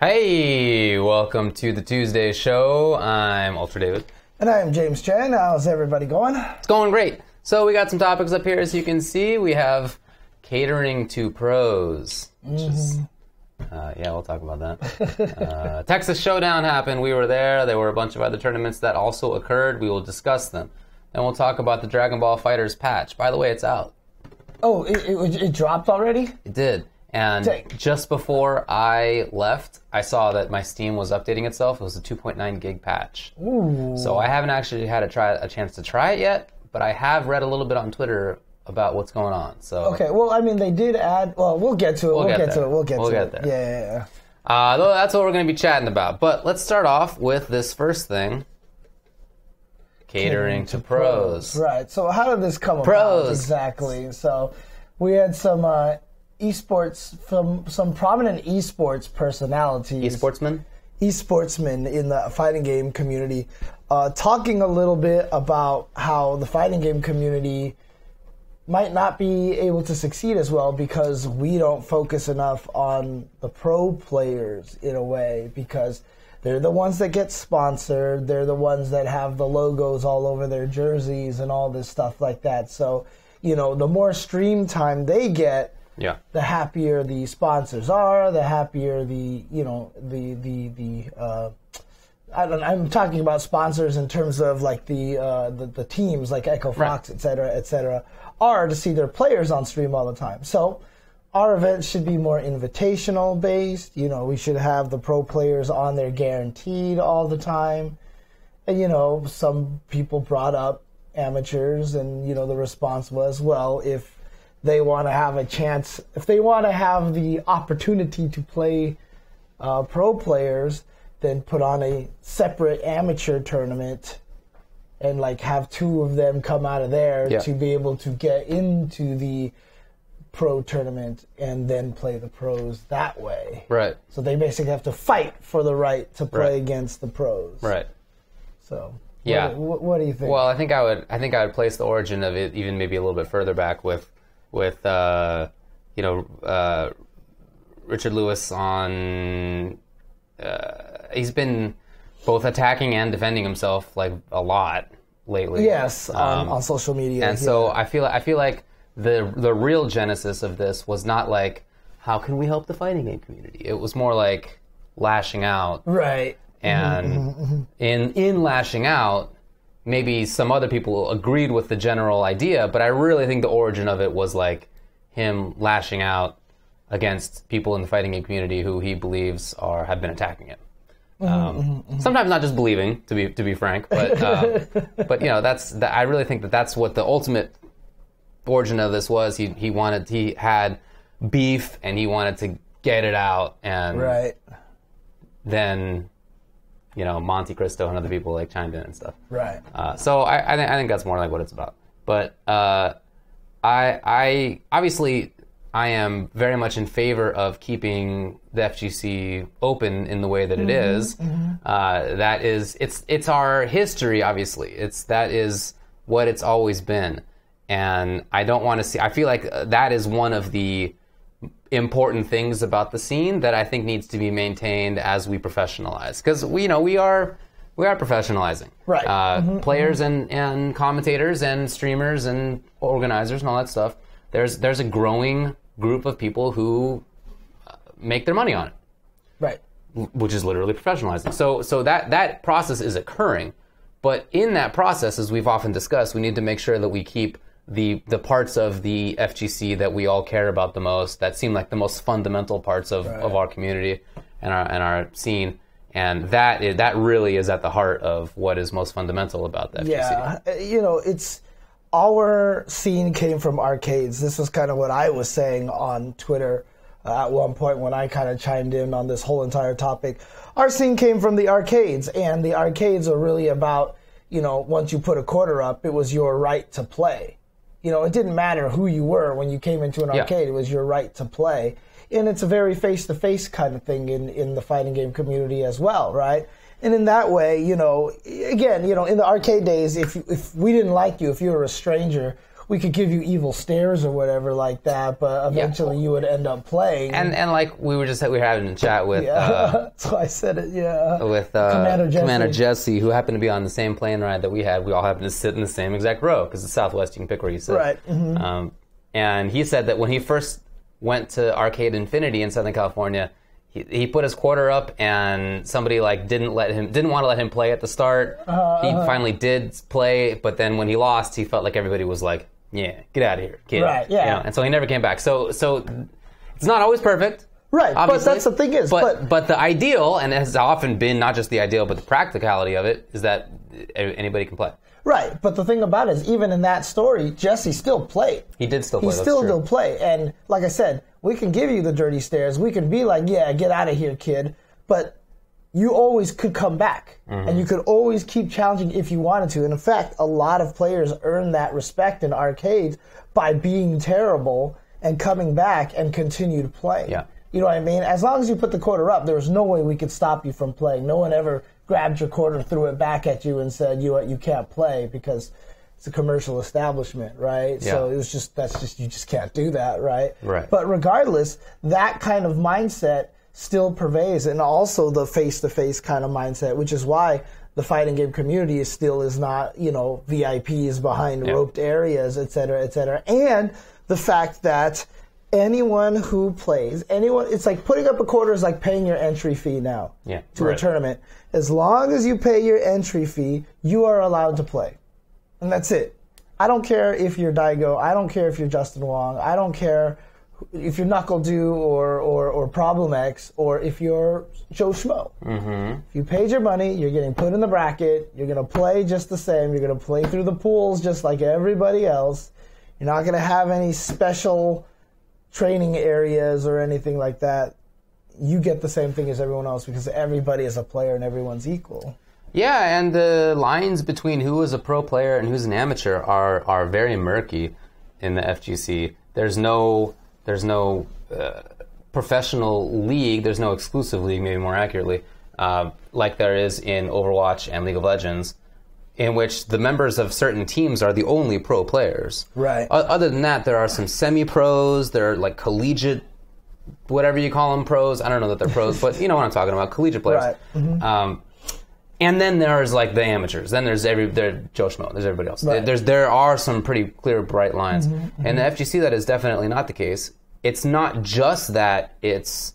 Hey, welcome to the Tuesday show. I'm Ultra David. And I'm James Chen. How's everybody going? It's going great. So we got some topics up here, as you can see. We have catering to pros, which is, yeah, we'll talk about that. Texas Showdown happened. We were there. There were a bunch of other tournaments that also occurred. We will discuss them. Then we'll talk about the Dragon Ball FighterZ patch. By the way, it's out. Oh, it dropped already? It did. And just before I left, I saw that my Steam was updating itself. It was a 2.9 gig patch. Ooh. So I haven't actually had a chance to try it yet, but I have read a little bit on Twitter about what's going on. So okay, well, I mean, they did add. Well, we'll get to it. We'll get to it. We'll get there. Yeah. Though that's what we're going to be chatting about. But let's start off with this first thing: catering to pros. Right. So how did this come about exactly? So we had some esports from some prominent esports personalities. Esportsmen in the fighting game community, talking a little bit about how the fighting game community might not be able to succeed as well because we don't focus enough on the pro players in a way, because they're the ones that get sponsored, they're the ones that have the logos all over their jerseys and all this stuff like that. So, you know, the more stream time they get, the happier the sponsors are, the happier the, you know, I'm talking about sponsors in terms of like the teams like Echo Fox, et cetera, are to see their players on stream all the time. So our events should be more invitational based. You know, we should have the pro players on there guaranteed all the time. And, you know, some people brought up amateurs, and, you know, the response was, well, if they want to have a chance, if they want to have the opportunity to play pro players, then put on a separate amateur tournament and like have two of them come out of there to be able to get into the pro tournament and then play the pros that way. Right. So they basically have to fight for the right to play against the pros. Right. So yeah. What do you think? Well, I think I would place the origin of it even maybe a little bit further back with Richard Lewis on. He's been both attacking and defending himself like a lot lately. Yes, on social media. And so I feel like the real genesis of this was not like, how can we help the fighting game community? It was more like lashing out. Right. And in lashing out, maybe some other people agreed with the general idea, but I really think the origin of it was like him lashing out against people in the fighting game community who he believes have been attacking him. Sometimes not just believing, to be frank, but you know, I really think that's what the ultimate origin of this was. He had beef and he wanted to get it out, and then, you know, Monte Cristo and other people like chimed in and stuff. Right. So I think that's more like what it's about. But I obviously I am very much in favor of keeping the FGC open in the way that it is. That is, it's our history. Obviously, that is what it's always been, and I don't want to see. I feel like that is one of the important things about the scene that I think needs to be maintained as we professionalize, because we are professionalizing. Right. Players and commentators and streamers and organizers and all that stuff. There's a growing group of people who make their money on it. Right. Which is literally professionalizing. So that process is occurring, but in that process, as we've often discussed, we need to make sure that we keep the parts of the FGC that we all care about the most, that seem like the most fundamental parts of our community and our scene. And that really is at the heart of what is most fundamental about the FGC. Yeah, you know, our scene came from arcades. This was kind of what I was saying on Twitter at one point when I kind of chimed in on this whole entire topic. Our scene came from the arcades, and the arcades are really about, you know, once you put a quarter up, it was your right to play. You know, it didn't matter who you were when you came into an arcade. It was your right to play. And it's a very face-to-face kind of thing in the fighting game community as well, right? And in that way, you know, again, you know, in the arcade days, if we didn't like you, if you were a stranger, we could give you evil stares or whatever like that, but eventually you would end up playing. And like we were having a chat with that's why I said it. With Commander Jesse, who happened to be on the same plane ride that we had. We all happened to sit in the same exact row because it's Southwest. You can pick where you sit. Right. Mm-hmm. And he said that when he first went to Arcade Infinity in Southern California, he put his quarter up, and somebody like didn't want to let him play at the start. He finally did play, but then when he lost, he felt like everybody was like, "Yeah, get out of here, kid." Right. Yeah. You know? And so he never came back. So it's not always perfect. Right. Obviously, but that's the thing is, but the ideal, and it has often been not just the ideal, but the practicality of it, is that anybody can play. Right, but the thing about it is, even in that story, Jesse still played. He did still play. He still play, and like I said, we can give you the dirty stares. We can be like, "Yeah, get out of here, kid," but you always could come back, and you could always keep challenging if you wanted to. And in fact, a lot of players earn that respect in arcades by being terrible and coming back and continue to play. Yeah. You know what I mean? As long as you put the quarter up, there was no way we could stop you from playing. No one ever grabbed your quarter, threw it back at you, and said, you can't play because it's a commercial establishment, right? Yeah. So it was you just can't do that, right? Right. But regardless, that kind of mindset still pervades, and also the face-to-face kind of mindset, which is why the fighting game community is not, VIPs behind roped areas, et cetera, and the fact that anyone who plays, it's like putting up a quarter is like paying your entry fee now to a tournament. As long as you pay your entry fee, you are allowed to play. And that's it. I don't care if you're Daigo. I don't care if you're Justin Wong. I don't care if you're Knuckle Dew or Problem X or if you're Joe Schmo. Mm-hmm. If you paid your money, you're getting put in the bracket. You're going to play just the same. You're going to play through the pools just like everybody else. You're not going to have any special training areas or anything like that. You get the same thing as everyone else because everybody is a player and everyone's equal. Yeah, and the lines between who is a pro player and who's an amateur are very murky in the FGC. There's no professional league. There's no exclusive league, maybe more accurately, like there is in Overwatch and League of Legends, in which the members of certain teams are the only pro players. Right. Other than that, there are some semi-pros. There are like collegiate, whatever you call them, pros. I don't know that they're pros, but you know what I'm talking about, collegiate players. Right. Mm-hmm. And then there's like the amateurs. Then there's Joe Schmo. There's everybody else. Right. There are some pretty clear, bright lines. Mm-hmm. And the FGC, that is definitely not the case. It's not just that that's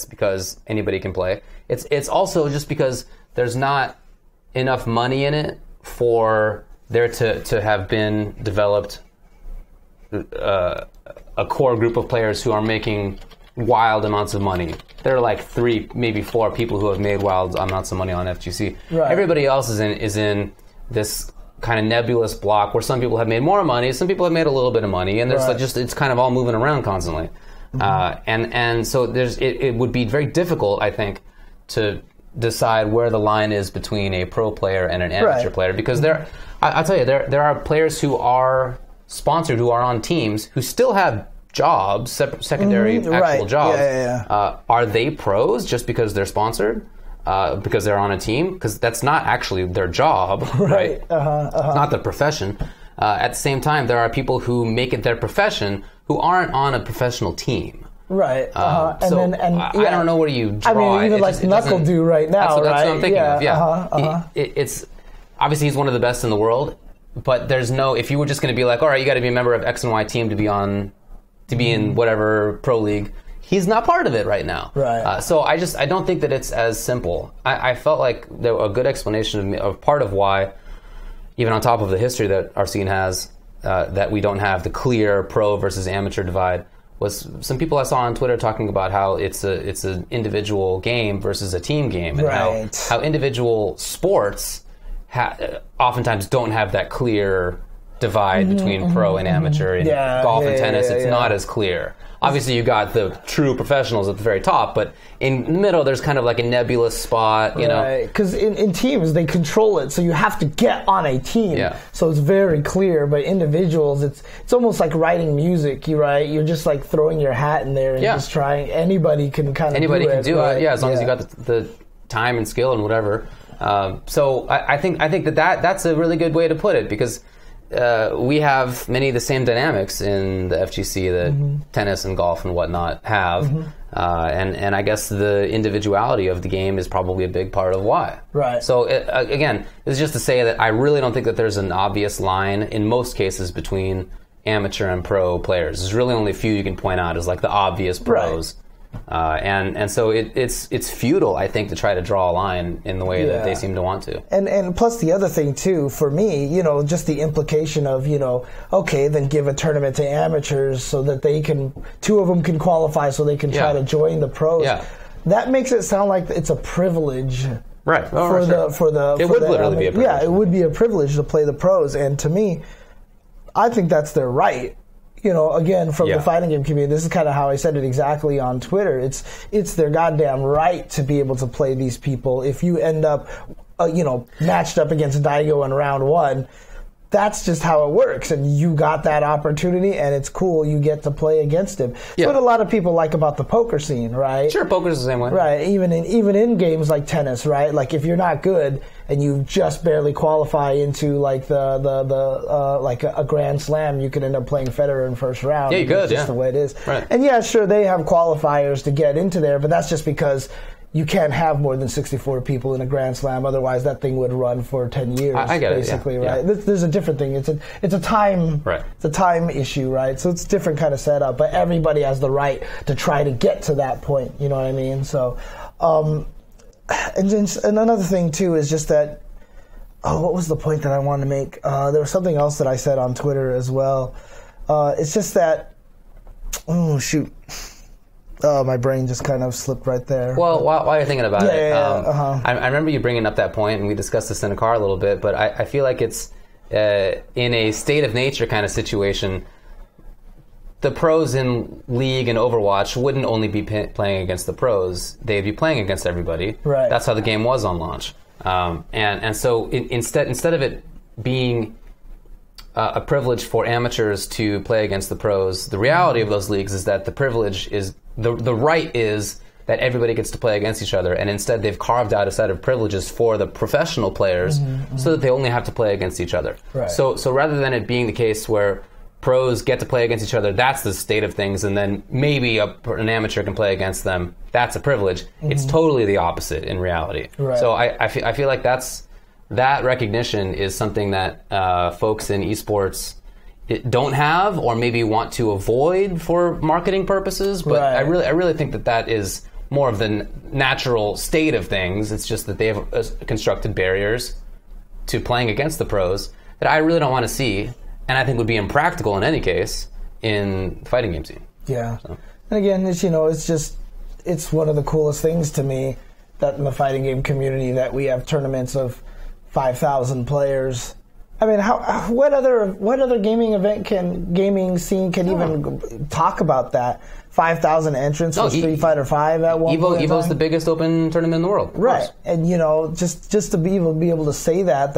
because anybody can play. It's also just because there's not enough money in it for there to have been developed a core group of players who are making wild amounts of money. There are like 3, maybe 4 people who have made wild amounts of money on FGC. Right. Everybody else is in this kind of nebulous block where some people have made more money, some people have made a little bit of money, and there's like it's kind of all moving around constantly. Mm-hmm. And so it would be very difficult, I think, to decide where the line is between a pro player and an amateur player, because I'll tell you, there are players who are sponsored, who are on teams, who still have jobs, secondary actual jobs. Are they pros just because they're sponsored? Because they're on a team? Because that's not actually their job, right? It's not their profession. At the same time, there are people who make it their profession who aren't on a professional team. Right. I don't know where you draw. I mean, even like Knuckle do right now, that's what I'm thinking of, yeah. It's obviously he's one of the best in the world, but there's no, if you were just going to be like, all right, you got to be a member of X and Y team to be in whatever pro league, he's not part of it right now. Right. So I don't think that it's as simple. I felt like there was a good explanation of part of why, even on top of the history that our scene has, that we don't have the clear pro versus amateur divide, was some people I saw on Twitter talking about how it's an individual game versus a team game, and how individual sports oftentimes don't have that clear divide between pro and amateur. In golf and tennis, it's not as clear. Obviously, you got the true professionals at the very top, but in the middle, there's kind of like a nebulous spot, you know? Because in teams, they control it, so you have to get on a team. Yeah. So it's very clear, but individuals, it's almost like writing music, You're just like throwing your hat in there and just trying. Anybody can kind of Anybody do it. Can do it, as long as you got the time and skill and whatever. So I think that's a really good way to put it, because we have many of the same dynamics in the FGC that tennis and golf and whatnot have. And I guess the individuality of the game is probably a big part of why. Right. So again, it's just to say that I really don't think that there's an obvious line in most cases between amateur and pro players. There's really only a few you can point out as like the obvious pros. And so it's futile, I think, to try to draw a line in the way that they seem to want to. And plus the other thing too, for me, just the implication of, okay, then give a tournament to amateurs so that they can, two of them can qualify so they can try to join the pros. Yeah. That makes it sound like it's a privilege. Right. It would literally be a privilege. Yeah, it would be a privilege to play the pros. And to me, I think that's their right. Again, from the fighting game community, this is kind of how I said it exactly on Twitter. It's their goddamn right to be able to play these people. If you end up, matched up against Daigo in round 1, that's just how it works. And you got that opportunity, and it's cool. You get to play against him. That's what a lot of people like about the poker scene, right? Sure, poker's the same way. Right, even in games like tennis, right? Like if you're not good and you just barely qualify into like like a Grand Slam, you could end up playing Federer in first round. Yeah, you could. That's just the way it is. Right. And yeah, sure, they have qualifiers to get into there, but that's just because you can't have more than 64 people in a Grand Slam. Otherwise, that thing would run for 10 years. I get basically, it. Yeah. right? There's a different thing. It's a time. Right. It's a time issue, right? So it's a different kind of setup. But everybody has the right to try to get to that point. You know what I mean? So, and another thing too is just that. Oh, what was the point that I wanted to make? There was something else that I said on Twitter as well. It's just that. Oh shoot. Oh, my brain just kind of slipped right there. Well, while you're thinking about it, I remember you bringing up that point, and we discussed this in the car a little bit, but I feel like it's in a state of nature kind of situation, the pros in League and Overwatch wouldn't only be playing against the pros, they'd be playing against everybody. Right. That's how the game was on launch. And so instead of it being a privilege for amateurs to play against the pros, the reality of those leagues is that the privilege is the right is that everybody gets to play against each other, and instead they've carved out a set of privileges for the professional players so that they only have to play against each other. Right. So rather than it being the case where pros get to play against each other, that's the state of things, and then maybe an amateur can play against them, that's a privilege. It's totally the opposite in reality. Right. So I feel like that recognition is something that folks in esports don't have, or maybe want to avoid for marketing purposes. But I really think that is more of the natural state of things. It's just that they have constructed barriers to playing against the pros that I really don't want to see, and I think would be impractical in any case in the fighting game scene. Yeah. So. And again, it's one of the coolest things to me that in the fighting game community that we have tournaments of 5,000 players. I mean, what other gaming scene can even talk about that? 5,000 entrants for Street Fighter V at one point. Evo's the biggest open tournament in the world. Right. And, just to be able to say that,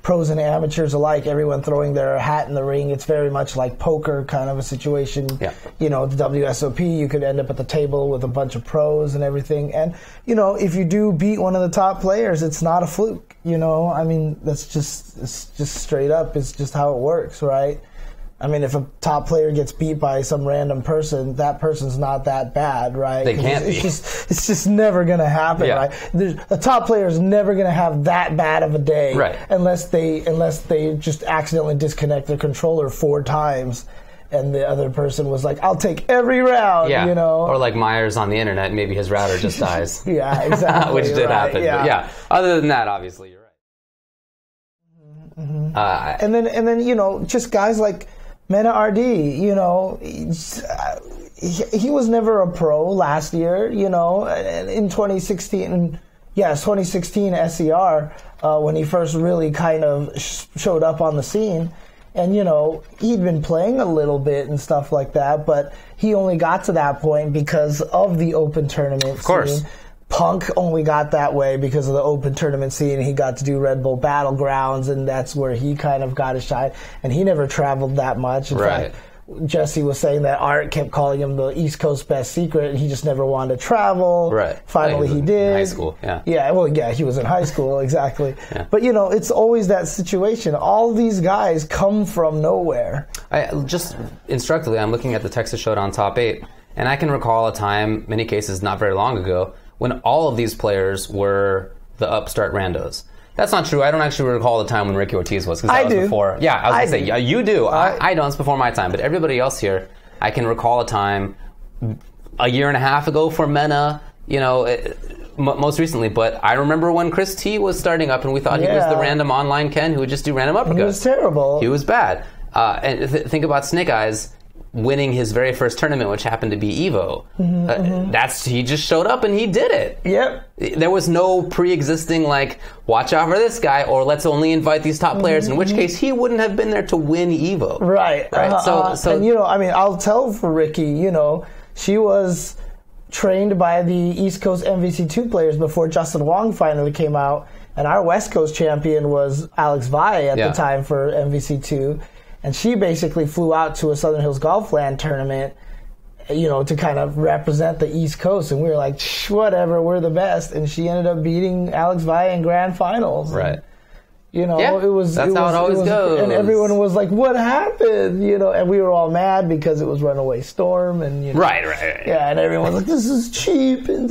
pros and amateurs alike, everyone throwing their hat in the ring, it's very much like poker kind of a situation. Yeah. The WSOP, you could end up at the table with a bunch of pros and everything. And, if you do beat one of the top players, it's not a fluke. I mean, it's just straight up. It's just how it works, right? I mean, if a top player gets beat by some random person, that person's not that bad, right? They can't be. It's just never going to happen, Yeah. right? A top player is never going to have that bad of a day, right, unless they just accidentally disconnect their controller 4 times. And the other person was like, I'll take every round, Or like Myers on the internet, maybe his router just dies. Yeah, exactly. Which did happen. Yeah. But yeah, other than that, obviously, you're right. And then just guys like Mena RD, he was never a pro last year, in 2016, 2016 SCR, when he first really kind of showed up on the scene. And, he'd been playing a little bit and stuff like that, but he only got to that point because of the open tournament scene. Punk only got that way because of the open tournament scene. He got to do Red Bull Battlegrounds, and that's where he kind of got his shot. And he never traveled that much. In fact, Jesse was saying that Art kept calling him the East Coast best secret, and he just never wanted to travel. Right. Finally, he did. In high school, yeah. Yeah, well, yeah, he was in high school, exactly. Yeah. But, it's always that situation. All these guys come from nowhere. Just instructively, I'm looking at the Texas Showdown top 8, and I can recall a time, many cases not very long ago, when all of these players were the upstart randos. That's not true. I don't actually recall the time when Ricky Ortiz was, because that was before. Yeah, I was going to say, yeah, you do. I don't. It's before my time. But everybody else here, I can recall a time a year and a half ago for Mena, most recently. But I remember when Chris T was starting up, and we thought he was the random online Ken who would just do random uppercuts. He was terrible. He was bad. And think about Snake Eyes winning his very first tournament, which happened to be Evo. He just showed up and he did it. Yep. There was no pre-existing watch out for this guy, or let's only invite these top players. In which case, he wouldn't have been there to win Evo. Right. So and I'll tell for Ricky, she was trained by the East Coast MVC2 players before Justin Wong finally came out, and our West Coast champion was Alex Vai at the time for MVC2. And she basically flew out to a Southern Hills Golfland tournament, to kind of represent the East Coast. And we were like, whatever, we're the best. And she ended up beating Alex Vai in grand finals. Right. And, that's how it always goes. And everyone was like, what happened? And we were all mad because it was Runaway Storm. And, Right. Yeah, and everyone was like, this is cheap. And,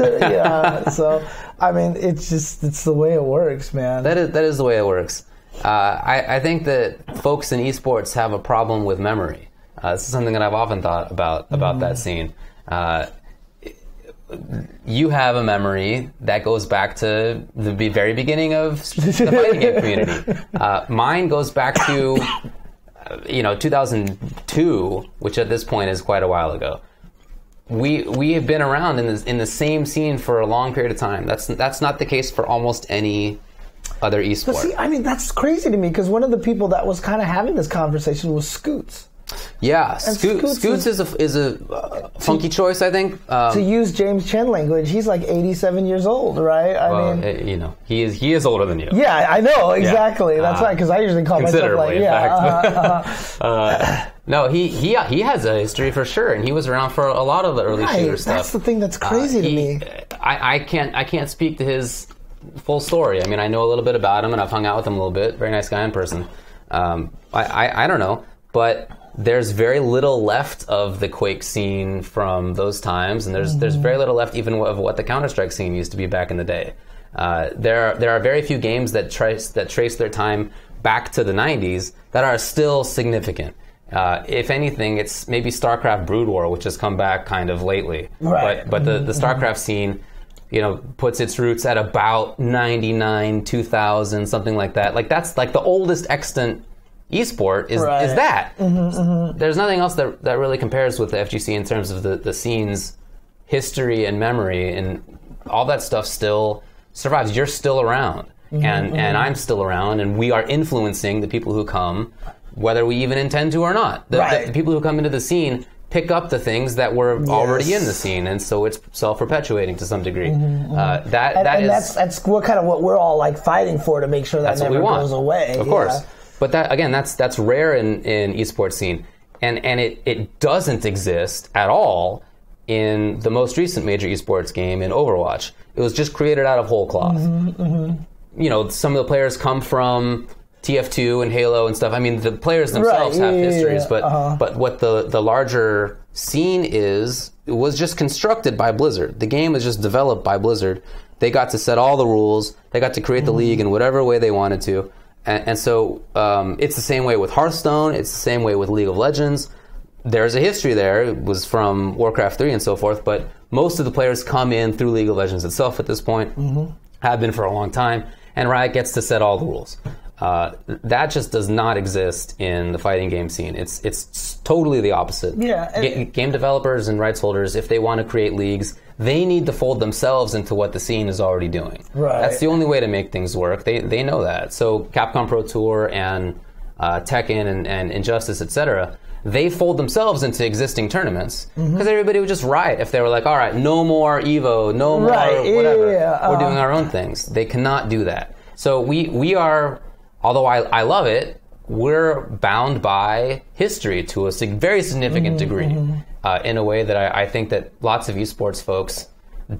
so, it's the way it works, man. That is the way it works. I think that folks in esports have a problem with memory. This is something that I've often thought about that scene. You have a memory that goes back to the very beginning of the fighting game community. Mine goes back to 2002, which at this point is quite a while ago. We have been around in the same scene for a long period of time. That's not the case for almost any other esport. But see, that's crazy to me, because one of the people that was kind of having this conversation was Scoots. Yeah, Scoots is a funky choice, I think. To use James Chen language, he's like 87 years old, right? I mean, he is older than you. Yeah, I know, exactly. That's right, because I usually call myself No, he has a history for sure, and he was around for a lot of the early shooter stuff. That's the thing that's crazy to me. I can't speak to his full story. I mean, I know a little bit about him, and I've hung out with him a little bit. Very nice guy in person. I don't know, but there's very little left of the Quake scene from those times, and there's very little left even of what the Counter-Strike scene used to be back in the day. There are very few games that trace their time back to the 90s that are still significant. If anything, it's maybe StarCraft Brood War, which has come back kind of lately. Right. But the StarCraft scene, puts its roots at about 99, 2000, something like that. That's the oldest extant esport is that. There's nothing else that really compares with the FGC in terms of the scene's history and memory, and all that stuff still survives. You're still around, and I'm still around, and we are influencing the people who come, whether we even intend to or not. The people who come into the scene pick up the things that were already in the scene, and so it's self-perpetuating to some degree. That's what we're all fighting for, to make sure that never goes away. Of course. But that's rare in esports scene, and it doesn't exist at all in the most recent major esports game in Overwatch. It was just created out of whole cloth. Some of the players come from TF2 and Halo and stuff. I mean, the players themselves have histories, but what the larger scene was just constructed by Blizzard. The game was just developed by Blizzard. They got to set all the rules. They got to create the league in whatever way they wanted to. And so it's the same way with Hearthstone. It's the same way with League of Legends. There's a history there. It was from Warcraft 3 and so forth, but most of the players come in through League of Legends itself at this point, have been for a long time, and Riot gets to set all the rules. That just does not exist in the fighting game scene. It's totally the opposite. Yeah, game developers and rights holders, if they want to create leagues, they need to fold themselves into what the scene is already doing. Right. That's the only way to make things work. They know that. So Capcom Pro Tour and Tekken and Injustice, etc., they fold themselves into existing tournaments because everybody would just riot if they were like, all right, no more Evo, no more whatever. We're doing our own things. They cannot do that. So we are, although I love it, we're bound by history to a very significant degree, in a way that I think that lots of esports folks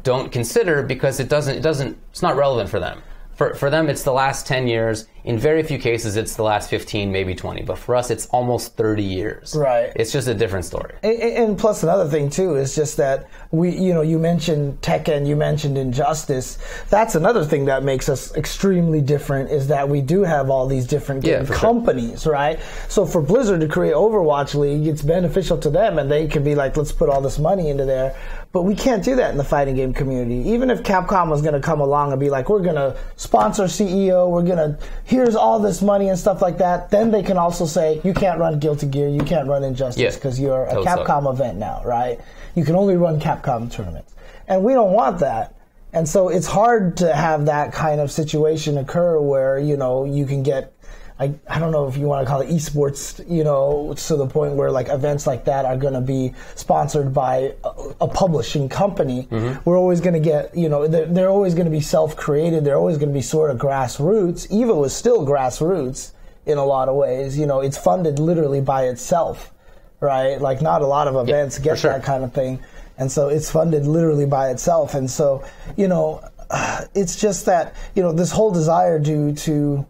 don't consider, because it's not relevant for them. For them, it's the last 10 years. In very few cases, it's the last 15, maybe 20. But for us, it's almost 30 years. Right. It's just a different story. And plus another thing, too, is just that you mentioned Tekken, you mentioned Injustice. That's another thing that makes us extremely different, is that we do have all these different game companies, right? So for Blizzard to create Overwatch League, it's beneficial to them, and they can be like, let's put all this money into there. But we can't do that in the fighting game community. Even if Capcom was going to come along and be like, we're going to sponsor CEO, here's all this money and stuff like that, then they can also say, you can't run Guilty Gear, you can't run Injustice because you're a Capcom event now, right? You can only run Capcom tournaments. And we don't want that. And so it's hard to have that kind of situation occur where, you can get, I don't know if you want to call it esports, to the point where like events like that are going to be sponsored by a publishing company. We're always going to get, they're always going to be self-created. They're always going to be sort of grassroots. EVO is still grassroots in a lot of ways. It's funded literally by itself, right? Like not a lot of events get that kind of thing. And so it's funded literally by itself. And so, it's just that, this whole desire to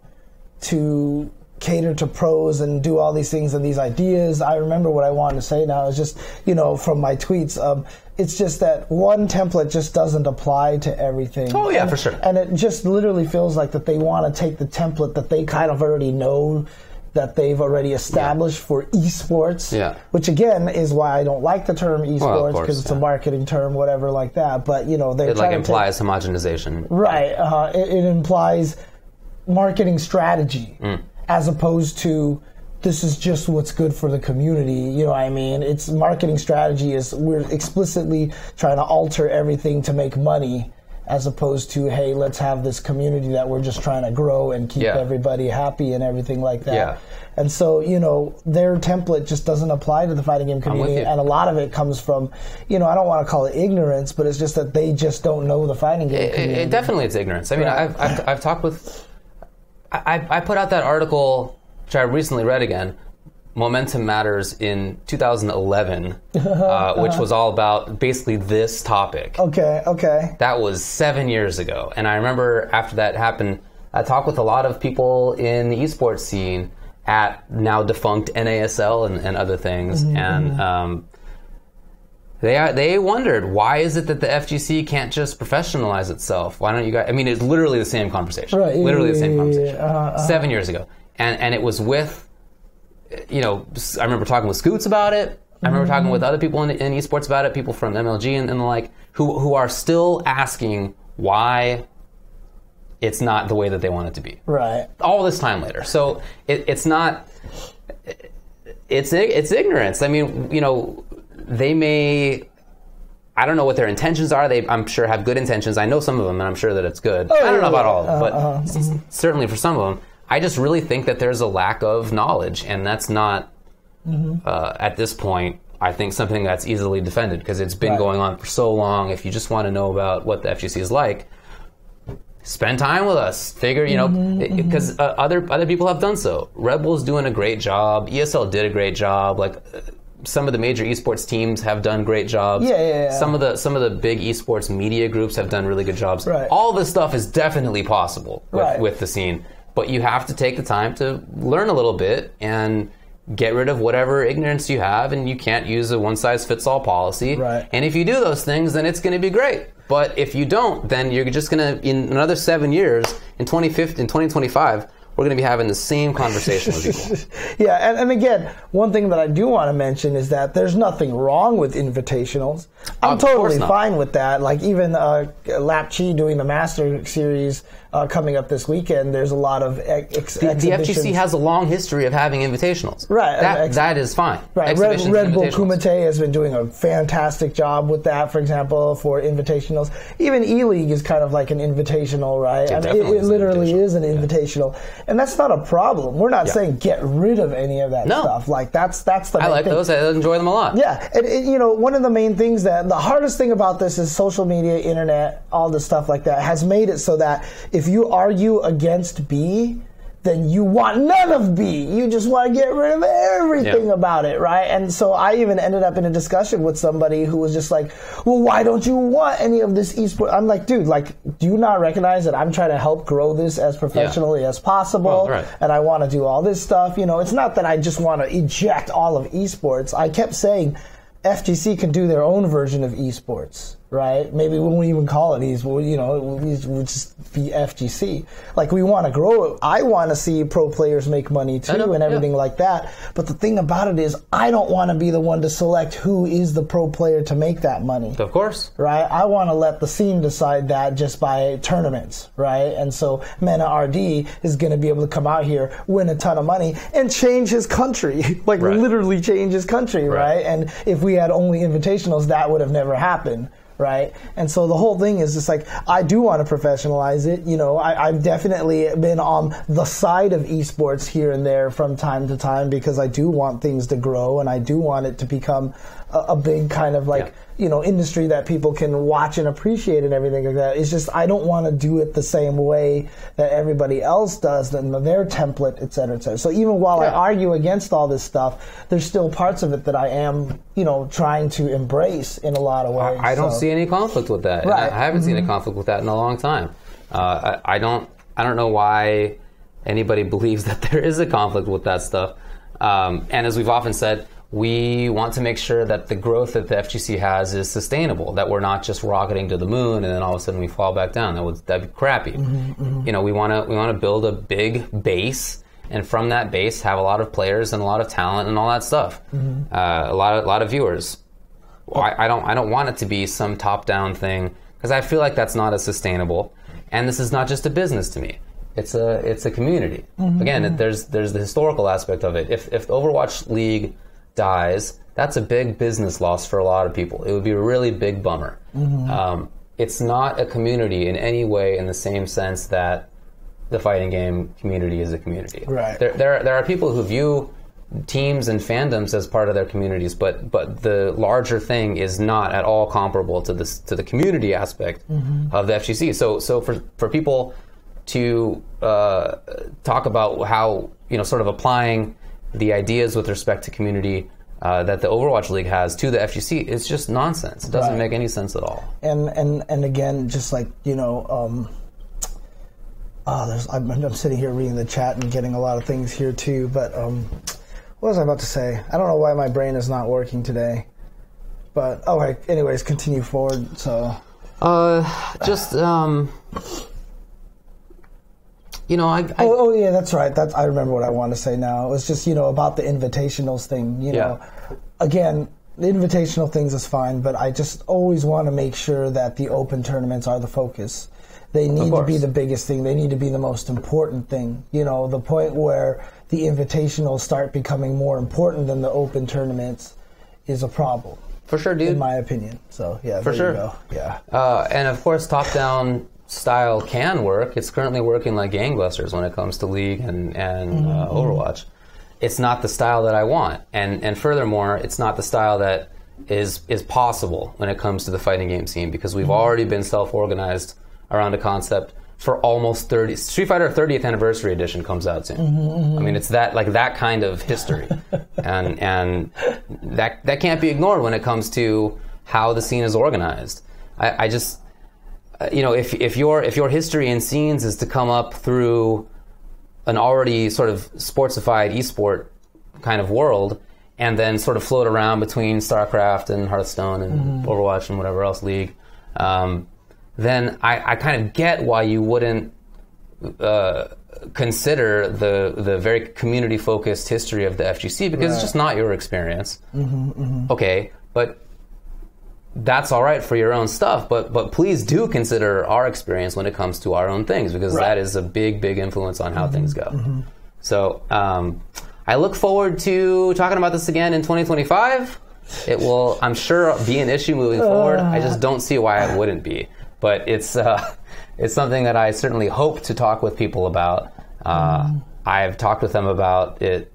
cater to pros and do all these things and these ideas. I remember what I wanted to say now is just, from my tweets. It's just that one template just doesn't apply to everything. Oh, yeah, for sure. And it just literally feels like that they want to take the template that they kind of already know, that they've already established for esports, which again is why I don't like the term esports, because it's a marketing term, whatever like that. But, it like implies homogenization. Right. It implies marketing strategy as opposed to this is just what's good for the community. You know what I mean? It's marketing strategy is we're explicitly trying to alter everything to make money, as opposed to, hey, let's have this community that we're just trying to grow and keep everybody happy and everything like that. And so, their template just doesn't apply to the fighting game community. And a lot of it comes from, I don't want to call it ignorance, but it's just that they just don't know the fighting game community. It definitely is ignorance. I mean, I've talked with... I put out that article, which I recently read again, Momentum Matters, in 2011, which was all about basically this topic. Okay. That was 7 years ago. And I remember after that happened, I talked with a lot of people in the esports scene at now defunct NASL and other things. And they wondered, why is it that the FGC can't just professionalize itself? Why don't you guys... I mean, it's literally the same conversation. Right. Literally the same conversation. 7 years ago. And it was with, I remember talking with Scoots about it. I remember talking with other people in esports about it, people from MLG and the like, who are still asking why it's not the way that they want it to be. Right. All this time later. So it's not... It's ignorance. I mean, they may... I don't know what their intentions are. They, I'm sure, have good intentions. I know some of them, and I'm sure that it's good. I don't know about all of them, but certainly for some of them, I just really think that there's a lack of knowledge, and that's not, at this point, I think something that's easily defended, because it's been going on for so long. If you just want to know about what the FGC is like, spend time with us. Figure, because other people have done so. Red Bull's doing a great job. ESL did a great job. Like... some of the major esports teams have done great jobs. Some of the big esports media groups have done really good jobs. All this stuff is definitely possible with the scene, but you have to take the time to learn a little bit and get rid of whatever ignorance you have, and you can't use a one-size-fits-all policy. And if you do those things, then it's going to be great. But if you don't, then you're just going to, in another 7 years, in 2025, we're going to be having the same conversation with people. And again, one thing that I do want to mention is that there's nothing wrong with invitationals. I'm totally fine with that. Like even Lap Chi doing the Master Series coming up this weekend, there's a lot of exhibitions. The FGC has a long history of having invitationals. That is fine. Red Bull Kumite has been doing a fantastic job with that, for example, for invitationals. Even E-League is kind of like an invitational, right? It literally is an invitational. And that's not a problem. We're not saying get rid of any of that stuff. Like that's the main I like thing. those. I enjoy them a lot. And one of the main things that the hardest thing about this is social media, internet, all this stuff like that has made it so that if you argue against B, then you want none of B. You just want to get rid of everything about it, right? And so I even ended up in a discussion with somebody who was just like, well, why don't you want any of this esports? I'm like, dude, like, do you not recognize that I'm trying to help grow this as professionally as possible? Well, right. And I want to do all this stuff. You know, it's not that I just want to eject all of esports. I kept saying FGC can do their own version of esports. Right? Maybe we won't even call it esports, you know, we'll just be FGC. Like, we want to grow it. I want to see pro players make money too and everything like that. But the thing about it is, I don't want to be the one to select who is the pro player to make that money. Of course. Right? I want to let the scene decide that just by tournaments, right? And so Mena RD is going to be able to come out here, win a ton of money, and change his country. Like, literally change his country, right? And if we had only invitationals, that would have never happened. Right? And so the whole thing is just like, I do want to professionalize it. You know, I've definitely been on the side of esports here and there from time to time because I do want things to grow and I do want it to become a big kind of like, you know, industry that people can watch and appreciate and everything like that. It's just, I don't want to do it the same way that everybody else does, in their template, et cetera, et cetera. So even while I argue against all this stuff, there's still parts of it that I am, you know, trying to embrace in a lot of ways. I don't see any conflict with that. Right. I haven't seen a conflict with that in a long time. I don't know why anybody believes that there is a conflict with that stuff. And as we've often said, we want to make sure that the growth that the FGC has is sustainable, that we're not just rocketing to the moon and then all of a sudden we fall back down. That'd be crappy. You know, we want to build a big base, and from that base have a lot of players and a lot of talent and all that stuff. A lot of viewers. I don't want it to be some top-down thing because I feel like that's not as sustainable. And this is not just a business to me. It's a community. Again, there's the historical aspect of it. If the Overwatch League dies, that's a big business loss for a lot of people. It would be a really big bummer. It's not a community in any way in the same sense that the fighting game community is a community. Right. There are people who view teams and fandoms as part of their communities, but the larger thing is not at all comparable to the community aspect of the FGC. So for people to talk about how, you know, sort of applying the ideas with respect to community that the Overwatch League has to the FGC, it's just nonsense. It doesn't make any sense at all. And again, just like, you know, I'm sitting here reading the chat and getting a lot of things here too, but what was I about to say? I don't know why my brain is not working today. But, anyways, continue forward, so. You know, yeah, that's right. I remember what I want to say now. It was just, you know, about the invitationals thing. You know, again, the invitational things is fine, but I just always want to make sure that the open tournaments are the focus. They need to be the biggest thing. They need to be the most important thing. You know, the point where the invitationals start becoming more important than the open tournaments is a problem. For sure, dude. In my opinion. So, yeah, for sure. You go. Yeah. And of course, top-down style can work. It's currently working like gangbusters when it comes to League and Overwatch. It's not the style that I want, and furthermore, it's not the style that is possible when it comes to the fighting game scene, because we've already been self-organized around a concept for almost 30. Street Fighter 30th Anniversary Edition comes out soon. I mean, it's that kind of history, and that can't be ignored when it comes to how the scene is organized. I just, you know, if your history in scenes is to come up through an already sort of sportsified esport kind of world, and then sort of float around between StarCraft and Hearthstone and Overwatch and whatever else League, then I kind of get why you wouldn't consider the very community-focused history of the FGC, because it's just not your experience. Okay, but that's all right for your own stuff, but please do consider our experience when it comes to our own things, because that is a big influence on how things go. So I look forward to talking about this again in 2025. It will, I'm sure, be an issue moving forward. I just don't see why it wouldn't be. But it's something that I certainly hope to talk with people about. I've talked with them about it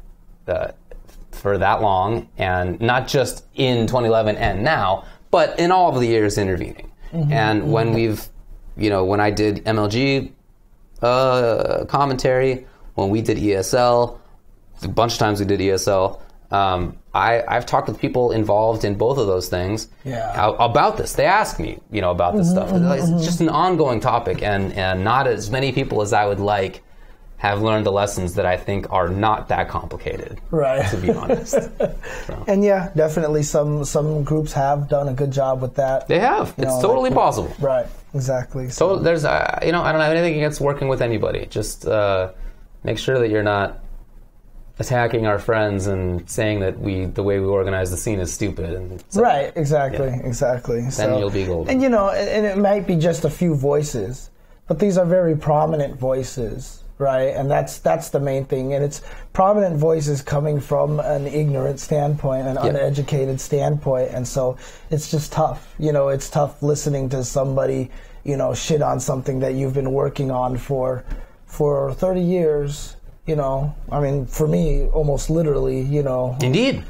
for that long, and not just in 2011 and now, but in all of the years intervening. And when we've, you know, when I did MLG commentary, when we did ESL, a bunch of times we did ESL. I've talked with people involved in both of those things about this. They ask me, about this stuff. It's just an ongoing topic, and not as many people as I would like have learned the lessons that I think are not that complicated, right? To be honest. So. And yeah, definitely some groups have done a good job with that. They have. It's totally possible. Right. Exactly. So there's, I don't have anything against working with anybody. Just make sure that you're not attacking our friends and saying that the way we organize the scene is stupid. And so, right. Exactly. Yeah. Exactly. Then you'll be golden. And and it might be just a few voices, but these are very prominent voices. Right, and that's the main thing, and it's prominent voices coming from an ignorant standpoint, an uneducated standpoint, and so it's just tough. It's tough listening to somebody, shit on something that you've been working on for 30 years. I mean, for me, almost literally. Indeed.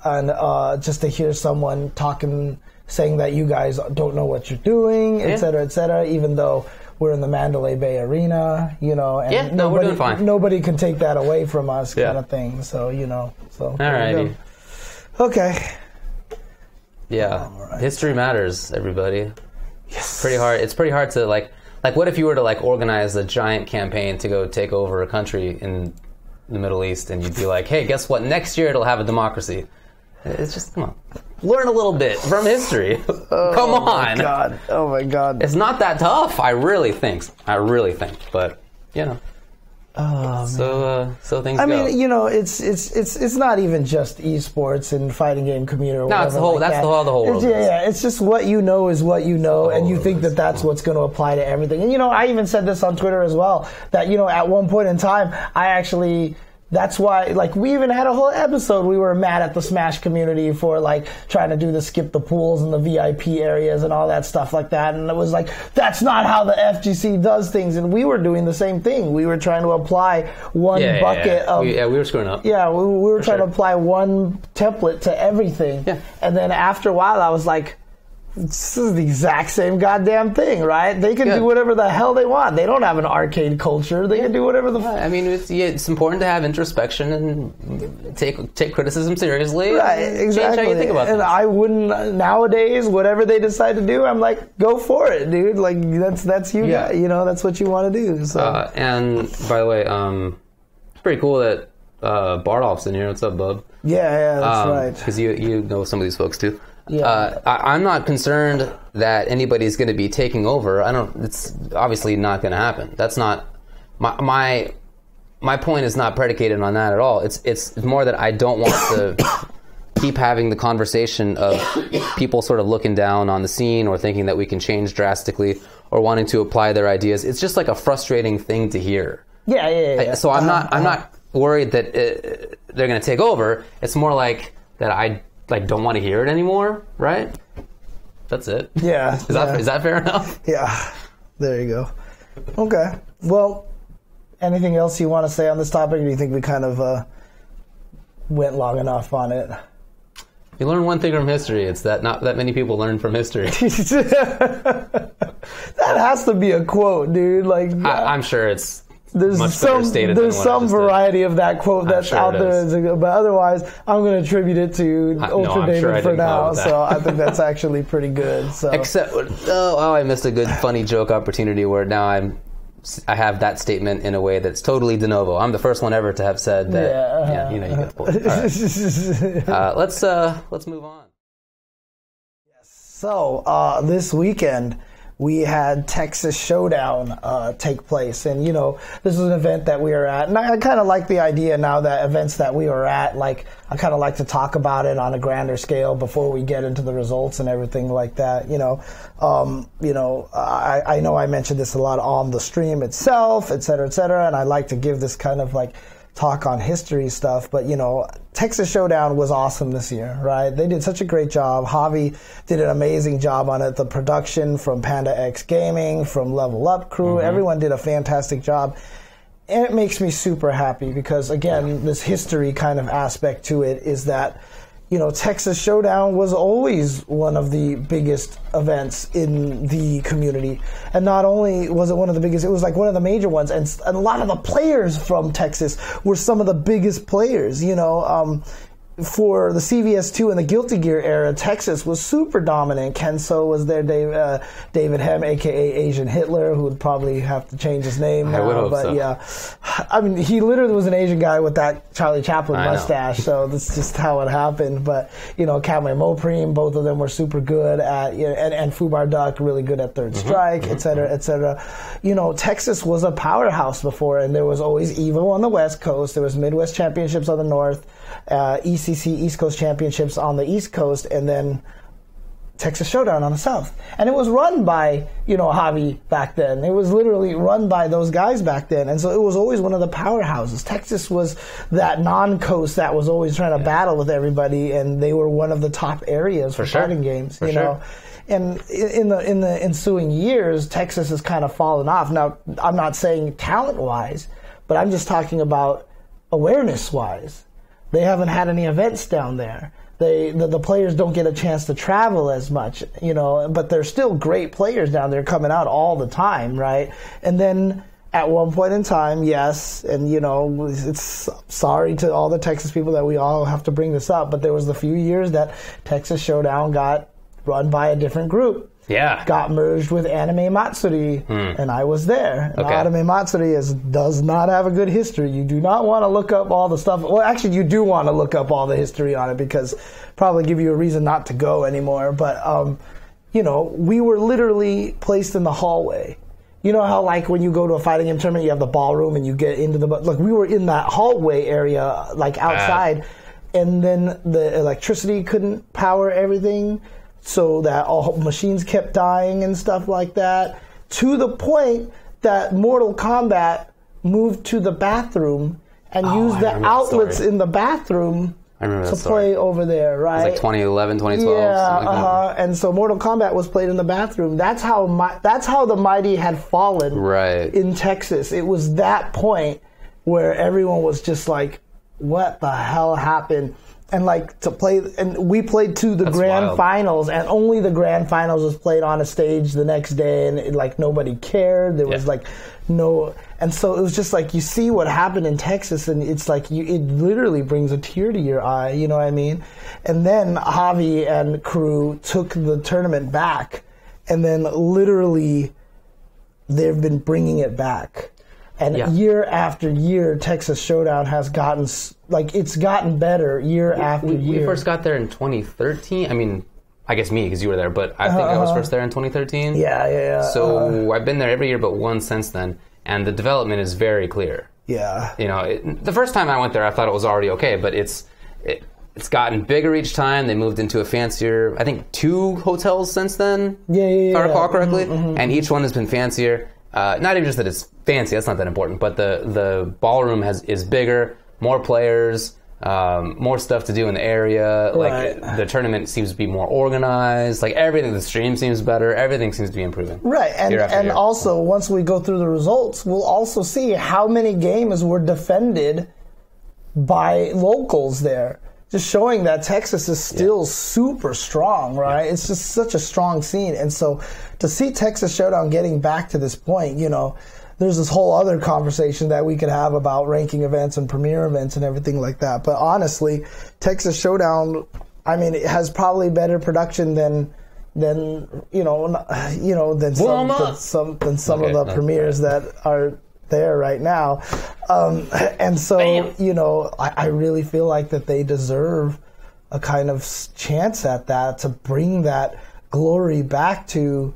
And just to hear someone saying that you guys don't know what you're doing, et cetera, even though we're in the Mandalay Bay Arena, and we're doing fine. Nobody can take that away from us, kind of thing. So, so. Alrighty. Okay. Yeah. Right. History matters, everybody. Yes. Pretty hard. It's pretty hard to like what if you were to organize a giant campaign to go take over a country in the Middle East, and you'd be like, hey, guess what? Next year it'll have a democracy. It's just, come on. Learn a little bit from history. Come on. Oh my God. It's not that tough, I really think. But, so things go. I mean, it's not even just esports and fighting game community or whatever. No, that's the whole world. It's just what you know is what you know, and you think that that's what's going to apply to everything. And, I even said this on Twitter as well, that, at one point in time, that's why, we even had a whole episode. We were mad at the Smash community for, trying to do the skip the pools and the VIP areas and all that stuff like that. And it was that's not how the FGC does things. And we were doing the same thing. We were trying to apply one bucket of... we were screwing up. Yeah, we were trying to apply one template to everything. Yeah. And then after a while, I was like... This is the exact same goddamn thing, right? They can do whatever the hell they want. They don't have an arcade culture. They can do whatever the... I mean, it's important to have introspection and take criticism seriously. Right, exactly. Change how you think about things. And I wouldn't... Nowadays, whatever they decide to do, I'm like, go for it, dude. That's you guys. That's what you want to do. So. And, by the way, it's pretty cool that Bardolph's in here. What's up, bub? Yeah, that's right. Because you know some of these folks, too. Yeah. I'm not concerned that anybody's going to be taking over. It's obviously not going to happen. That's not my point is not predicated on that at all. It's more that I don't want to keep having the conversation of people sort of looking down on the scene or thinking that we can change drastically or wanting to apply their ideas. It's just a frustrating thing to hear. Yeah. So I'm not worried that they're going to take over. It's more like that I don't want to hear it anymore, right? That's it. Yeah. Is that fair enough? Yeah. There you go. Okay. Well, anything else you want to say on this topic, or do you think we kind of went long enough on it? You learn one thing from history. It's that not that many people learn from history. That has to be a quote, dude. I'm sure it's there's much better stated there's than some variety of that quote that's sure out there, but otherwise, I'm going to attribute it to Ultra David for now. So I think that's actually pretty good. So except, I missed a good funny joke opportunity where now I have that statement in a way that's totally de novo. I'm the first one ever to have said that. You get the point. All right. Let's move on. So this weekend, we had Texas Showdown take place. And, this is an event that we are at. And I kind of like the idea now that events that we are at, I kind of like to talk about it on a grander scale before we get into the results and everything like that. I know I mentioned this a lot on the stream itself, et cetera, and I like to give this kind of talk on history stuff, but Texas Showdown was awesome this year, right? They did such a great job. Javi did an amazing job on it. The production from Panda X Gaming, from Level Up Crew, everyone did a fantastic job. And it makes me super happy because, again, this history kind of aspect to it is that, Texas Showdown was always one of the biggest events in the community. And not only was it one of the biggest, it was like one of the major ones. And a lot of the players from Texas were some of the biggest players, For the CVS2 and the Guilty Gear era, Texas was super dominant. Kenso was there, David Hem, a.k.a. Asian Hitler, who would probably have to change his name now. I would hope but so. Yeah, I mean, he literally was an Asian guy with that Charlie Chaplin mustache, so that's just how it happened. But, Kamui Mopreme, both of them were super good at, and Fubar Duck, really good at Third Strike, et cetera, et cetera. Texas was a powerhouse before, and there was always EVO on the West Coast, there was Midwest Championships on the North, ECC East Coast Championships on the East Coast, and then Texas Showdown on the South. And it was run by, Javi back then. It was literally run by those guys back then. And so it was always one of the powerhouses. Texas was that non-coast that was always trying to battle with everybody, and they were one of the top areas for fighting games, you know. And in the ensuing years, Texas has kind of fallen off. Now, I'm not saying talent-wise, but I'm just talking about awareness-wise. They haven't had any events down there. The players don't get a chance to travel as much, but they're still great players down there coming out all the time, right? And then at one point in time, yes, and it's sorry to all the Texas people that we all have to bring this up, but there was the few years that Texas Showdown got run by a different group. Yeah. Got merged with Anime Matsuri, and I was there. Okay. Anime Matsuri does not have a good history. You do not want to look up all the stuff. Well, actually, you do want to look up all the history on it because probably give you a reason not to go anymore. But, we were literally placed in the hallway. You know how, like, when you go to a fighting game tournament, you have the ballroom and you get into the... Look, we were in that hallway area, like, outside, and then the electricity couldn't power everything, so that all machines kept dying and stuff like that, to the point that Mortal Kombat moved to the bathroom and used the outlets in the bathroom to play over there, right? It was like 2011, 2012. Yeah, and so Mortal Kombat was played in the bathroom. That's how the mighty had fallen in Texas. It was that point where everyone was just like, what the hell happened? And we played to the grand finals, and only the grand finals was played on a stage the next day, and nobody cared. There was no, and so it was just like you see what happened in Texas, and it's like it literally brings a tear to your eye. You know what I mean? And then Javi and crew took the tournament back, and then literally they've been bringing it back. And year after year, Texas Showdown has gotten, it's gotten better year after year. We first got there in 2013. I mean, I guess me, because you were there, but I think I was first there in 2013. Yeah. So I've been there every year but one since then, and the development is very clear. Yeah. The first time I went there, I thought it was already okay, but it's gotten bigger each time. They moved into a fancier, I think 2 hotels since then, if I recall correctly, and each one has been fancier. Not even just that it's fancy, that's not that important, but the ballroom is bigger, more players, more stuff to do in the area. Right. Like the tournament seems to be more organized. Like everything, the stream seems better. Everything seems to be improving. Right, and also once we go through the results, we'll also see how many games were defended by locals there. Just showing that Texas is still super strong, right? It's just such a strong scene. And so to see Texas Showdown getting back to this point, there's this whole other conversation that we could have about ranking events and premier events and everything like that. But honestly, Texas Showdown, I mean, it has probably better production than some of the premieres that are there right now. And so, I really feel like that they deserve a kind of chance at that, to bring that glory back to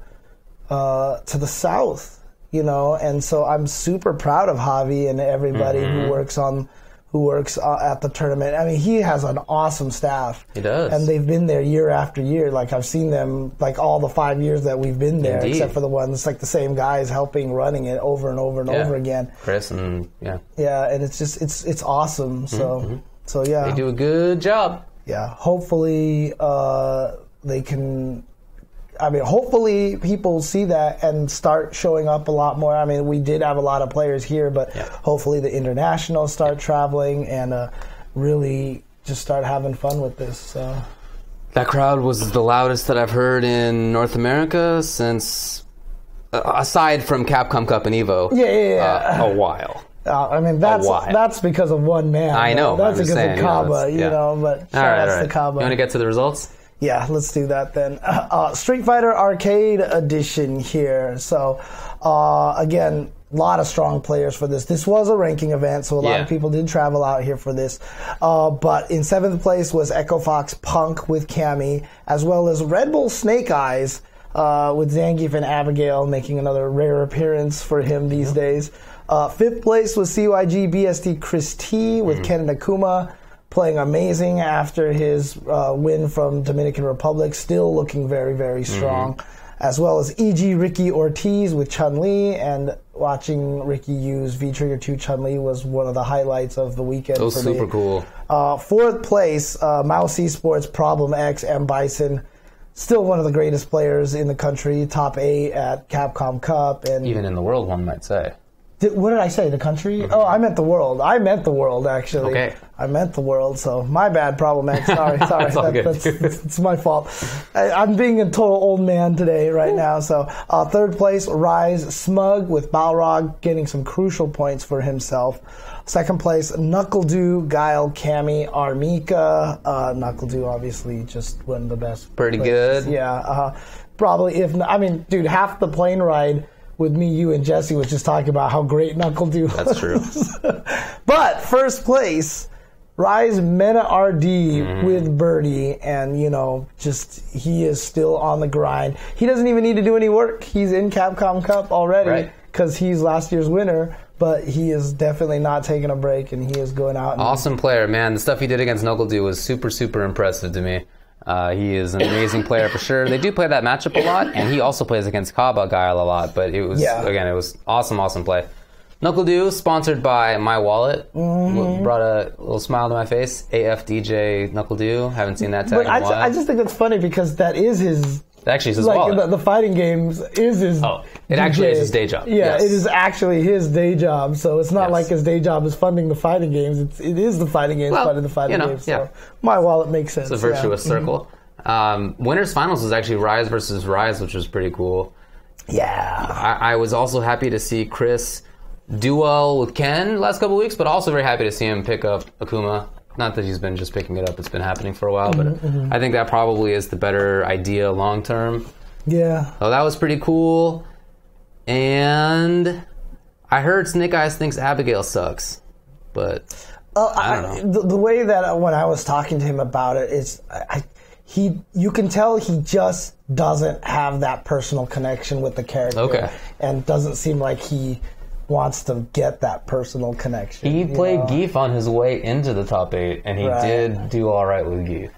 the South, and so I'm super proud of Javi and everybody who works at the tournament. I mean, he has an awesome staff. He does. And they've been there year after year. Like, I've seen them, all the 5 years that we've been there, except for the ones, the same guys running it over and over and over again. Chris and, Yeah, and it's just, it's awesome. So, yeah. They do a good job. Yeah. Hopefully, they can... hopefully people see that and start showing up a lot more. I mean, we did have a lot of players here, but hopefully the internationals start traveling and really just start having fun with this. So. That crowd was the loudest that I've heard in North America since, aside from Capcom Cup and Evo, a while. I mean, that's because of one man. I know. That's because of Kaba, you know, but shout outs to Kaba. You want to get to the results? Yeah, let's do that then. Street Fighter Arcade Edition here. So, again, a lot of strong players for this. This was a ranking event, so a lot of people did travel out here for this. But in 7th place was Echo Fox Punk with Cammy, as well as Red Bull Snake Eyes with Zangief and Abigail making another rare appearance for him these days. 5th place was CYG BST Chris T with Ken Nakuma, playing amazing after his win from Dominican Republic, still looking very, very strong. As well as E.G. Ricky Ortiz with Chun-Li, and watching Ricky use V-Trigger 2 Chun-Li was one of the highlights of the weekend. It was super cool. 4th place, Mouse Esports Problem X M. Bison, still one of the greatest players in the country, top 8 at Capcom Cup. And even in the world, one might say. What did I say? The country? Oh, I meant the world. I meant the world, actually. Okay. I meant the world, so my bad, Problem X. Sorry. It's my fault. I'm being a total old man today, right now. So, 3rd place, Rise Smug with Balrog, getting some crucial points for himself. 2nd place, Knuckledew, Guile, Cammy, Armika. Knuckledew, obviously, just one of the best. Pretty players. good. Yeah. Probably, dude, half the plane ride with me, you, and Jesse was just talking about how great Knuckledew was. That's true. But 1st place, Rise Mena RD with Birdie, and, he is still on the grind. He doesn't even need to do any work. He's in Capcom Cup already because he's last year's winner, but he is definitely not taking a break, and he is going out. Awesome player, man. The stuff he did against Knuckledew was super, super impressive to me. He is an amazing player for sure. They do play that matchup a lot, and he also plays against Kaba Guile a lot, but it was, again, it was awesome play. Knuckledew, sponsored by My Wallet, brought a little smile to my face. AFDJ Knuckledew, haven't seen that tag in a while. I just think that's funny because that is his... Actually, it's his wallet. The fighting games is his it actually is his day job. Yeah, it is actually his day job, so it's not like his day job is funding the fighting games. It is the fighting games funding the fighting games. So My Wallet makes sense. It's a virtuous circle. Winners finals was actually Rise versus Rise, which was pretty cool. Yeah. I was also happy to see Chris do well with Ken last couple weeks, but also very happy to see him pick up Akuma. Not that he's been just picking it up, it's been happening for a while, but I think that probably is the better idea long term. Yeah. So that was pretty cool. And I heard Snake Eyes thinks Abigail sucks, but I don't know. The way that when I was talking to him about it, it's you can tell he just doesn't have that personal connection with the character, and doesn't seem like he wants to get that personal connection. He played Geef on his way into the top 8, and he did do all right with Geef.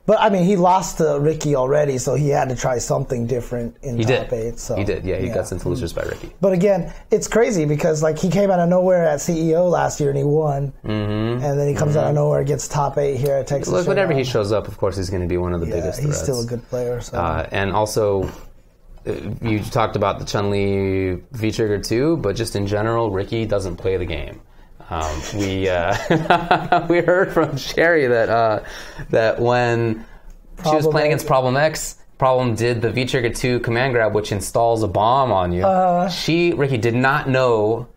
But he lost to Ricky already, so he had to try something different in top 8. So he did, he got sent to losers by Ricky. But again, it's crazy because he came out of nowhere at CEO last year and he won, and then he comes out of nowhere, gets top 8 here at Texas. Look, whenever he shows up, of course, he's going to be one of the biggest threats. He's still a good player. So. And also, you talked about the Chun-Li V-Trigger 2, but just in general, Ricky doesn't play the game. We heard from Sherry that when she was playing against Problem X, Problem did the V-Trigger 2 command grab, which installs a bomb on you. Ricky did not know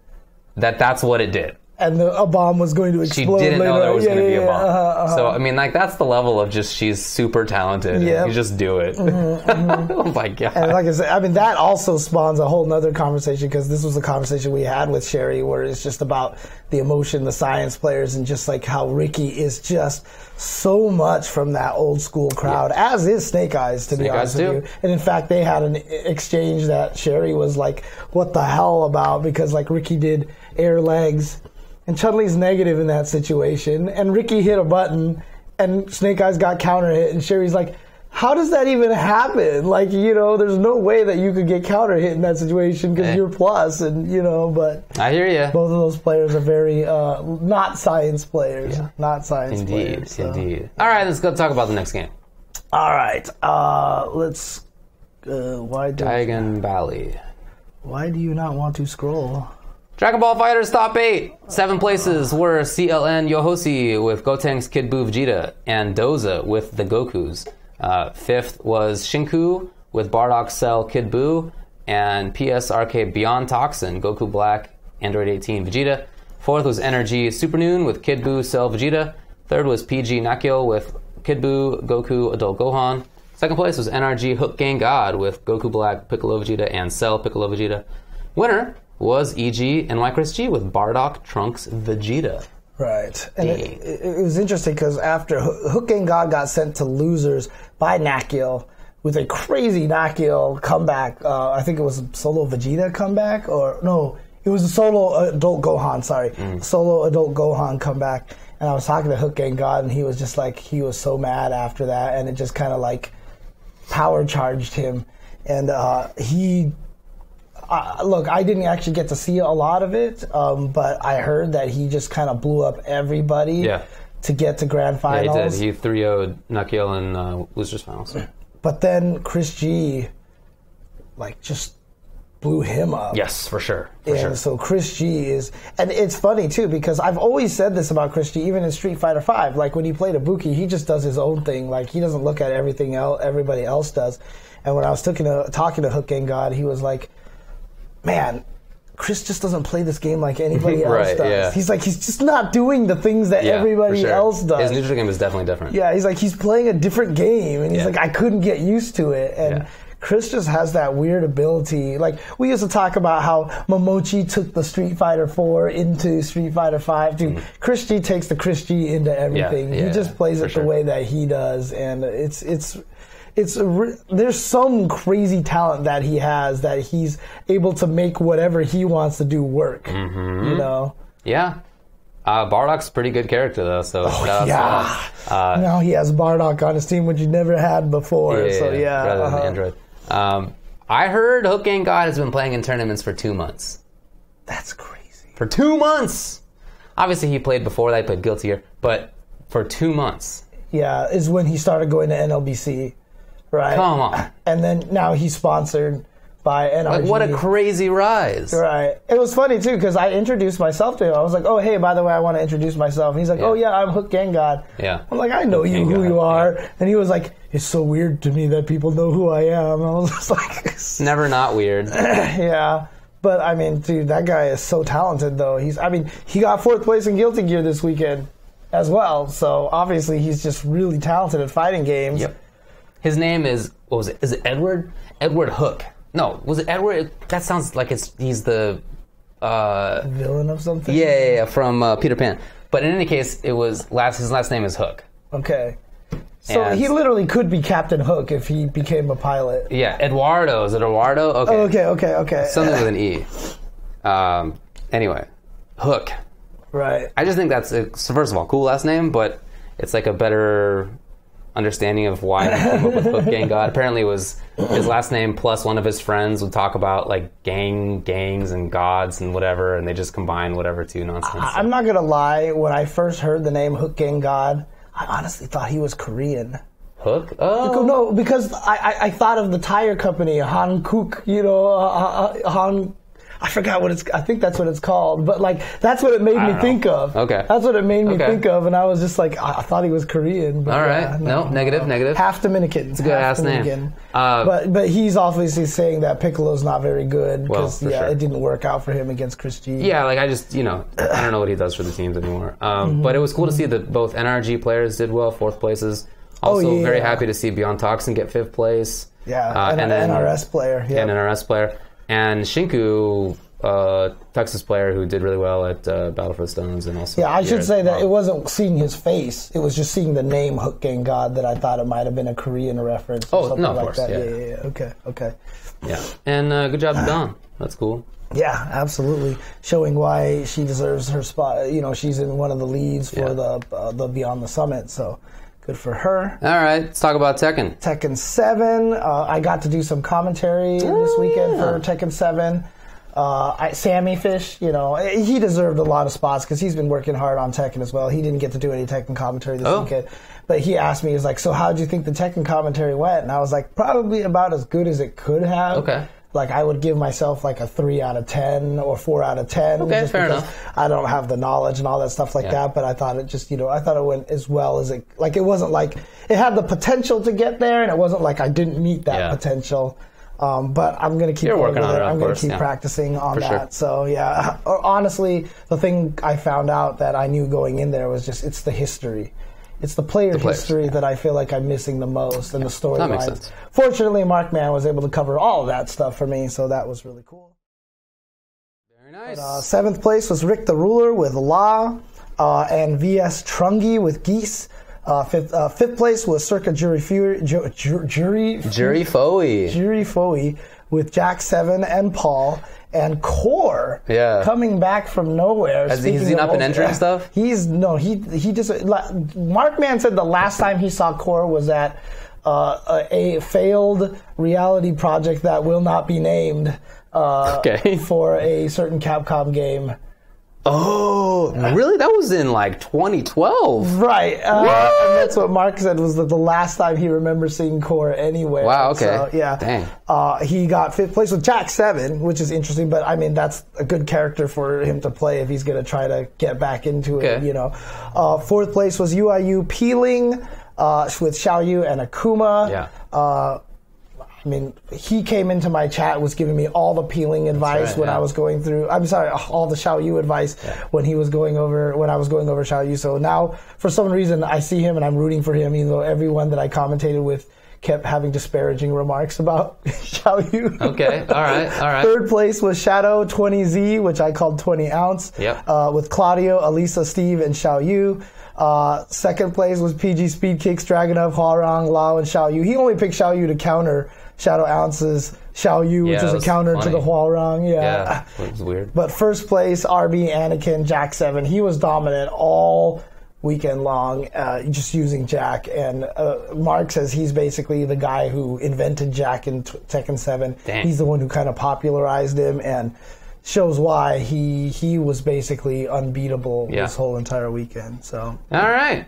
that that's what it did. And a bomb was going to explode. She didn't know there was going to be a bomb. So, that's the level of just she's super talented. Yeah. You just do it. Oh, my God. And like I said, that also spawns a whole nother conversation because this was a conversation we had with Sherry where it's just about the emotion, the science players, and just like how Ricky is just so much from that old school crowd, as is Snake Eyes, to be honest with you. And in fact, they had an exchange that Sherry was like, what the hell about? Because Ricky did air legs. And Chun-Li's negative in that situation. And Ricky hit a button, and Snake Eyes got counter hit. And Sherry's like, how does that even happen? There's no way that you could get counter hit in that situation because you're plus. And, but... I hear you. Both of those players are very not science players. Yeah. Not science players. Indeed. All right, let's go talk about the next game. All right. Let's... Diagon Valley. Why do you not want to scroll? Dragon Ball FighterZ top 8. 7 places were CLN Yohoshi with Gotenks Kid Buu Vegeta and Doza with the Gokus. 5th was Shinku with Bardock Cell Kid Buu and PS Arcade Beyond Toxin Goku Black Android 18 Vegeta. 4th was NRG Super Noon with Kid Buu Cell Vegeta. 3rd was PG Nakio with Kid Buu Goku Adult Gohan. 2nd place was NRG Hook Gang God with Goku Black Piccolo Vegeta and Cell Piccolo Vegeta. Winner was EG and Chris G with Bardock Trunks Vegeta. Right. And it was interesting because after Hook Gang God got sent to losers by Nakio with a crazy Nakio comeback. I think it was a solo Vegeta comeback, or no, it was a solo Adult Gohan, sorry. Solo Adult Gohan comeback. And I was talking to Hook Gang God, and he was just like, he was so mad after that, and it just kind of like power charged him. And look, I didn't actually get to see a lot of it, but I heard that he just kind of blew up everybody to get to grand finals. Yeah, he did. He 3-0'd Nakio in losers finals. But then Chris G, like, just blew him up. Yes, for sure. So Chris G is, and it's funny too because I've always said this about Chris G, even in Street Fighter V. Like when he played Ibuki, he just does his own thing. Like he doesn't look at everything everybody else does. And when I was talking to Hook Gang God, he was like, "Man, Chris just doesn't play this game like anybody else does." Yeah. He's like, he's just not doing the things that everybody else does. His neutral game is definitely different. Yeah, he's like, he's playing a different game, and he's like, I couldn't get used to it. And Chris just has that weird ability. Like, we used to talk about how Momochi took the Street Fighter 4 into Street Fighter 5. Dude, Chris G takes the Chris G into everything. He just plays it the way that he does, and there's some crazy talent that he has that he's able to make whatever he wants to do work. You know? Yeah. Bardock's a pretty good character though, so now he has Bardock on his team, which he never had before. Rather than Android. I heard Hook Gang God has been playing in tournaments for 2 months. That's crazy. For 2 months. Obviously, he played before that. He played Guilty Gear, but for 2 months. Yeah, is when he started going to NLBC. Right. Come on. And then now he's sponsored by NRG. Like, what a crazy rise. Right. It was funny, too, because I introduced myself to him. I was like, oh, hey, by the way, I want to introduce myself. And he's like, oh, yeah, I'm Hook Gang God. Yeah. I'm like, I know who you are. Yeah. And he was like, it's so weird to me that people know who I am. I was just like... It's never not weird. Yeah. But, I mean, dude, that guy is so talented, though. He got 4th place in Guilty Gear this weekend as well. So, obviously, he's just really talented at fighting games. Yep. His name is, what was it? Is it Edward? Edward Hook. No, was it Edward? That sounds like he's the... villain of something? Yeah, from Peter Pan. But in any case, his last name is Hook. Okay. So he literally could be Captain Hook if he became a pilot. Yeah, Eduardo. Is it Eduardo? Okay. Okay. Something with an E. Anyway, Hook. Right. I just think that's, first of all, cool last name, but it's like a better understanding of why he came up with Hook Gang God. Apparently it was his last name plus one of his friends would talk about like gangs and gods and whatever, and they just combine whatever two nonsense. I'm not going to lie, when I first heard the name Hook Gang God, I honestly thought he was Korean. Hook? Oh. No, because I thought of the tire company, Hankook, I forgot I think that's what it's called, but like, that's what it made me think of. Okay. That's what it made me think of, and I was just like, I thought he was Korean. But all right. No, negative. Half Dominican. It's a good ass name. But he's obviously saying that Piccolo's not very good, because it didn't work out for him against Chris G. Yeah, like I just, I don't know what he does for the teams anymore. But it was cool to see that both NRG players did well, 4th places. Also very happy to see Beyond Toxin get 5th place. Yeah, and an NRS player. Yeah, an NRS player. And Shinku, Texas player who did really well at Battle for the Stones, and also... Yeah, I should say that it wasn't seeing his face, it was just seeing the name Hook Gang God that I thought it might have been a Korean reference or something like course, that. Yeah. Okay. Yeah, and good job to Dawn. That's cool. Yeah, absolutely. Showing why she deserves her spot. She's in one of the leads for the Beyond the Summit, so... Good for her. All right, let's talk about Tekken. Tekken 7. I got to do some commentary this weekend for Tekken 7. Sammy Fish, he deserved a lot of spots because he's been working hard on Tekken as well. He didn't get to do any Tekken commentary this weekend. But he asked me, he was like, so how did you think the Tekken commentary went? And I was like, probably about as good as it could have. Okay. like I would give myself like a 3 out of 10 or 4 out of 10. Okay, just fair because enough. I don't have the knowledge and all that stuff like that, but I thought it just, I thought it went as well as it, like it wasn't like, it had the potential to get there and it wasn't like I didn't meet that potential. But I'm going to keep working on it, I'm going course, to keep practicing on that. Sure. So yeah, honestly, the thing I found out that I knew going in there was just, it's the history. It's the player history that I feel like I'm missing the most, and the That makes storylines. sense. Fortunately, Mark Mann was able to cover all of that stuff for me, so that was really cool. Very nice. Seventh place was Rick the Ruler with La, and VS Trungi with Geese. Fifth place was Circa Jury Foey with Jack 7 and Paul. And Core coming back from nowhere. Has he not been entering stuff? He just, Mark Mann said the last time he saw Core was at a failed reality project that will not be named for a certain Capcom game. Oh, really? That was in like 2012. Right. And that's what Mark said was that the last time he remembers seeing Core anywhere. Wow, okay. So, yeah. Dang. He got fifth place with Jack 7, which is interesting, but I mean, that's a good character for him to play if he's going to try to get back into it, Fourth place was UIU Peeling with Xiao Yu and Akuma. Yeah. I mean, he came into my chat, was giving me all the peeling advice when I was going through. I'm sorry, all the Xiao Yu advice when I was going over Xiao Yu. So now, for some reason, I see him and I'm rooting for him, even though everyone that I commentated with kept having disparaging remarks about Xiao Yu. Okay, all right. Third place was Shadow 20Z, which I called 20 ounce, with Claudio, Elisa, Steve, and Xiao Yu. Second place was PG Speed Kicks, Dragunov, Huarong, Lao, and Xiao Yu. He only picked Xiao Yu to counter Shadow Ounce's Xiao Yu, which is a counter to the Huarong. Yeah, it was weird. But first place, RB, Anakin, Jack 7. He was dominant all weekend long, just using Jack. And Mark says he's basically the guy who invented Jack in Tekken 7. Dang. He's the one who kind of popularized him and shows why he was basically unbeatable this whole entire weekend. So all right.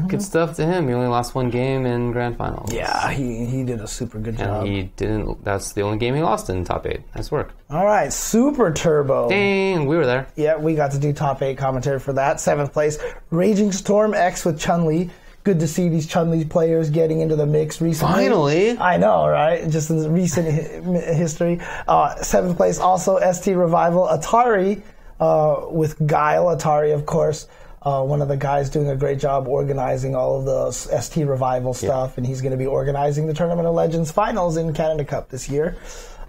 Good stuff to him. He only lost one game in grand finals. Yeah, he did a super good job. And that's the only game he lost in top 8. Nice work. All right, Super Turbo. Dang, we were there. Yeah, we got to do top 8 commentary for that. 7th place, Raging Storm X with Chun-Li. Good to see these Chun-Li players getting into the mix recently. Finally. I know, right? Just in recent history. 7th place, also ST Revival. Atari with Guile. Atari, of course. One of the guys doing a great job organizing all of the ST Revival stuff, and he's going to be organizing the Tournament of Legends finals in Canada Cup this year.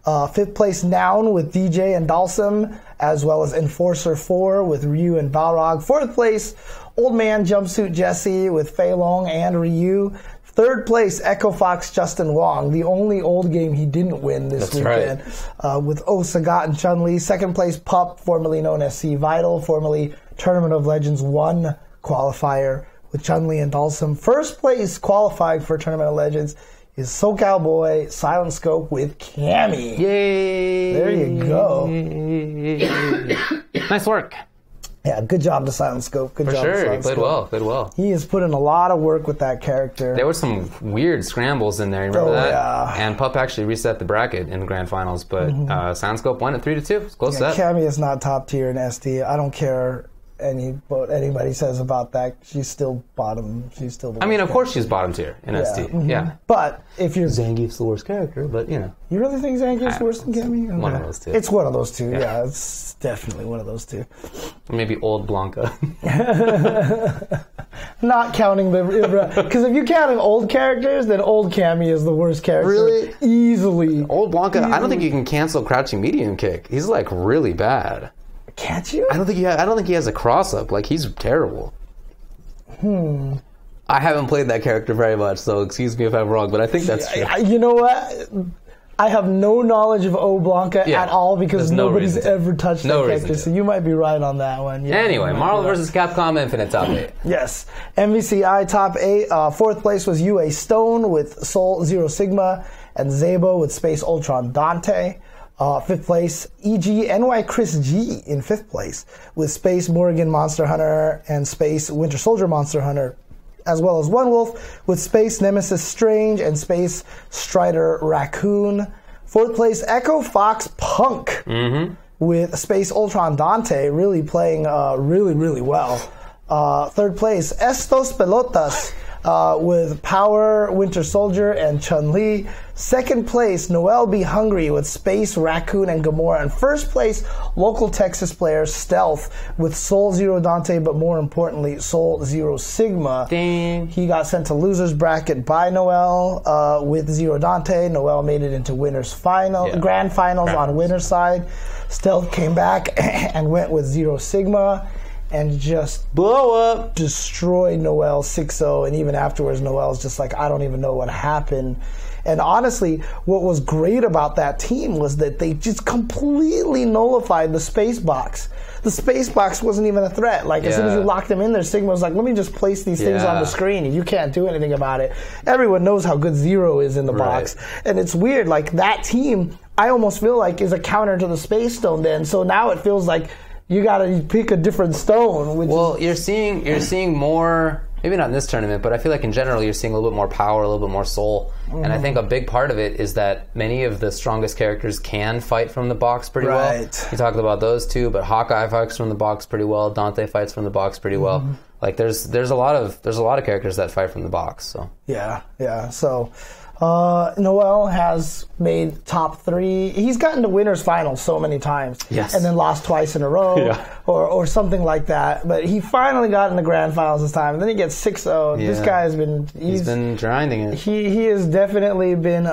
5th place, Noun with DJ and Dalsum, as well as Enforcer 4 with Ryu and Balrog. 4th place, Old Man Jumpsuit Jesse with Fei Long and Ryu. 3rd place, Echo Fox Justin Wong, the only old game he didn't win this weekend, with Oh Sagat and Chun-Li. 2nd place, Pup, formerly known as C Vital, formerly Tournament of Legends 1 qualifier with Chun-Li and Dalsum. 1st place qualifying for Tournament of Legends is SoCal Boy Silent Scope with Cammy. Yay! There you go. Nice work. Yeah, good job to Silent Scope. Good For job sure, to he Silent played Scope. well. He has put in a lot of work with that character. There were some weird scrambles in there. You remember that? Yeah. And Pup actually reset the bracket in the grand finals, but Soundscope won at 3-2. It's close set. Cammy is not top tier in SD. I don't care what anybody says about that. She's still bottom. She's still. I mean, of course she's bottom tier in SD. Yeah. But if you're Zangief's the worst character, but you know. You really think Zangief's worse than Cammy? Okay. One of those two. It's one of those two. Yeah, it's definitely one of those two. Or maybe old Blanca. Not counting because if you count old characters, then old Cammy is the worst character. Really? Easily. Old Blanca. I don't think you can cancel crouching medium kick. He's like really bad. Can't you? I don't think he has a cross up. Like he's terrible. I haven't played that character very much, so excuse me if I'm wrong, but I think that's true. You know what? I have no knowledge of O Blanca at all because nobody's ever touched that character, so you might be right on that one. Yeah, anyway, Marvel vs. Capcom Infinite top 8. Yes. MVCI top 8. 4th place was UA Stone with Soul Zero Sigma and Zabo with Space Ultron Dante. 5th place, EG NY Chris G in 5th place with Space Morrigan Monster Hunter and Space Winter Soldier Monster Hunter, as well as One Wolf with Space Nemesis Strange and Space Strider Raccoon. Fourth place, Echo Fox Punk with Space Ultron Dante really playing really, really well. Third place, Estos Pelotas with Power, Winter Soldier, and Chun-Li. Second place, Noel Be Hungry with Space, Raccoon, and Gamora. And first place, local Texas player Stealth with Soul Zero Dante, but more importantly, Soul Zero Sigma. Dang. He got sent to loser's bracket by Noel with Zero Dante. Noel made it into winners grand finals on winner's side. Stealth came back and went with Zero Sigma and just destroyed Noel 6-0. And even afterwards, Noel's just like, I don't even know what happened. And honestly, what was great about that team was that they just completely nullified the space box. The space box wasn't even a threat. Like, as soon as you locked them in there, Sigma was like, let me just place these things on the screen, and you can't do anything about it. Everyone knows how good Zero is in the box. And it's weird, like, that team, I almost feel like, is a counter to the Space Stone then. So now it feels like you gotta pick a different stone. You're seeing more, maybe not in this tournament, but I feel like in general you're seeing a little bit more power, a little bit more soul. And I think a big part of it is that many of the strongest characters can fight from the box pretty well. You talked about those two, but Hawkeye fights from the box pretty well. Dante fights from the box pretty well. Like there's a lot of characters that fight from the box. So So Noel has made top 3. He's gotten to winners finals so many times, and then lost twice in a row, or something like that. But he finally got in the grand finals this time, and then he gets 6-0. This guy has been he's been grinding it. He has definitely been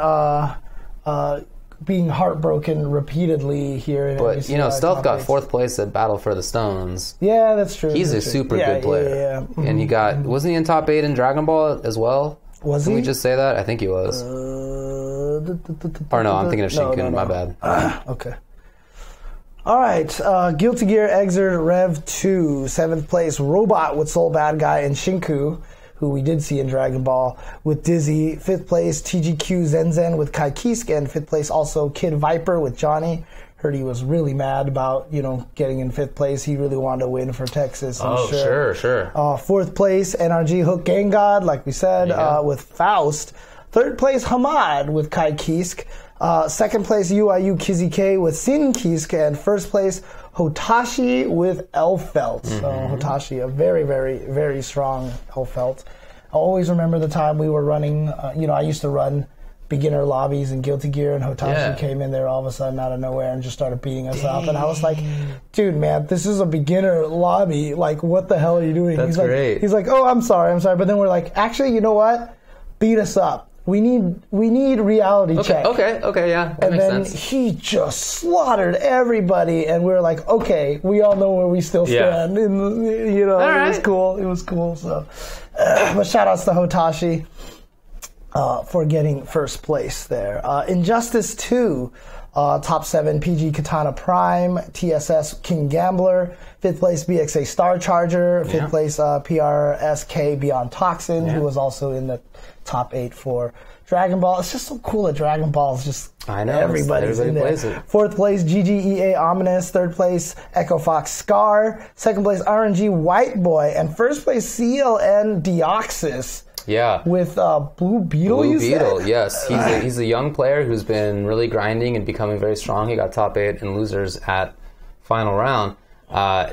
being heartbroken repeatedly here. But Stealth got 4th place at Battle for the Stones. Yeah, that's true. He's a super good player. And he got wasn't he in top 8 in Dragon Ball as well? Was he? Did we just say that? I think he was. Or no, I'm thinking of Shinkun. No. My bad. Okay. All right. Guilty Gear Xrd Rev 2. 7th place, Robot with Soul Bad Guy and Shinku, who we did see in Dragon Ball, with Dizzy. 5th place, TGQ Zenzen with Kai Kiske. And 5th place, also Kid Viper with Johnny. Heard he was really mad about, getting in 5th place. He really wanted to win for Texas. I'm sure. Sure. 4th place, NRG Hook Gang God, like we said, with Faust. 3rd place, Hamad with Kai Kiske. 2nd place, UIU Kizzy K with Sin Kiske. And 1st place, Hotashi with Elfelt. So Hotashi, a very, very, very strong Elfelt. I always remember the time we were running, I used to run beginner lobbies in Guilty Gear, and Hotashi came in there all of a sudden out of nowhere and just started beating us up. And I was like, dude, man, this is a beginner lobby. Like, what the hell are you doing? That's great. He's like, oh, I'm sorry. But then we're like, actually, you know what? Beat us up. We need reality check. Okay, yeah. That makes sense. He just slaughtered everybody, and we were like, okay, we all know where we still stand. It was cool. It was cool. So, but shout outs to Hotashi for getting 1st place there. Injustice 2, top 7, PG Katana Prime, TSS King Gambler, 5th place BXA Star Charger, 5th place PRSK Beyond Toxin, who was also in the top 8 for Dragon Ball. It's just so cool that Dragon Ball is just everybody's in there. Plays it. 4th place GGEA Ominous, 3rd place Echo Fox Scar, 2nd place RNG White Boy, and 1st place CLN Deoxys. Yeah. With Blue Beetle, Blue Beetle, yes. He's a young player who's been really grinding and becoming very strong. He got top 8 in losers at final round.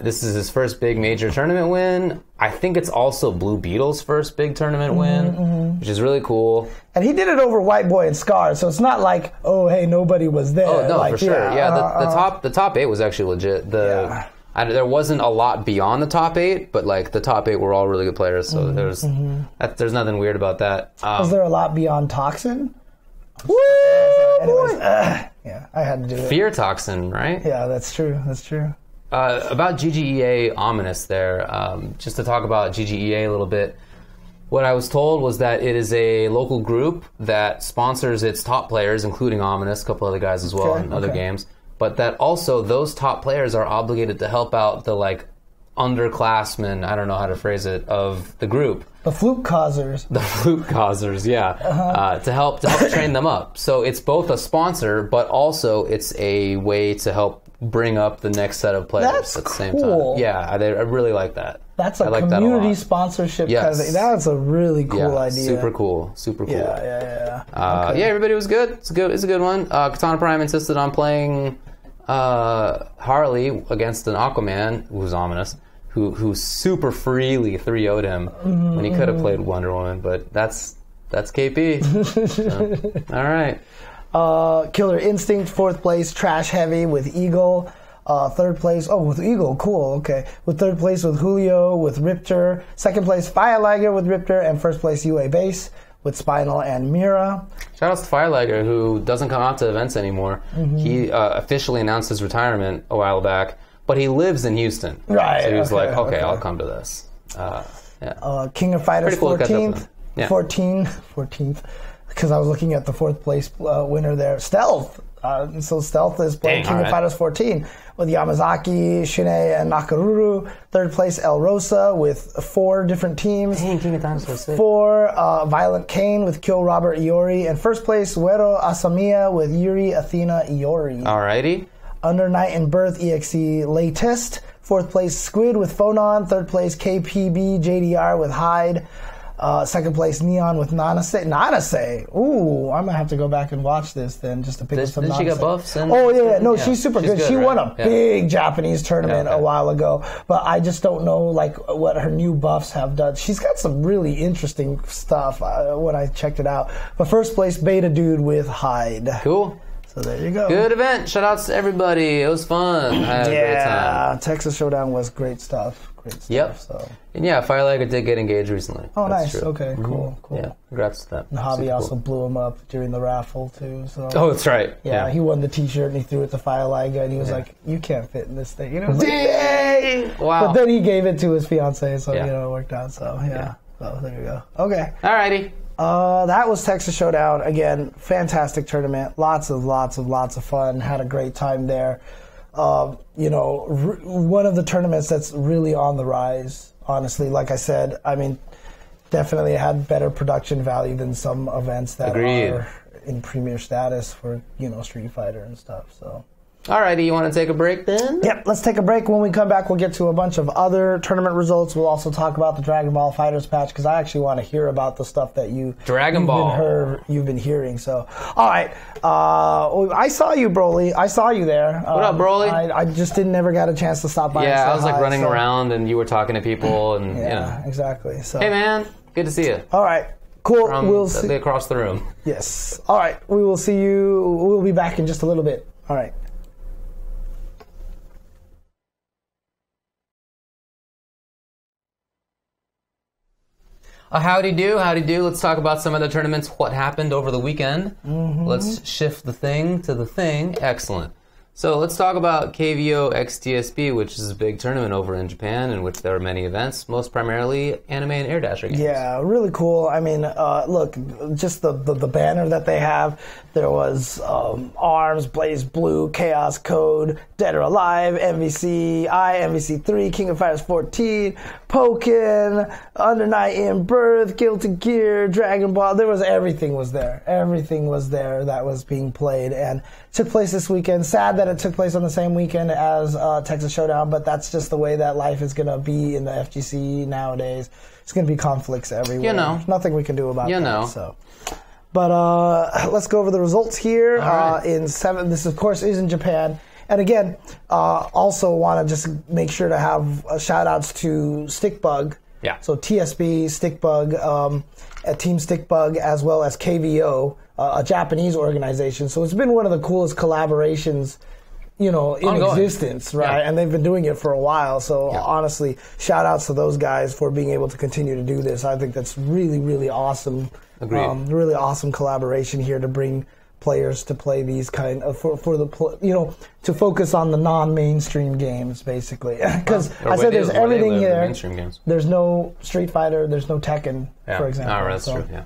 This is his first big major tournament win. I think it's also Blue Beetle's first big tournament win, which is really cool. And he did it over White Boy and Scar, so it's not like, oh, hey, nobody was there. Oh, no, for sure. The top 8 was actually legit. There wasn't a lot beyond the top 8, but like the top 8 were all really good players, so there's nothing weird about that. Was there a lot beyond Toxin? Woo! Anyways, I had to do it. Fear Toxin, right? Yeah, that's true. About GGEA Ominous there, just to talk about GGEA a little bit, what I was told was that it is a local group that sponsors its top players, including Ominous, a couple other guys as well in other games, but that also those top players are obligated to help out the underclassmen, I don't know how to phrase it, of the group. The fluke causers. To help train them up. So it's both a sponsor, but also it's a way to help bring up the next set of players at the same time. Yeah, I really like that. That's a like community sponsorship kind of thing. That's a really cool idea. Super cool. Super cool. Yeah. Yeah, everybody was good. It's a good one. Katana Prime insisted on playing Harley against an Aquaman, who was ominous, who super freely 3-0'd him when he could have played Wonder Woman, but that's KP. So, all right. Killer Instinct, 4th place. Trash Heavy with Eagle. 3rd place, with Eagle, cool, okay. With 3rd place with Julio, with Riptor. 2nd place, Fireliger with Riptor. And 1st place, UA Base with Spinal and Mira. Shout out to Fireliger, who doesn't come out to events anymore. He officially announced his retirement a while back, but he lives in Houston. Right. So he was like, okay, I'll come to this. King of Fighters, cool 14th. 14th. Because I was looking at the 4th place winner there. Stealth. So Stealth is playing King of Fighters 14 with Yamazaki, Shine, and Nakaruru. 3rd place, El Rosa with 4 different teams. Dang, King of Fighters was sick. 4, Violent Kane with Kill Robert Iori. And 1st place, Uero Asamiya with Yuri Athena Iori. Alrighty. Under Night and Birth EXE Latest. 4th place, Squid with Phonon. 3rd place, KPB JDR with Hyde. 2nd place, Neon with Nanase. Ooh, I'm going to have to go back and watch this then just to pick up some Nanase. Did she get buffs? She's super good. She won a big Japanese tournament a while ago, but I just don't know what her new buffs have done. She's got some really interesting stuff when I checked it out. But 1st place, Beta Dude with Hyde. Cool. So there you go. Good event. Shout outs to everybody. It was fun. I had a great time. Texas Showdown was great stuff. Yep. So. And Fireliger did get engaged recently. Oh, That's nice. True. Okay, cool. Yeah, congrats to that. And Javi also blew him up during the raffle, too. So. Oh, that's right. Yeah, he won the T-shirt and he threw it to Fireliger and he was like, you can't fit in this thing. Dang! Wow. But then he gave it to his fiancée, so, it worked out. So, So there you go. Okay. Alrighty. That was Texas Showdown. Again, fantastic tournament. Lots of fun. Had a great time there. One of the tournaments that's really on the rise, honestly. Like I said, I mean, definitely had better production value than some events that are in premier status for, Street Fighter and stuff. So. Alrighty, you want to take a break then? Yep, let's take a break. When we come back, we'll get to a bunch of other tournament results. We'll also talk about the Dragon Ball FighterZ patch, because I actually want to hear about the stuff that you've been hearing. So, all right. I saw you, Broly. I saw you there. What up, Broly? I just never got a chance to stop by. Yeah, I was running around, and you were talking to people, and exactly. So, hey, man, good to see you. All right. Cool. We'll see across the room. Yes. All right. We will see you. We'll be back in just a little bit. All right. Howdy do. Let's talk about some of the tournaments, what happened over the weekend. Let's shift the thing to the thing. Excellent. So let's talk about KVO X TSB, which is a big tournament over in Japan, in which there are many events, most primarily anime and air dasher games. Yeah, really cool. I mean, look, just the banner that they have. There was ARMS, Blaze Blue, Chaos Code, Dead or Alive, MVC, MVC3, King of Fighters 14, Pokken, Under Night in Birth, Guilty Gear, Dragon Ball. Everything was there. Everything was there that was being played, and took place this weekend. Sad that it took place on the same weekend as Texas Showdown, but that's just the way that life is going to be in the FGC nowadays. It's going to be conflicts everywhere. There's nothing we can do about that. So. But let's go over the results here. Right. In 7, this of course is in Japan. And again, also want to just make sure to have shout-outs to Stickbug. Yeah. So TSB, Stickbug, Team Stickbug, as well as KVO, a Japanese organization. So it's been one of the coolest collaborations, in existence, right? Yeah. And they've been doing it for a while. So honestly, shout outs to those guys for being able to continue to do this. I think that's really, really awesome. Agreed. Really awesome collaboration here to bring players to play these kind of to focus on the non-mainstream games, basically. Because I said there's everything here. There's no Street Fighter, there's no Tekken, for example. Oh, that's true. Yeah.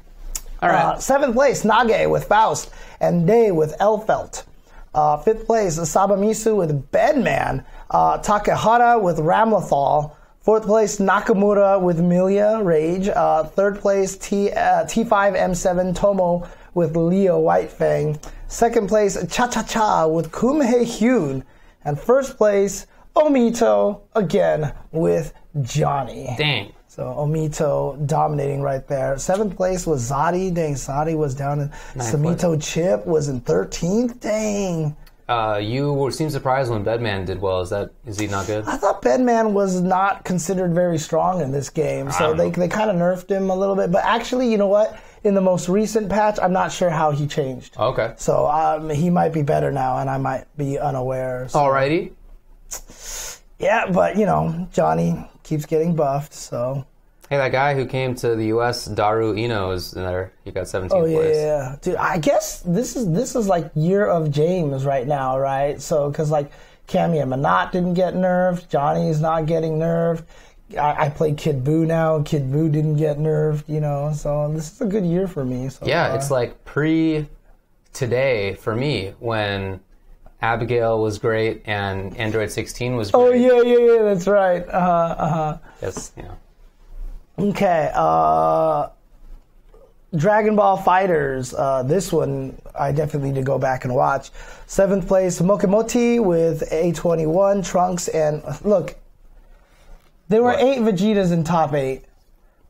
All right. 7th place, Nage with Faust, and Day with Elfelt. 5th place, Sabamisu with Bedman, Takehara with Ramlethal. 4th place, Nakamura with Milia Rage. 3rd place, T5M7 Tomo with Leo Whitefang. 2nd place, Cha Cha Cha with Kumhei Hyun. And 1st place, Omito again with Johnny. Dang. So Omito dominating right there. 7th place was Zadi. Dang, Zadi was down in... Samito Chip was in 13th. Dang. You seemed surprised when Bedman did well. Is he not good? I thought Bedman was not considered very strong in this game. So they kind of nerfed him a little bit. But actually, you know what? In the most recent patch, I'm not sure how he changed. Okay. So he might be better now, and I might be unaware. So. Alrighty. Yeah, but, Johnny keeps getting buffed, so... Hey, that guy who came to the U.S., Daru Ino, is there. He got 17th place. Yeah. Dude, I guess this is like Year of James right now, right? So, because, Cammy and Manat didn't get nerfed. Johnny's not getting nerfed. I play Kid Buu now. Kid Buu didn't get nerfed, So, this is a good year for me. So yeah, it's like pre-today for me when... Abigail was great, and Android 16 was great. Oh, yeah, that's right. Yes, Okay, Dragon Ball FighterZ. This one, I definitely need to go back and watch. 7th place, Mokimoti with A21, Trunks, and... Look, there were 8 Vegetas in top 8.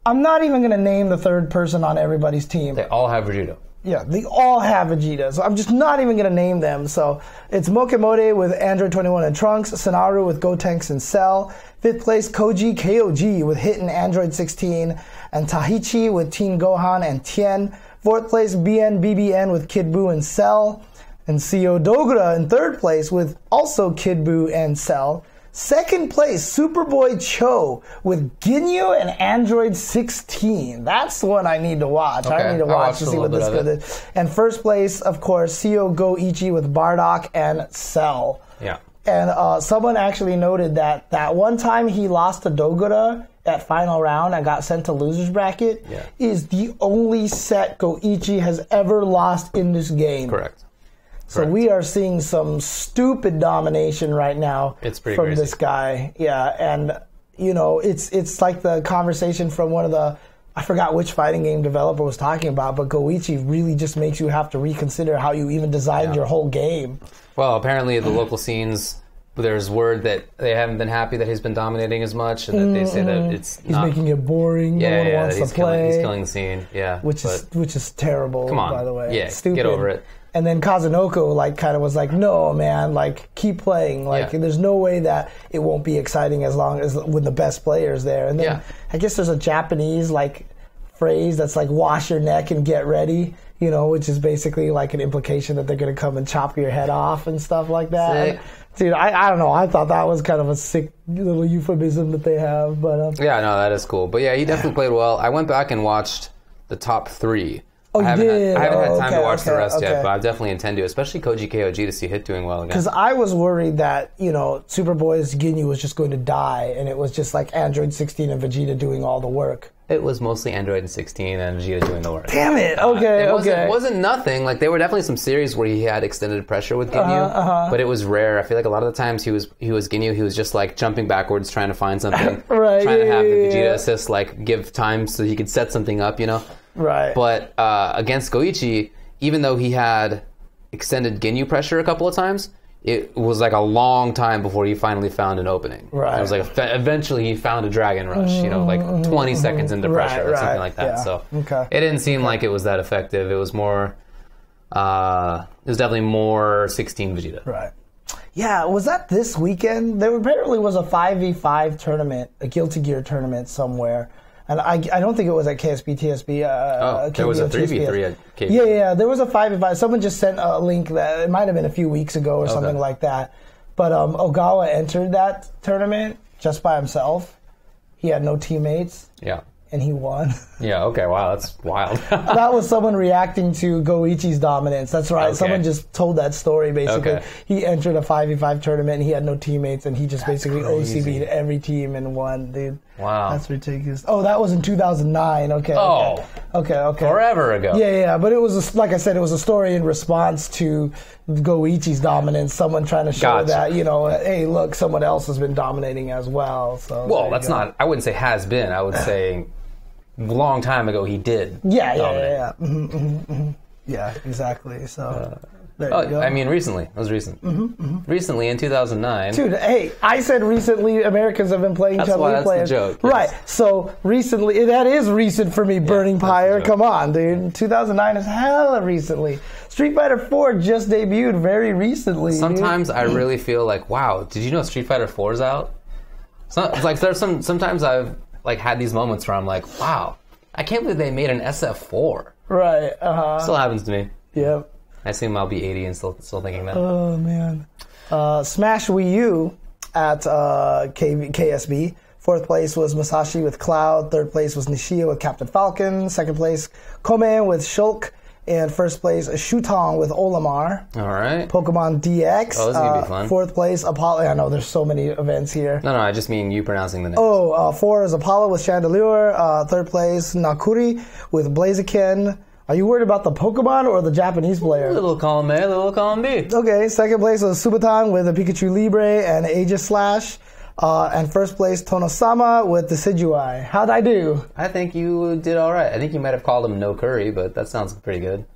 I'm not even going to name the third person on everybody's team. They all have Vegeta. Yeah, they all have Vegeta, so I'm just not even going to name them. So it's Mokimode with Android 21 and Trunks, Sanaru with Gotenks and Cell, 5th place Koji KOG with Hit and Android 16, and Tahichi with Teen Gohan and Tien, 4th place BNBBN with Kid Buu and Cell, and CO Dogura in 3rd place with also Kid Buu and Cell. 2nd place, Superboy Cho with Ginyu and Android 16. That's the one I need to watch. Okay. I need to watch to see what this good is. And 1st place, of course, CO Goichi with Bardock and Cell. Yeah. And someone actually noted that one time he lost to Dogura at final round and got sent to loser's bracket is the only set Goichi has ever lost in this game. Correct. So we are seeing some stupid domination right now from crazy. This guy. Yeah, and it's like the conversation from one of the, I forgot which fighting game developer was talking about, but Goichi really just makes you have to reconsider how you even designed your whole game. Well, apparently the local scenes, there's word that they haven't been happy that he's been dominating as much, and that they say that he's making it boring. No one wants to play. He's killing the scene. Yeah, which is terrible. Come on, by the way. Yeah, stupid. Get over it. And then Kazunoko kind of was like, no, man, keep playing. There's no way that it won't be exciting as long as with the best players there. And then I guess there's a Japanese phrase that's wash your neck and get ready, which is basically an implication that they're going to come and chop your head off and stuff like that. Dude, I don't know. I thought that was kind of a sick little euphemism that they have. But yeah, no, that is cool. But yeah, he definitely played well. I went back and watched the top 3. Oh, you did? I haven't had time to watch the rest yet, but I definitely intend to, especially Koji KOG, to see Hit doing well again. Because I was worried that, Superboy's Ginyu was just going to die, and it was just Android 16 and Vegeta doing all the work. It was mostly Android 16 and Vegeta doing the work. Damn it! Okay, It wasn't nothing. There were definitely some series where he had extended pressure with Ginyu, but it was rare. I feel like a lot of the times he was Ginyu, he was just jumping backwards, trying to find something, right, trying to have the Vegeta assist, give time so he could set something up, Right. But against Goichi, even though he had extended Ginyu pressure a couple of times, it was a long time before he finally found an opening. Right. It was eventually he found a Dragon Rush, 20 seconds into pressure or something like that. Yeah. So it didn't seem like it was that effective. It was more, it was definitely more 16 Vegeta. Right. Yeah, was that this weekend? There apparently was a 5v5 tournament, a Guilty Gear tournament somewhere. And I don't think it was at KSB, TSB. There was a 3v3 at KSB. Yeah, there was a 5v5. Someone just sent a link that it might have been a few weeks ago or something like that. But Ogawa entered that tournament just by himself. He had no teammates. Yeah. And he won. Yeah, okay, wow, that's wild. That was someone reacting to Goichi's dominance. That's right. Okay. Someone just told that story, basically. Okay. He entered a 5v5 tournament, and he had no teammates, and he just basically OCB'd every team and won, dude. Wow. That's ridiculous. Oh, that was in 2009. Okay. Oh. Okay. Forever ago. Yeah. But it was, like I said, it was a story in response to Goichi's dominance. Someone trying to show that, hey, look, someone else has been dominating as well. So. Well, that's not, I wouldn't say has been. I would say a long time ago he did. Yeah. Mm-hmm. Yeah, exactly. So. There you go. I mean, recently. It was recent. Recently, in 2009. Dude, hey, I said recently Americans have been playing Chun-Li That's players. the joke. Right. Yes. So recently, that is recent for me, Burning Pyre. Come on, dude. 2009 is hella recently. Street Fighter 4 just debuted very recently. Sometimes I really feel like, wow, did you know Street Fighter 4's out? Like there's sometimes I've like had these moments where I'm like, wow, I can't believe they made an SF4. Right. Still happens to me. Yep. I assume I'll be 80 and still thinking that. Oh, man. Smash Wii U at KSB. Fourth place was Masashi with Cloud. Third place was Nishia with Captain Falcon. Second place, Kome with Shulk. And first place, Shutong with Olimar. All right. Pokemon DX. Oh, this is going to be fun. Fourth place, Apollo. I know there's so many events here. No, I just mean you pronouncing the name. Oh, 4 is Apollo with Chandelure. Third place, Nakuri with Blaziken. Are you worried about the Pokemon or the Japanese player? Little column A, little column B. Okay, second place was Subaton with the Pikachu Libre and Aegis Slash. And first place, Tonosama with Decidueye. How'd I do? I think you did all right. I think you might have called him No Curry, but that sounds pretty good.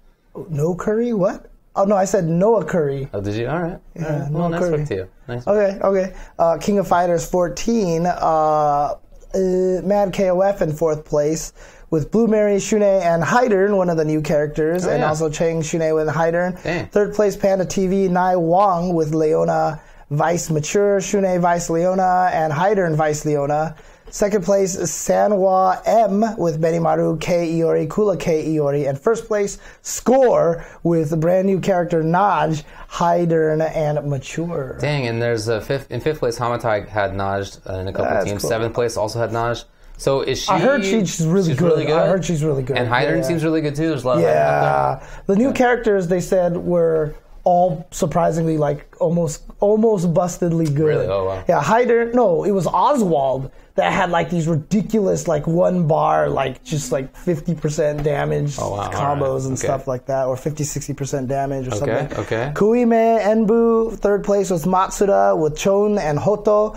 No Curry? What? Oh, no, I said Noah Curry. Oh, did you? All right. Yeah, all right. no Well, nice Curry. work to you. Nice. Okay. King of Fighters 14. Mad KOF in fourth place with Blue Mary, Shune, and Haidern, one of the new characters, and also Chang, Shune with Haidern. Dang. Third place, Panda TV, Nai Wong with Leona, Vice Mature, Shune, Vice Leona, and Haidern, Vice Leona. Second place, Sanwa M with Benimaru, K Iori, Kula K Iori. And first place, Score with the brand new character Naj, Haidern, and Mature. Dang, and there's in fifth place, Hamatai had Naj in a couple That's teams. cool. Seventh place also had Naj. So is she? I heard she's really good. I heard she's really good. And Haidern seems really good too. There's a lot of Haidern out there. The new characters they said were all surprisingly like almost bustedly good. Really? Oh, wow. Yeah, Haidern. No, it was Oswald that had like these ridiculous like one bar like just like 50% damage combos and stuff like that, or 50-60% damage or something. Okay. Kuime Enbu. Third place was Matsuda with Chon and Hoto.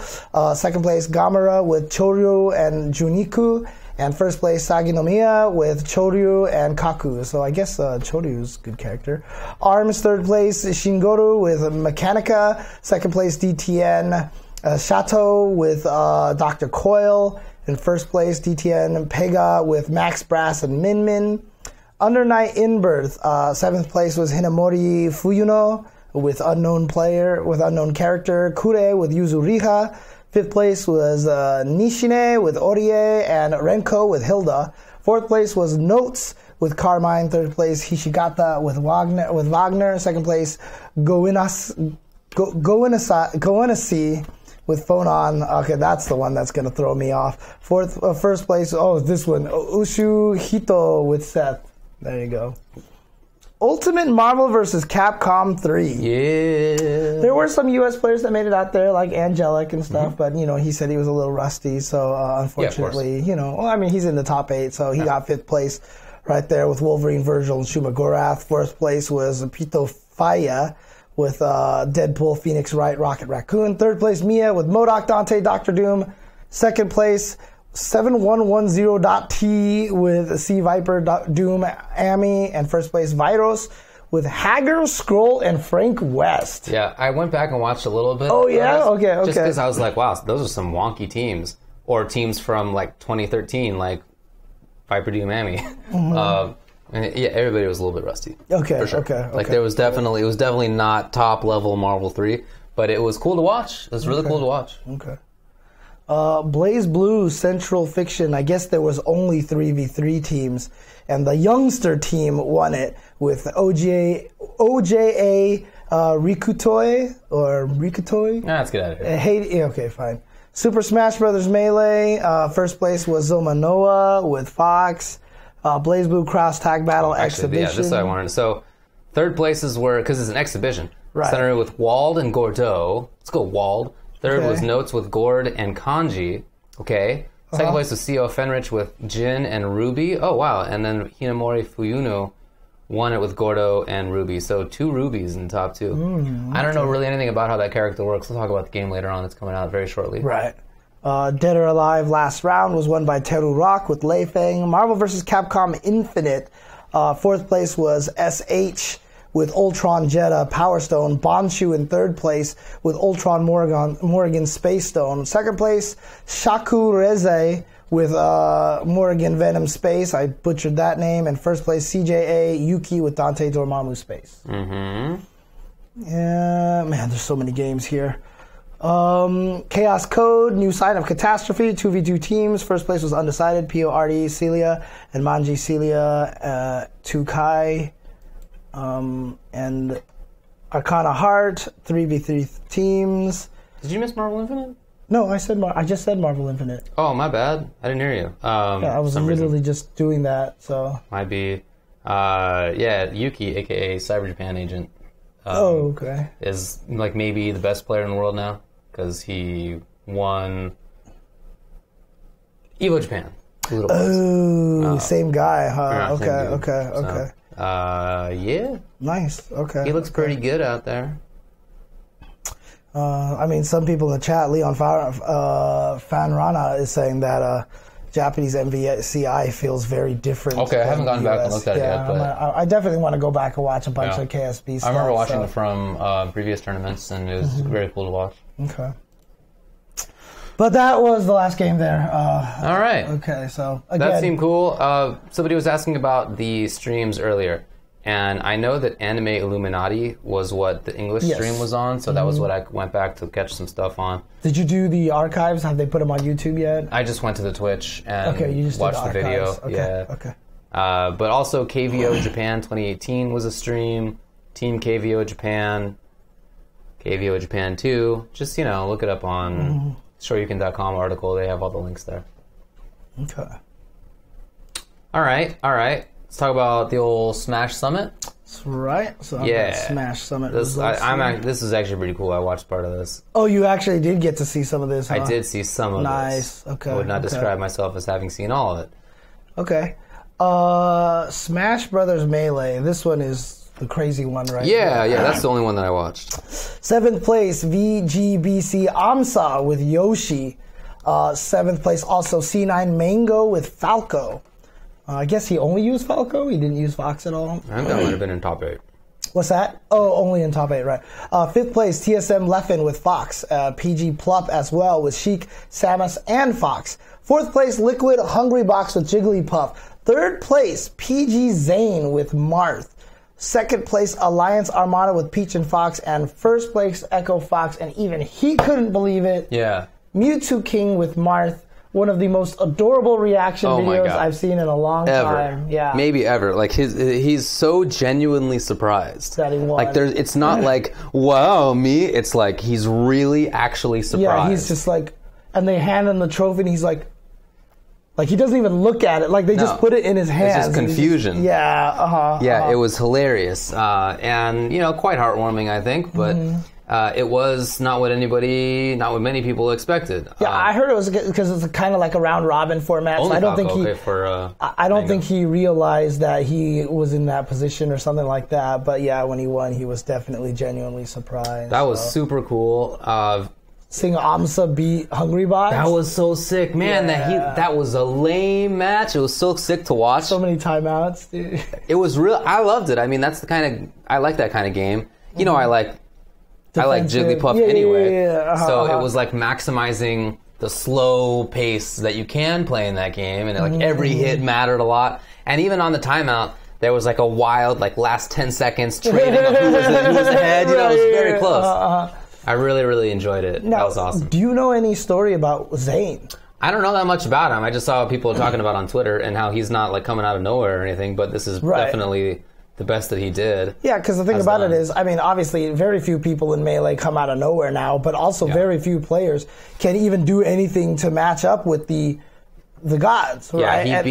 Second place Gamera with Choryu and Juniku. And first place, Saginomiya with Choryu and Kaku. So I guess Choryu's a good character. ARMS, third place, Shingoru with Mechanica. Second place, DTN. Shato with Dr. Coil. In first place, DTN Pega with Max Brass and Min Min. Under Night in Birth, seventh place was Hinamori Fuyuno with unknown character. Kure with Yuzuriha. Fifth place was Nishine with Orie and Renko with Hilda. Fourth place was Notes with Carmine. Third place Hishigata with Wagner. Second place Goenasi with Phonon. Okay, that's the one that's going to throw me off. First place, this one, Ushu Hito with Seth. There you go. Ultimate Marvel vs. Capcom 3. Yeah. There were some U.S. players that made it out there, like Angelic and stuff, but, he said he was a little rusty, so unfortunately, he's in the top 8, so he got 5th place right there with Wolverine, Virgil, and Shuma Gorath. First place was Pito Faya with Deadpool, Phoenix Wright, Rocket Raccoon. Third place, Mia with MODOK, Dante, Dr. Doom. Second place, 7110.T with C Viper, Doom, Amy, and first place Viros with Hager, Scroll, and Frank West. Yeah, I went back and watched a little bit. Oh, yeah? Okay. Just because I was like, wow, those are some wonky teams. Or teams from, 2013, like Viper, Doom, Amy. And everybody was a little bit rusty. Okay, for sure. okay. It was definitely not top-level Marvel 3, but it was cool to watch. It was really cool to watch. Okay. Blaze Blue Central Fiction, I guess there was only 3v3 teams, and the youngster team won it with OJA Rikutoi, or Rikutoi? Let's get out of here. Okay, fine. Super Smash Brothers Melee, first place was Zoma Noah with Fox. Blaze Blue Cross Tag Battle Exhibition. Yeah, this is what I wanted. So, third places were, because it's an exhibition, right. Centered with Wald and Gordo. Let's go Wald. Third was Notes with Gord and Kanji. Okay. Second place was CO Fenrich with Jin and Ruby. Oh, wow. And then Hinamori Fuyuno won it with Gordo and Ruby. So 2 Rubies in the top 2. I don't know really anything about how that character works. We'll talk about the game later on. It's coming out very shortly. Right. Dead or Alive Last Round was won by Teru Rock with Lei Feng. Marvel vs. Capcom Infinite. Fourth place was SH with Ultron Jetta Power Stone. Bonshu in third place with Ultron Morrigan Space Stone. Second place, Shakureze with Morrigan Venom Space. I butchered that name. And first place, CJA Yuki with Dante Dormammu Space. Mm-hmm. Yeah, man, there's so many games here. Chaos Code, new sign of Catastrophe, 2v2 teams. First place was undecided, PORD Celia and Manji Celia, Tukai, and Arcana Heart, 3v3 teams. Did you miss Marvel Infinite? No, I just said Marvel Infinite. Oh, my bad. I didn't hear you. Yeah, I was literally just doing that, so. Might be. Yeah, Yuki, a.k.a. Cyber Japan agent. Okay. Is like maybe the best player in the world now because he won Evo Japan. Same guy, huh? Yeah, Okay. Yeah. Nice. Okay. He looks pretty good out there. I mean, some people in the chat, Leon Fanrana is saying that Japanese MVCI feels very different. Okay, I haven't gone back and looked at it yet. But I definitely want to go back and watch a bunch of KSB stuff. I remember watching it from previous tournaments, and it was very cool to watch. Okay. But that was the last game there. All right. Okay, so again. That seemed cool. Somebody was asking about the streams earlier. And I know that Anime Illuminati was what the English stream was on, so that was what I went back to catch some stuff on. Did you do the archives? Have they put them on YouTube yet? I just went to the Twitch and you just watched the video. Okay. Yeah. Okay. But also KVO Japan 2018 was a stream. Team KVO Japan. KVO Japan 2. Just, look it up on shoryuken.com article. They have all the links there. Okay. All right. Let's talk about the old Smash Summit. That's right. So Smash Summit. This is actually pretty cool. I watched part of this. Oh, you actually did get to see some of this, huh? I did see some of this. Nice. Okay. I would not describe myself as having seen all of it. Okay. Smash Brothers Melee. This one is the crazy one, right? Yeah, that's the only one that I watched. 7th place, VGBC AMSA with Yoshi. 7th place, also C9 Mango with Falco. I guess he only used Falco? He didn't use Fox at all? I think that might have been in top 8. What's that? Oh, only in top 8, right. 5th place, TSM Leffen with Fox. PG Plup as well with Sheik, Samus, and Fox. 4th place, Liquid Hungry Box with Jigglypuff. 3rd place, PG Zane with Marth. 2nd place, Alliance Armada with Peach and Fox. And 1st place, Echo Fox. And even he couldn't believe it. Yeah. Mewtwo King with Marth. One of the most adorable reaction videos I've seen in a long time. Yeah. Maybe ever. Like he's so genuinely surprised that he won. Like it's not like, wow, me. It's like he's really actually surprised. Yeah, he's just like, and they hand him the trophy and he's like he doesn't even look at it. Like they just put it in his hands. It's just confusion. It was hilarious. And quite heartwarming, I think, but it was not what many people expected. Yeah, I heard it was because it's kind of like a round robin format. So I don't think he realized that he was in that position or something like that. But yeah, when he won, he was definitely genuinely surprised. That was super cool. Seeing AMSA beat Hungry Box. That was so sick, man. Yeah. That was a lame match. It was so sick to watch. So many timeouts, dude. It was real. I loved it. I mean, that's I like that kind of game. I like Jigglypuff anyway. So it was like maximizing the slow pace that you can play in that game, and every hit mattered a lot. And even on the timeout, there was like a wild last 10 seconds trading of who was ahead. It was very close. I really, really enjoyed it. Now, that was awesome. Do you know any story about Zane? I don't know that much about him. I just saw people talking about on Twitter and how he's not coming out of nowhere or anything, but this is definitely the best that he did. Yeah, because the thing about it is, I mean, obviously, very few people in Melee come out of nowhere now, but also very few players can even do anything to match up with the gods. Right? Yeah,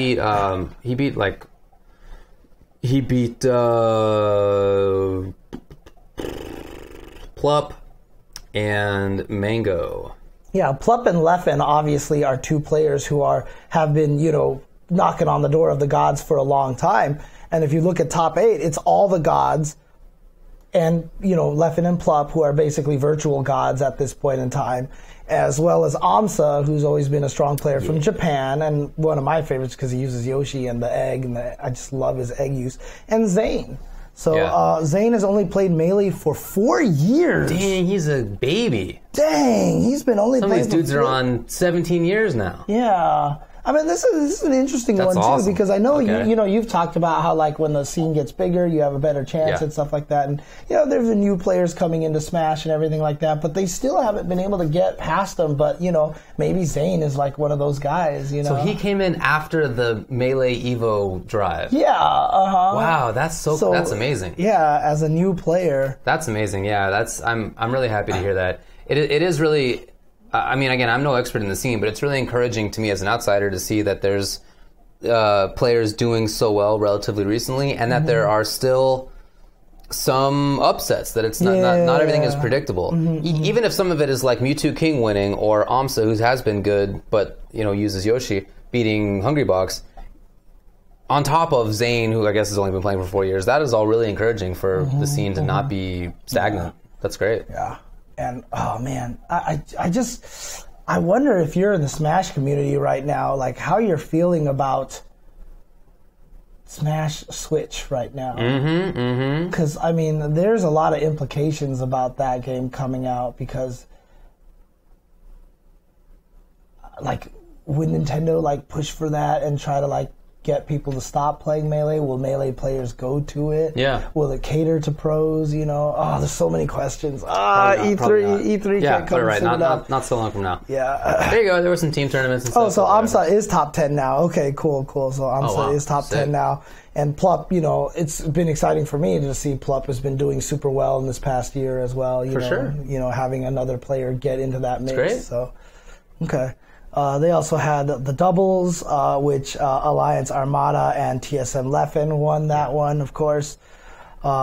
he beat Plup and Mango. Yeah, Plup and Leffen obviously are two players who have been, knocking on the door of the gods for a long time. And if you look at top 8, it's all the gods and, Leffen and Plup, who are basically virtual gods at this point in time, as well as AMSA, who's always been a strong player from Japan, and one of my favorites because he uses Yoshi and the egg, and I just love his egg use, and Zane. So Zane has only played Melee for 4 years. Dang, he's a baby. Dang, he's been only Some playing of these dudes are on 17 years now. Yeah. I mean, this is an interesting one, too, awesome. because I know, you've talked about how, like, when the scene gets bigger, you have a better chance and stuff like that. And, there's been new players coming into Smash and everything like that, but they still haven't been able to get past them. But, maybe Zane is, like, one of those guys, So he came in after the Melee Evo drive. Yeah, Wow, that's that's amazing. Yeah, as a new player. That's amazing, yeah. I'm really happy to hear that. It is really... I mean, again, I'm no expert in the scene, but it's really encouraging to me as an outsider to see that there's players doing so well relatively recently, and that there are still some upsets, that it's not everything is predictable. Even if some of it is like Mewtwo King winning, or Amsa, who has been good, but uses Yoshi, beating Hungrybox, on top of Zane, who I guess has only been playing for 4 years. That is all really encouraging for the scene to not be stagnant. That's great. Yeah. And, oh, man, I wonder if you're in the Smash community right now, like, how you're feeling about Smash Switch right now. Because, I mean, there's a lot of implications about that game coming out, because, like, would Nintendo, like, push for that and try to, like, get people to stop playing Melee? Will Melee players go to it? Yeah. Will it cater to pros? There's so many questions. E3 yeah, can't come right. soon enough. Not so long from now. Yeah. There you go. There were some team tournaments and stuff. Oh, so Amsa is top 10 now. Okay, cool. So Amsa is top 10 now. And Plup, it's been exciting for me to see Plup has been doing super well in this past year as well. For sure. Having another player get into that mix. Great. So, okay. They also had the doubles, which Alliance Armada and TSM Leffen won that one, of course.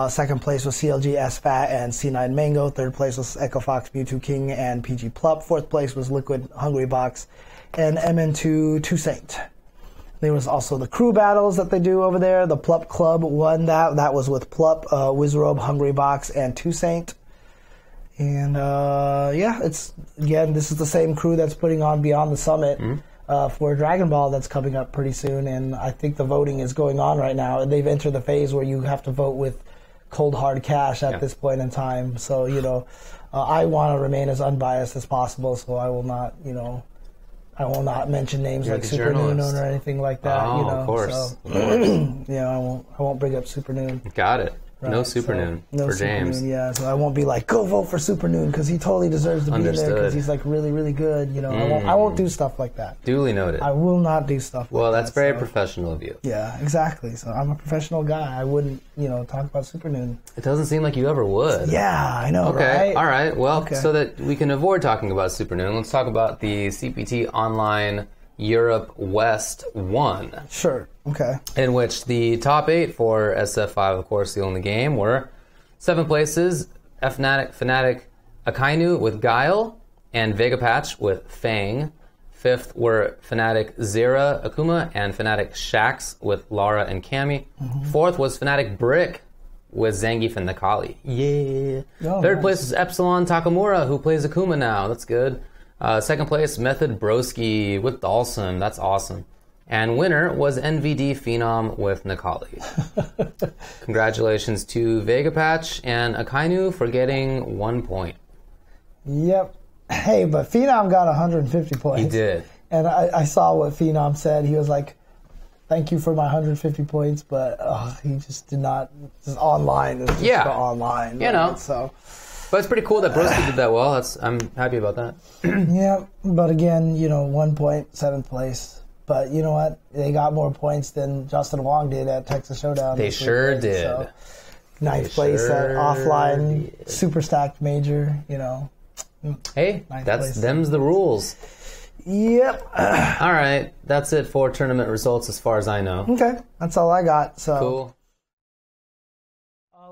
Second place was CLG SFAT and C9 Mango. Third place was Echo Fox, Mewtwo King, and PG Plup. Fourth place was Liquid Hungrybox and MN2 Toussaint. There was also the crew battles that they do over there. The Plup Club won that. That was with Plup, Wizrobe, Hungrybox, and Toussaint. And, this is the same crew that's putting on Beyond the Summit for Dragon Ball that's coming up pretty soon. And I think the voting is going on right now. They've entered the phase where you have to vote with cold, hard cash at this point in time. So, I want to remain as unbiased as possible, so I will not, I will not mention names like Super Noon or anything like that. Oh, of course. So, I won't bring up Super Noon. Got it. Right, no Super Noon for James. Noon, yeah, so I won't be like, go vote for Super Noon because he totally deserves to be there because he's like really, really good. I won't do stuff like that. Duly noted. I will not do stuff like that. Well, that's very professional of you. Yeah, exactly. So I'm a professional guy. I wouldn't, talk about Super Noon. It doesn't seem like you ever would. Yeah, I know, okay, right? All right. Well, so that we can avoid talking about Super Noon, let's talk about the CPT Online Europe West 1. Sure, okay. In which the top 8 for SF5, of course, the only game, were 7 places, Fnatic Akainu with Guile, and Vega Patch with Fang. 5th were Fnatic Zera Akuma, and Fnatic Shax with Lara and Cammy. 4th was Fnatic Brick with Zangief and Nakali. Yeah. Oh, 3rd place was Epsilon Takamura, who plays Akuma now. That's good. 2nd place, Method Broski with Dalsum. That's awesome. And winner was NVD Phenom with Nakali. Congratulations to Vega Patch and Akainu for getting 1 point. Yep. Hey, but Phenom got 150 points. He did. And I saw what Phenom said. He was like, thank you for my 150 points, but he just did not. Just online. It was just online. Right? So. But it's pretty cool that Broski did that well. I'm happy about that. Yeah, but again, 1 point, 7th place. But you know what? They got more points than Justin Wong did at Texas Showdown. They sure did. So, 9th place at Offline, Super Stacked Major, Hey, them's the rules. Yep. All right, that's it for tournament results as far as I know. Okay, that's all I got. So cool.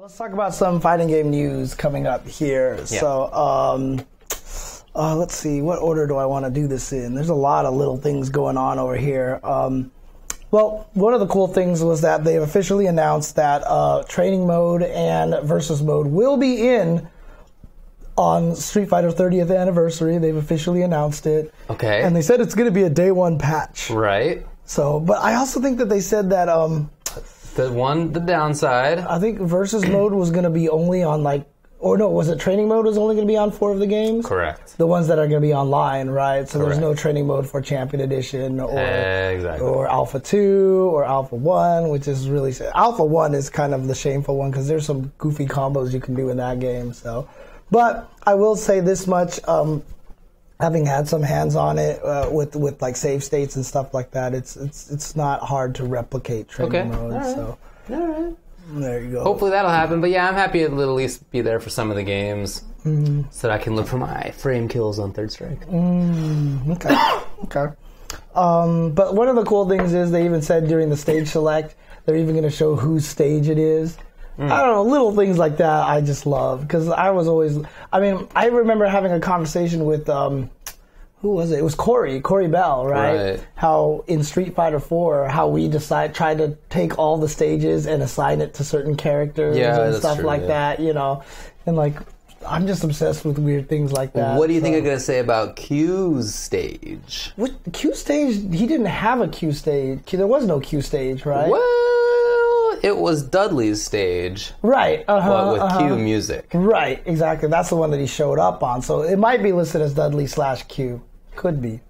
Let's talk about some fighting game news coming up here. Yeah. So, let's see. What order do I want to do this in? There's a lot of little things going on over here. Well, one of the cool things was that they've officially announced that training mode and versus mode will be in on Street Fighter 30th anniversary. They've officially announced it. Okay. And they said it's going to be a day 1 patch. Right. So, but I also think that they said that the downside. I think versus mode was going to be only on like, or no, was it training mode was only going to be on 4 of the games? Correct. The ones that are going to be online, right? So Correct. there's no training mode for Champion Edition or Exactly. or Alpha 2 or Alpha 1, which is really... Alpha 1 is kind of the shameful one because there's some goofy combos you can do in that game. So, but I will say this much, having had some hands on it with like save states and stuff like that, it's not hard to replicate training mode. All right. So All right. there you go. Hopefully that'll happen. But yeah, I'm happy it'll at least be there for some of the games so that I can look for my frame kills on Third Strike. Okay. But one of the cool things is they even said during the stage select, they're even going to show whose stage it is. I don't know, little things like that I just love. Because I was always... I mean, I remember having a conversation with... who was it? It was Corey Bell, right? How in Street Fighter 4, how we tried to take all the stages and assign it to certain characters and stuff like that, you know. And like, I'm just obsessed with weird things like that. What do you think I'm going to say about Q's stage? What Q stage? He didn't have a Q stage. There was no Q stage, right? Well, it was Dudley's stage. Right. But with Q music. Right, exactly. That's the one that he showed up on. So it might be listed as Dudley/Q. Could be.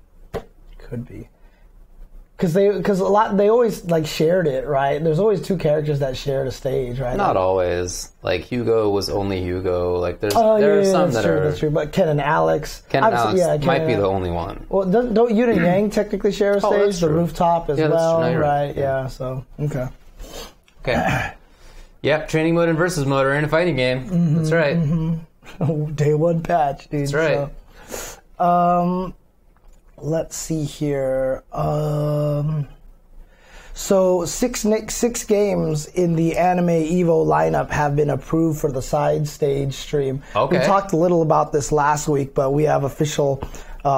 Because they always like shared it, right? There's always 2 characters that shared a stage, right? Not always. Like Hugo was only Hugo. Like there are some that are. That's true. But Ken and Alex. Ken and Alex might be the only one. Well, don't Yun and Yang technically share a stage? That's the true. rooftop as well, right? Right? Yeah. So okay. Yep. Training mode and versus mode are in a fighting game. That's right. Day 1 patch, dude. That's right. So, let's see here. So six games in the AnimEvo lineup have been approved for the side stage stream. Okay. We talked a little about this last week, but we have official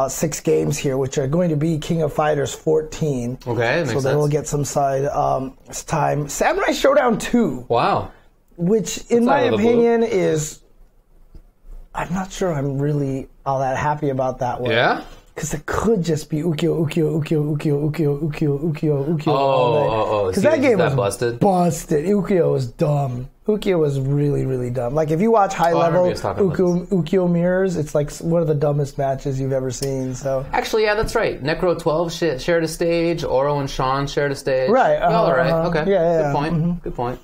6 games here, which are going to be King of Fighters 14. Okay, that makes so sense. they will get some side time. Samurai Showdown 2. Wow. Which, in my opinion, is... I'm not sure I'm really all that happy about that one. Yeah? Because it could just be Ukyo. Because that game was busted. Ukyo was dumb. Ukyo was really, really dumb. Like, if you watch high-level Ukyo mirrors, it's like one of the dumbest matches you've ever seen. So actually, yeah, that's right. Necro 12 shared a stage. Oro and Sean shared a stage. Right. All right. Okay. Yeah. Good point. Good point.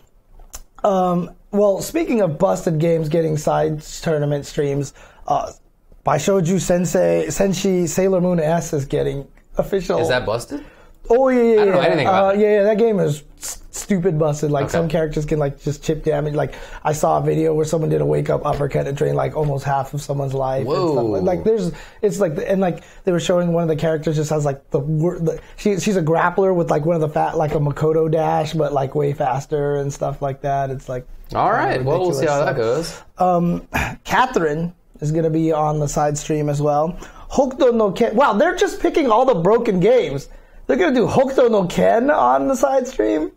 Well, speaking of busted games getting side tournament streams, Baishouju Senshi Sailor Moon S is getting official. Is that busted? Oh, yeah. I don't know anything about it. Yeah, that game is stupid busted. Like, some characters can, like, just chip damage. Like, I saw a video where someone did a wake-up uppercut and drained, like, almost half of someone's life. Whoa. And stuff. Like, they were showing one of the characters just has, like, she's a grappler with, like, one of the like a Makoto dash, but, like, way faster and stuff like that. It's, like... All right. Well, we'll see how that goes. Catering is going to be on the side stream as well. Hokuto no Ken... Wow, they're just picking all the broken games. They're going to do Hokuto no Ken on the side stream?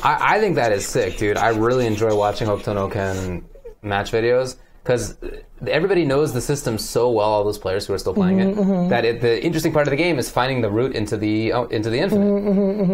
I think that is sick, dude. I really enjoy watching Hokuto no Ken match videos because everybody knows the system so well, all those players who are still playing it, that the interesting part of the game is finding the route into the infinite.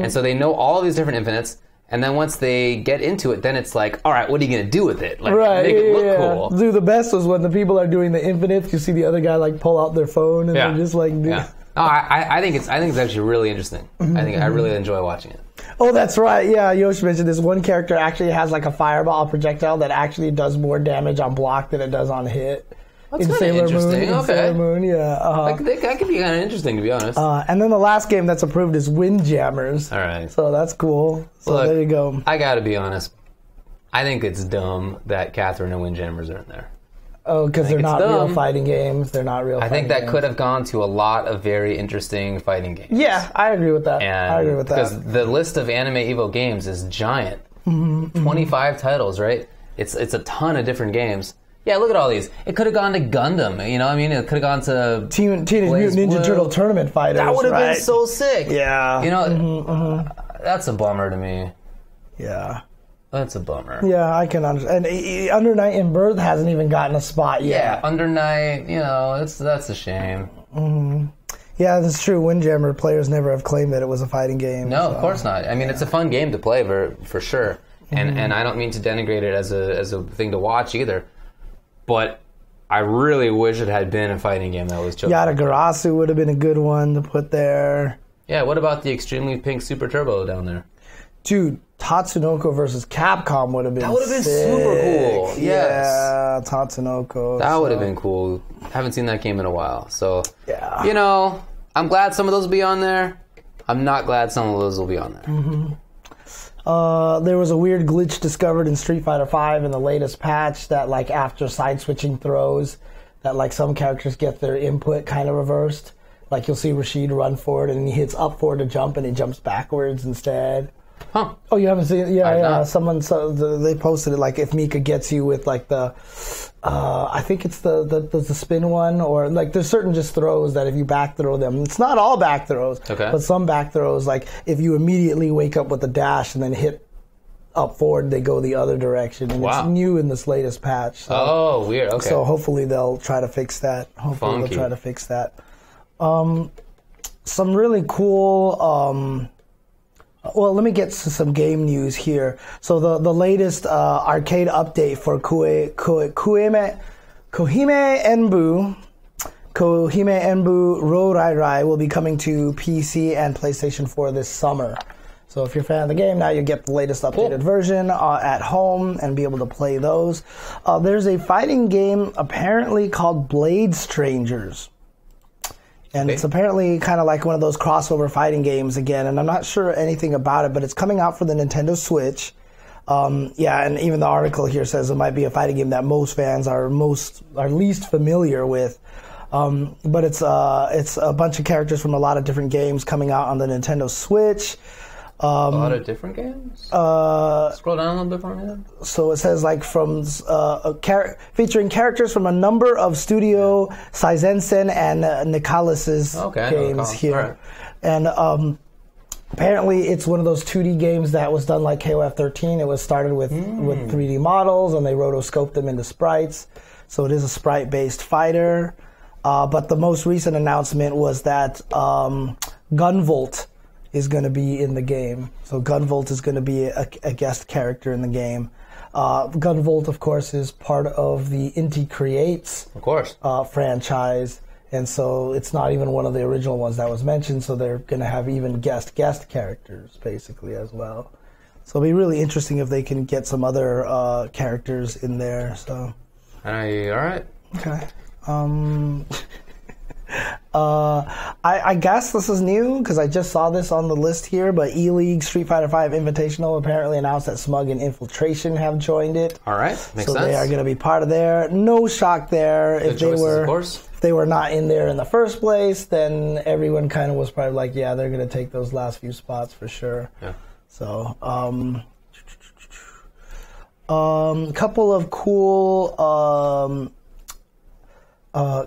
And so they know all of these different infinites. And then once they get into it, then it's like, all right, what are you going to do with it? Like, make it look cool. Dude, the best was when the people are doing the infinites, you see the other guy, like, pull out their phone and they're just like... No, I think it's actually really interesting. I really enjoy watching it. Oh, that's right. Yeah, Yosh mentioned this. One character actually has, like, a fireball projectile that actually does more damage on block than it does on hit. That's kind of interesting. Sailor Moon, yeah. That could be kind of interesting, to be honest. And then the last game that's approved is Windjammers. All right. So that's cool. So look, there you go. I got to be honest. I think it's dumb that Catherine and Windjammers are in there. Oh, because they're not real fighting games. They're not real. I think that could have gone to a lot of very interesting fighting games. Yeah, I agree with that. Because the list of AnimEvo games is giant. 25 titles, right? It's a ton of different games. Yeah, look at all these. It could have gone to Gundam, you know what I mean? It could have gone to... Teenage Mutant Ninja Turtle Tournament Fighters, that would have been so sick. Yeah. You know, that's a bummer to me. Yeah. That's a bummer. Yeah, I can understand. And Under Night in Birth hasn't even gotten a spot yet. Yeah, Under Night, you know, that's a shame. Yeah, that's true. Windjammer players never have claimed that it was a fighting game. No, of course not. I mean, it's a fun game to play for sure, and I don't mean to denigrate it as a thing to watch either, but I really wish it had been a fighting game that was chosen. Yatagarasu would have been a good one to put there. Yeah, what about the extremely pink Super Turbo down there? Dude, Tatsunoko versus Capcom would have been That would have been sick. super cool. Yes. Yeah, Tatsunoko. That would have been cool. Haven't seen that game in a while. So, yeah. you know, I'm glad some of those will be on there. I'm not glad some of those will be on there. Mm-hmm. There was a weird glitch discovered in Street Fighter V in the latest patch that, like, after side-switching throws, that, like, some characters get their input kind of reversed. Like, you'll see Rashid run forward, and he hits up forward to jump, and he jumps backwards instead. Huh. Oh, you haven't seen it? Yeah, Not. They posted it, like, if Mika gets you with, like, the... I think it's the spin one, or, like, there's certain just throws that if you back throw them... It's not all back throws, but some back throws, like, if you immediately wake up with a dash and then hit up forward, they go the other direction. And it's new in this latest patch. So, oh, weird. Okay. So hopefully they'll try to fix that. Some really cool... well, let me get to some game news here. So the latest arcade update for Kohime Enbu Ro Rai Rai will be coming to PC and PlayStation 4 this summer. So if you're a fan of the game, now you get the latest updated version at home and be able to play those. There's a fighting game apparently called Blade Strangers. And it's apparently kind of like one of those crossover fighting games again, and I'm not sure anything about it, but it's coming out for the Nintendo Switch. Yeah, and even the article here says it might be a fighting game that most fans are least familiar with. But it's a bunch of characters from a lot of different games coming out on the Nintendo Switch. A lot of different games? Scroll down a little bit for me then. So it says, like, from featuring characters from a number of Studio Saizensen and Nicholas's games here. Right. And apparently it's one of those 2D games that was done like KOF 13. It was started with 3D models, and they rotoscoped them into sprites. So it is a sprite-based fighter. But the most recent announcement was that Gunvolt is going to be in the game. So Gunvolt is going to be a guest character in the game. Gunvolt, of course, is part of the Inti Creates franchise, and so it's not even one of the original ones that was mentioned, so they're going to have even guest characters, basically, as well. So it'll be really interesting if they can get some other characters in there. So, all right. Okay. I guess this is new because I just saw this on the list here, but E-League Street Fighter V Invitational apparently announced that Smug and Infiltration have joined it. All right, makes sense. So they are going to be part of there. No shock there. If they were not in there in the first place, then everyone kind of was probably like, yeah, they're going to take those last few spots for sure. Yeah. So, couple of cool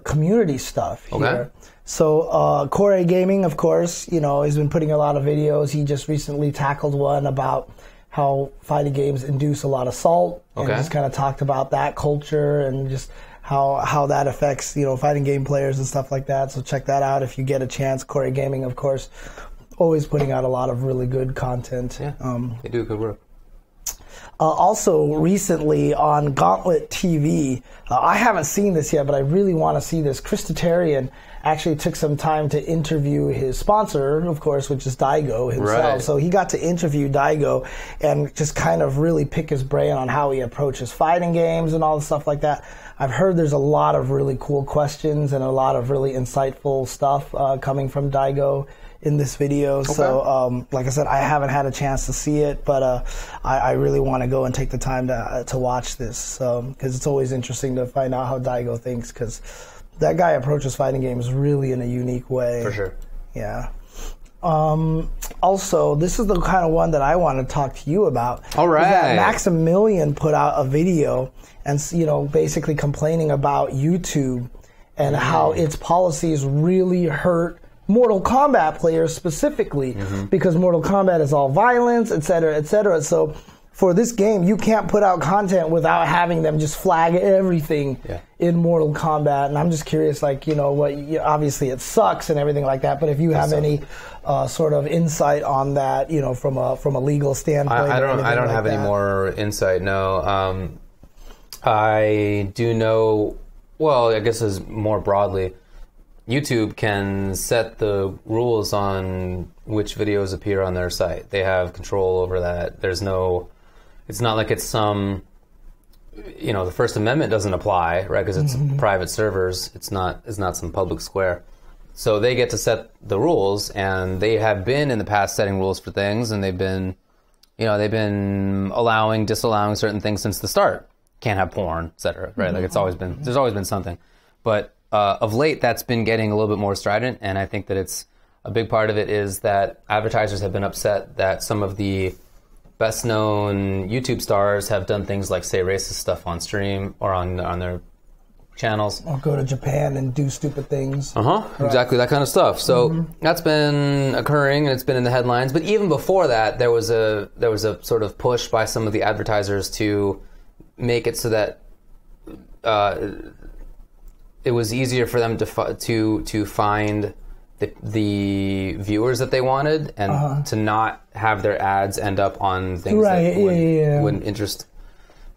community stuff here. Okay. So Core Gaming, of course, you know, he's been putting a lot of videos. He just recently tackled one about how fighting games induce a lot of salt, and just kind of talked about that culture and just how that affects, you know, fighting game players and stuff like that. So check that out if you get a chance. Core Gaming, of course, always putting out a lot of really good content. Yeah, they do good work. Also, recently on Gauntlet TV, I haven't seen this yet, but I really want to see this. Chris Tatarian actually took some time to interview his sponsor, of course, which is Daigo himself. Right. So he got to interview Daigo and just kind of really pick his brain on how he approaches fighting games and all the stuff like that. I've heard there's a lot of really cool questions and a lot of really insightful stuff coming from Daigo in this video. Okay. So, like I said, I haven't had a chance to see it, but I really want to go and take the time to watch this, because it's always interesting to find out how Daigo thinks, because that guy approaches fighting games really in a unique way. For sure. Yeah. Also, this is the kind of one that I want to talk to you about. All right. That Maximilian put out a video and, you know, basically complaining about YouTube and how its policies really hurt Mortal Kombat players specifically, because Mortal Kombat is all violence, etc., etc. So for this game, you can't put out content without having them just flag everything in Mortal Kombat. And I'm just curious, like, obviously it sucks and everything like that, but if you have any sort of insight on that, from a legal standpoint. I don't have any more insight. No, I do know. Well, I guess as more broadly, YouTube can set the rules on which videos appear on their site. They have control over that. It's not like it's some, the First Amendment doesn't apply, right? Because it's private servers. It's not some public square. So they get to set the rules, and they have been in the past setting rules for things, and they've been allowing, disallowing certain things since the start. Can't have porn, etc. Right? Like there's always been something. But of late, that's been getting a little bit more strident, and I think that it's a big part of it is that advertisers have been upset that some of the best-known YouTube stars have done things like say racist stuff on stream or on their channels. Or go to Japan and do stupid things. Right. Exactly, that kind of stuff. So that's been occurring, and it's been in the headlines. But even before that, there was a sort of push by some of the advertisers to make it so that it was easier for them to find the viewers that they wanted, and to not have their ads end up on things that wouldn't interest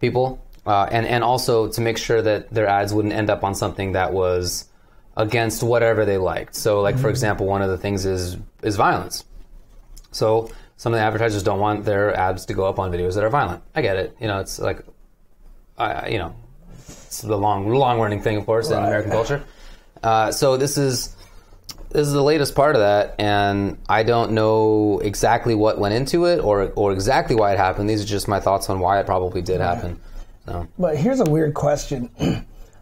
people, and also to make sure that their ads wouldn't end up on something that was against whatever they liked. So, like for example, one of the things is violence. So some of the advertisers don't want their ads to go up on videos that are violent. I get it. It's like, it's the long-running thing, of course, in American culture. So this is the latest part of that, and I don't know exactly what went into it or exactly why it happened. These are just my thoughts on why it probably did happen. So. But here's a weird question.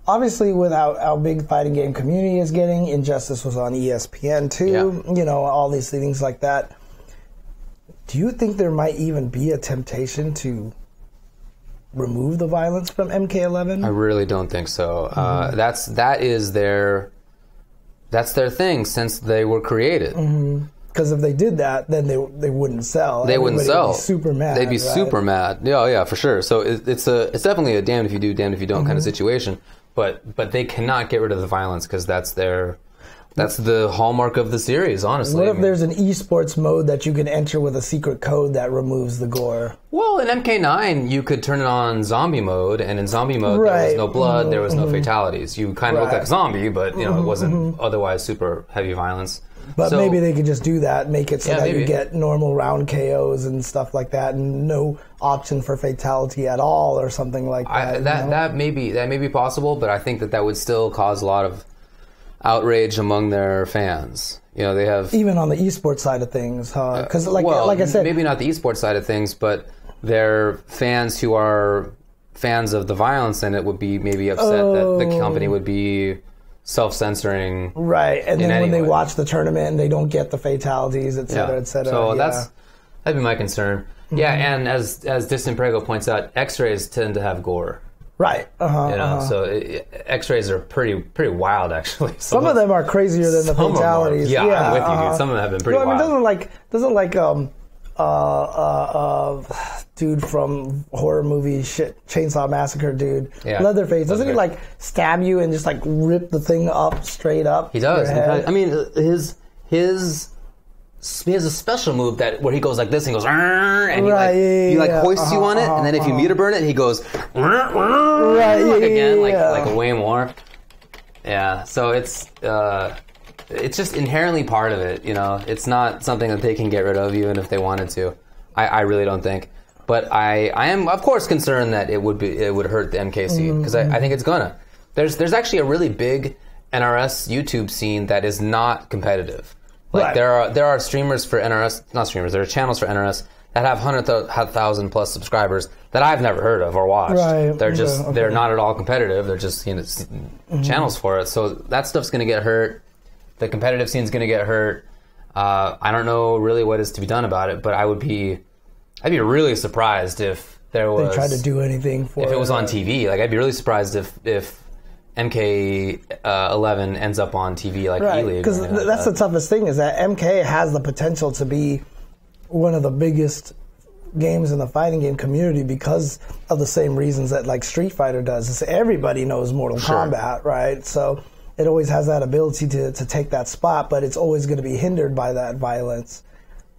Obviously, with how big fighting game community is getting, Injustice was on ESPN too. All these things like that. Do you think there might even be a temptation to remove the violence from MK11? I really don't think so. That's their thing since they were created. Because if they did that, then they wouldn't sell. They wouldn't sell. Would be super mad. They'd be super mad. Yeah, for sure. So it's definitely a damned if you do, damned if you don't kind of situation. But they cannot get rid of the violence because that's the hallmark of the series, honestly. What if there's an esports mode that you can enter with a secret code that removes the gore? Well, in MK9, you could turn it on zombie mode, and in zombie mode, there was no blood, there was no fatalities. You kind of look like a zombie, but it wasn't otherwise super heavy violence. But maybe they could just do that, make it so that you get normal round KOs and stuff like that, and no option for fatality at all, or something like that. That may be possible, but I think that would still cause a lot of outrage among their fans. They have even on the esports side of things, huh? Because like I said, maybe not the esports side of things, but they're fans who are fans of the violence, and it would be maybe upset that the company would be self-censoring, right? And then when they watch the tournament and they don't get the fatalities, et cetera, et cetera. So that'd be my concern. Yeah, and as Distant Prego points out, X-rays tend to have gore. Right. So X-rays are pretty wild, actually. Some of them are crazier than the fatalities. Yeah, I'm with you, dude. Some of them have been pretty wild. Doesn't dude from horror movie Chainsaw Massacre, dude, Leatherface, doesn't he stab you and just rip the thing up straight up? He does. I mean, he has a special move where he goes like this and he goes, and he hoists you on it, and then if you meter burn it, he goes again, like way more. Yeah, so it's just inherently part of it. It's not something that they can get rid of even if they wanted to. I really don't think. But I am of course concerned that it would hurt the MK scene because I think it's gonna. There's actually a really big NRS YouTube scene that is not competitive. There are streamers for NRS, not streamers. There are channels for NRS that have 100,000 plus subscribers that I've never heard of or watched. Right. They're not at all competitive. They're just channels for it. So that stuff's going to get hurt. The competitive scene's going to get hurt. I don't know really what is to be done about it, but I'd be really surprised if they tried to do anything for it. If it was on TV. I'd be really surprised if MK11 ends up on TV E-League. Because that's the toughest thing is that MK has the potential to be one of the biggest games in the fighting game community because of the same reasons that like Street Fighter does. It's everybody knows Mortal Kombat, right? So it always has that ability to take that spot, but it's always going to be hindered by that violence.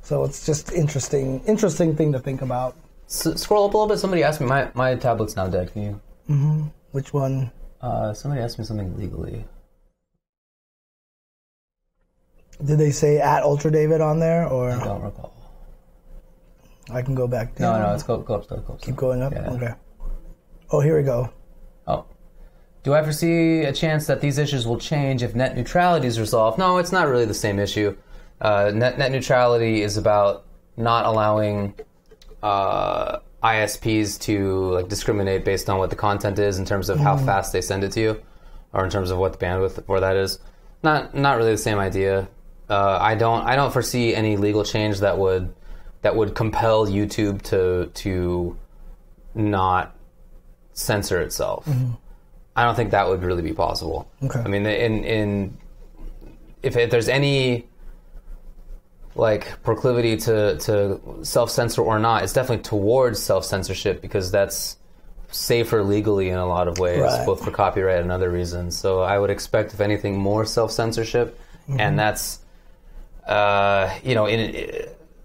So it's just interesting thing to think about. Scroll up a little bit. Somebody asked me, my tablet's now dead. Can you? Mm-hmm. Which one? Somebody asked me something legally. Did they say at Ultra David on there, or? I don't recall. I can go back down. No, let's go up. Keep going up? Yeah. Okay. Oh, here we go. Oh. Do I foresee a chance that these issues will change if net neutrality is resolved? No, it's not really the same issue. Net neutrality is about not allowing ISPs to like discriminate based on what the content is in terms of how fast they send it to you, or in terms of what the bandwidth for that is. Not really the same idea. I don't foresee any legal change that would compel YouTube to not censor itself. Mm-hmm. I don't think that would really be possible. Okay. I mean, if there's any like proclivity to self-censor or not, it's definitely towards self-censorship because that's safer legally in a lot of ways, right, both for copyright and other reasons. So I would expect, if anything, more self-censorship, and that's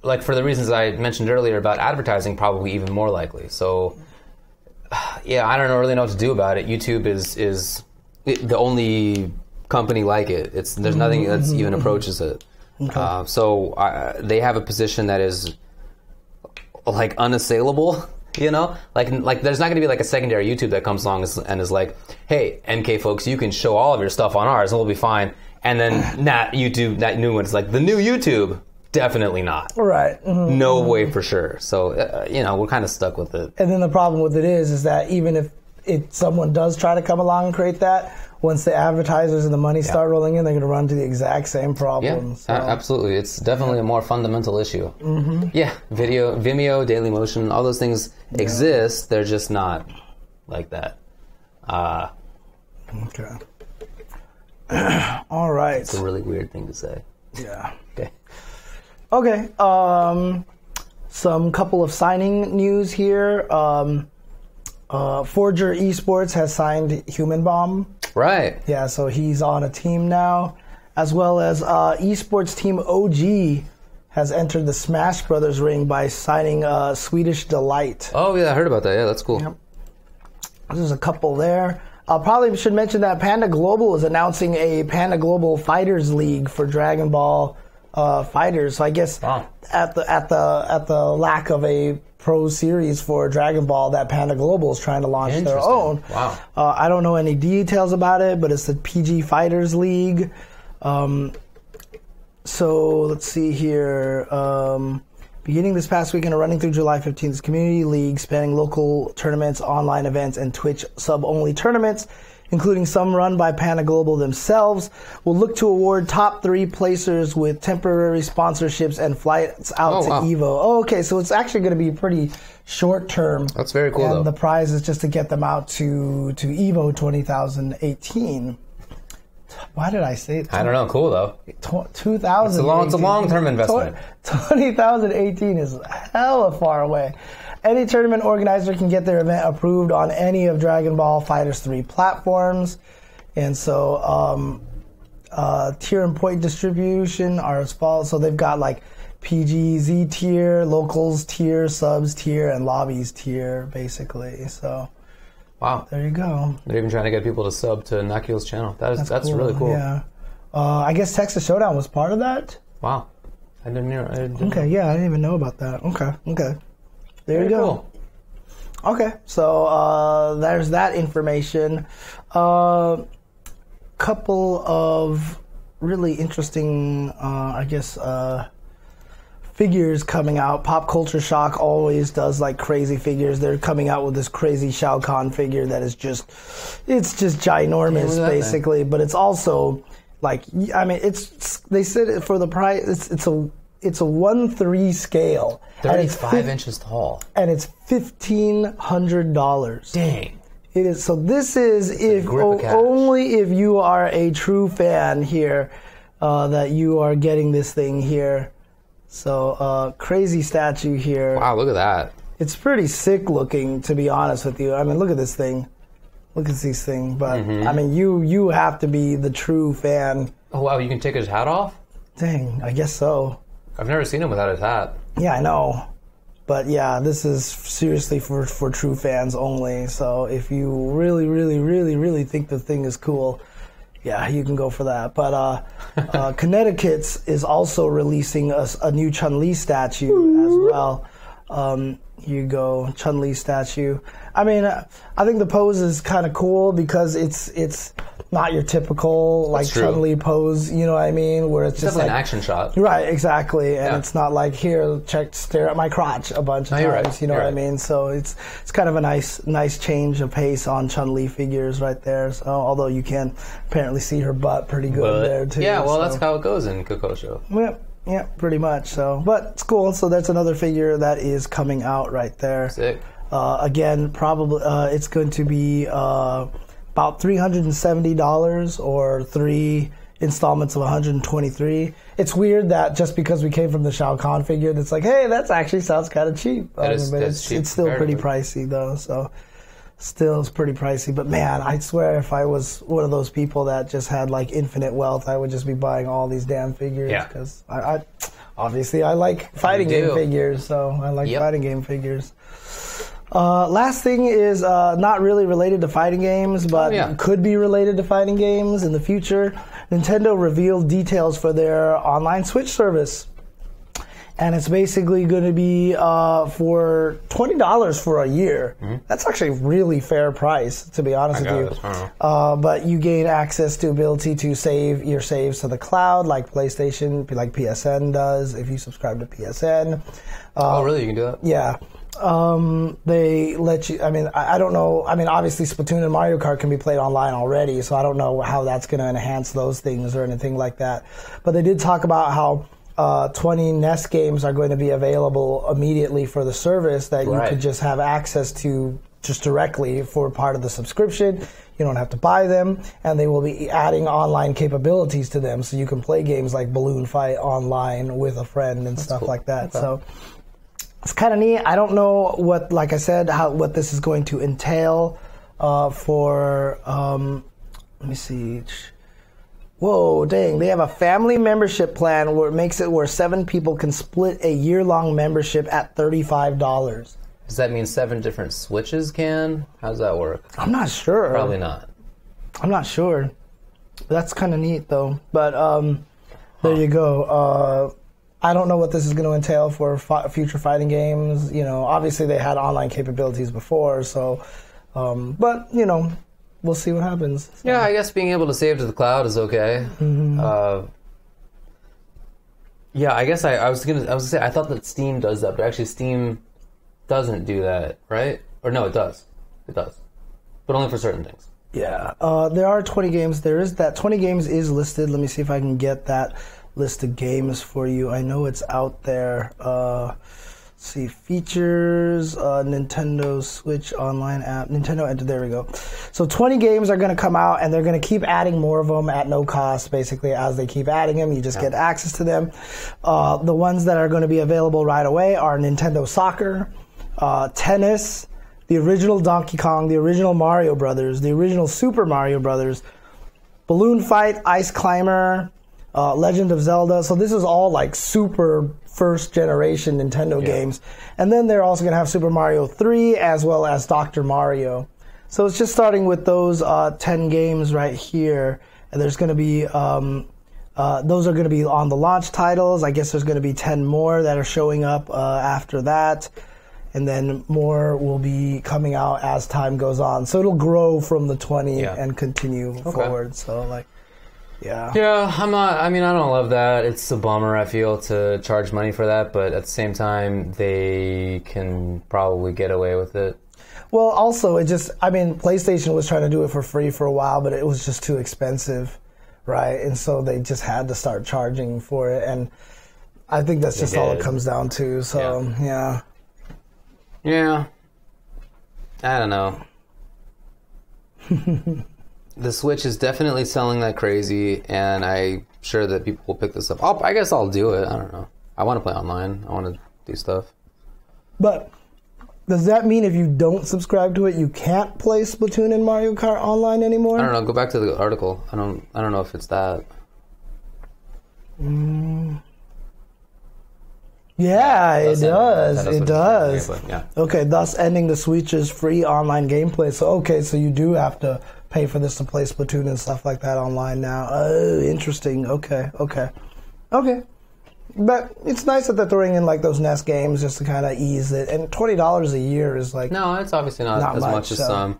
like for the reasons I mentioned earlier about advertising, probably even more likely. So yeah, I don't really know what to do about it. YouTube is the only company like it. There's nothing that's even approaches it. Okay. So they have a position that is like unassailable, you know? Like there's not going to be like a secondary YouTube that comes along and is like, hey, NK folks, you can show all of your stuff on ours and we'll be fine. And then YouTube, that new one, it's like the new YouTube, definitely not. Right. Mm-hmm. No way for sure. So, we're kind of stuck with it. And then the problem with it is that even if someone does try to come along and create that, once the advertisers and the money start rolling in, they're going to run into the exact same problem. Yeah, so. Absolutely. It's definitely a more fundamental issue. Mm-hmm. Yeah, Vimeo, Dailymotion, all those things exist. They're just not like that. Okay. All right. It's a really weird thing to say. Yeah. Okay. Some couple of signing news here. Forger Esports has signed Human Bomb. Right. Yeah, so he's on a team now, as well as esports team OG has entered the Smash Brothers ring by signing Swedish Delight. Oh yeah, I heard about that. Yeah, that's cool. Yep. There's a couple there. Probably should mention that Panda Global is announcing a Panda Global Fighters League for Dragon Ball Fighters. So I guess at the lack of a pro series for Dragon Ball, that Panda Global is trying to launch their own. Wow. I don't know any details about it, but it's the PG Fighters League. So let's see here. Beginning this past weekend and running through July 15th, this community league spanning local tournaments, online events, and Twitch sub-only tournaments, including some run by Panda Global themselves, will look to award top 3 placers with temporary sponsorships and flights out to EVO. Oh, okay, so it's actually going to be pretty short term. That's very cool, and the prize is just to get them out to EVO 2018. Why did I say it? I don't know. Cool, though. 2018. It's a long-term investment. 2018 is hella far away. Any tournament organizer can get their event approved on any of Dragon Ball FighterZ 3 platforms. And so tier and point distribution are as follows. So they've got like PGZ tier, locals tier, subs tier, and lobbies tier, basically. So wow, there you go. They're even trying to get people to sub to Nakiel's channel. That's cool. Really cool. Yeah. I guess Texas Showdown was part of that. Wow. I didn't know. Okay, yeah, I didn't even know about that. Okay. There you go. Cool. Okay, so there's that information. Couple of really interesting, figures coming out. Pop Culture Shock always does like crazy figures. They're coming out with this crazy Shao Kahn figure that is just ginormous, basically. But it's also like, I mean, they said it for the price. It's a 1:3 scale. 35 inches tall. And it's $1,500. Dang. It is. So this is only if you are a true fan here that you are getting this thing here. So, crazy statue here. Wow, look at that. It's pretty sick looking, to be honest with you. I mean, look at this thing. Look at these things. But, I mean, you have to be the true fan. Oh, wow, you can take his hat off? Dang, I guess so. I've never seen him without his hat. Yeah, I know. But yeah, this is seriously for true fans only. So if you really, really, really, really think the thing is cool, yeah, you can go for that. But Connecticut is also releasing a new Chun-Li statue as well. Here you go, Chun-Li statue. I mean, I think the pose is kind of cool because it's not your typical like Chun-Li pose, you know what I mean? Where it's just like an action shot. Right, exactly. And it's not like, here, stare at my crotch a bunch of times, right. You know what I mean? So it's kind of a nice change of pace on Chun-Li figures right there. So, although you can apparently see her butt pretty good there too. Yeah, well, that's how it goes in Kokosho. Yeah, pretty much. So, but it's cool. So that's another figure that is coming out right there. Sick. Again, probably it's going to be about $370 or 3 installments of $123. It's weird that just because we came from the Shao Kahn figure, that's like, hey, that actually sounds kind of cheap. It's still pretty pricey though. So still it's pretty pricey. But man, I swear if I was one of those people that just had like infinite wealth, I would just be buying all these damn figures. Because I obviously I like fighting game figures, so I like fighting game figures. Last thing is not really related to fighting games, but could be related to fighting games in the future. Nintendo revealed details for their online Switch service. And it's basically going to be for $20 for a year. That's actually a really fair price, to be honest with you. But you gain access to ability to save your saves to the cloud, like PlayStation, like PSN does, if you subscribe to PSN. Oh, really? You can do that? Yeah. They let you, I mean, I don't know. I mean, obviously Splatoon and Mario Kart can be played online already, so I don't know how that's going to enhance those things or anything like that. But they did talk about how 20 NES games are going to be available immediately for the service that you could just have access to just directly for part of the subscription. You don't have to buy them, and they will be adding online capabilities to them, so you can play games like Balloon Fight online with a friend and stuff like that. Okay. So it's kind of neat. I don't know what, like I said, what this is going to entail for. Let me see. Whoa, dang! They have a family membership plan where it makes it where 7 people can split a year-long membership at $35. Does that mean 7 different Switches can? How does that work? I'm not sure. Probably not. I'm not sure. That's kind of neat, though. But there you go. I don't know what this is going to entail for future fighting games. You know, obviously they had online capabilities before, so. But you know, we'll see what happens. So. Yeah, I guess being able to save to the cloud is okay. Yeah, I guess I was gonna say I thought that Steam does that, but actually Steam doesn't do that, right? Or no, it does. It does, but only for certain things. Yeah, there are 20 games. There is that 20 games is listed. Let me see if I can get that list of games for you. I know it's out there. See, features, Nintendo Switch online app, Nintendo Enter, there we go. So 20 games are going to come out, and they're going to keep adding more of them at no cost, basically. As they keep adding them, you just get access to them. The ones that are going to be available right away are Nintendo Soccer, Tennis, the original Donkey Kong, the original Mario Brothers, the original Super Mario Brothers, Balloon Fight, Ice Climber, Legend of Zelda. So this is all like super first generation Nintendo games. And then they're also going to have Super Mario 3 as well as Dr. Mario. So it's just starting with those 10 games right here. And there's going to be, those are going to be on the launch titles. I guess there's going to be 10 more that are showing up after that. And then more will be coming out as time goes on. So it'll grow from the 20 and continue forward. So like, yeah, I'm not. I mean, I don't love that. It's a bummer, I feel, to charge money for that. But at the same time, they can probably get away with it. Well, also, it just. I mean, PlayStation was trying to do it for free for a while, but it was just too expensive, right? And so they just had to start charging for it. And I think that's just all it comes down to. So yeah. I don't know. The Switch is definitely selling like crazy, and I'm sure that people will pick this up. I guess I'll do it. I don't know. I want to play online. I want to do stuff. But does that mean if you don't subscribe to it, you can't play Splatoon and Mario Kart online anymore? I don't know. Go back to the article. I don't know if it's that. Yeah, it does. It does. Gameplay, yeah. Okay, thus ending the Switch's free online gameplay. So you do have to pay for this to play Splatoon and stuff like that online now. Oh, interesting. Okay. But it's nice that they're throwing in like those NES games just to kind of ease it. And $20 a year is like no, it's obviously not as much as some,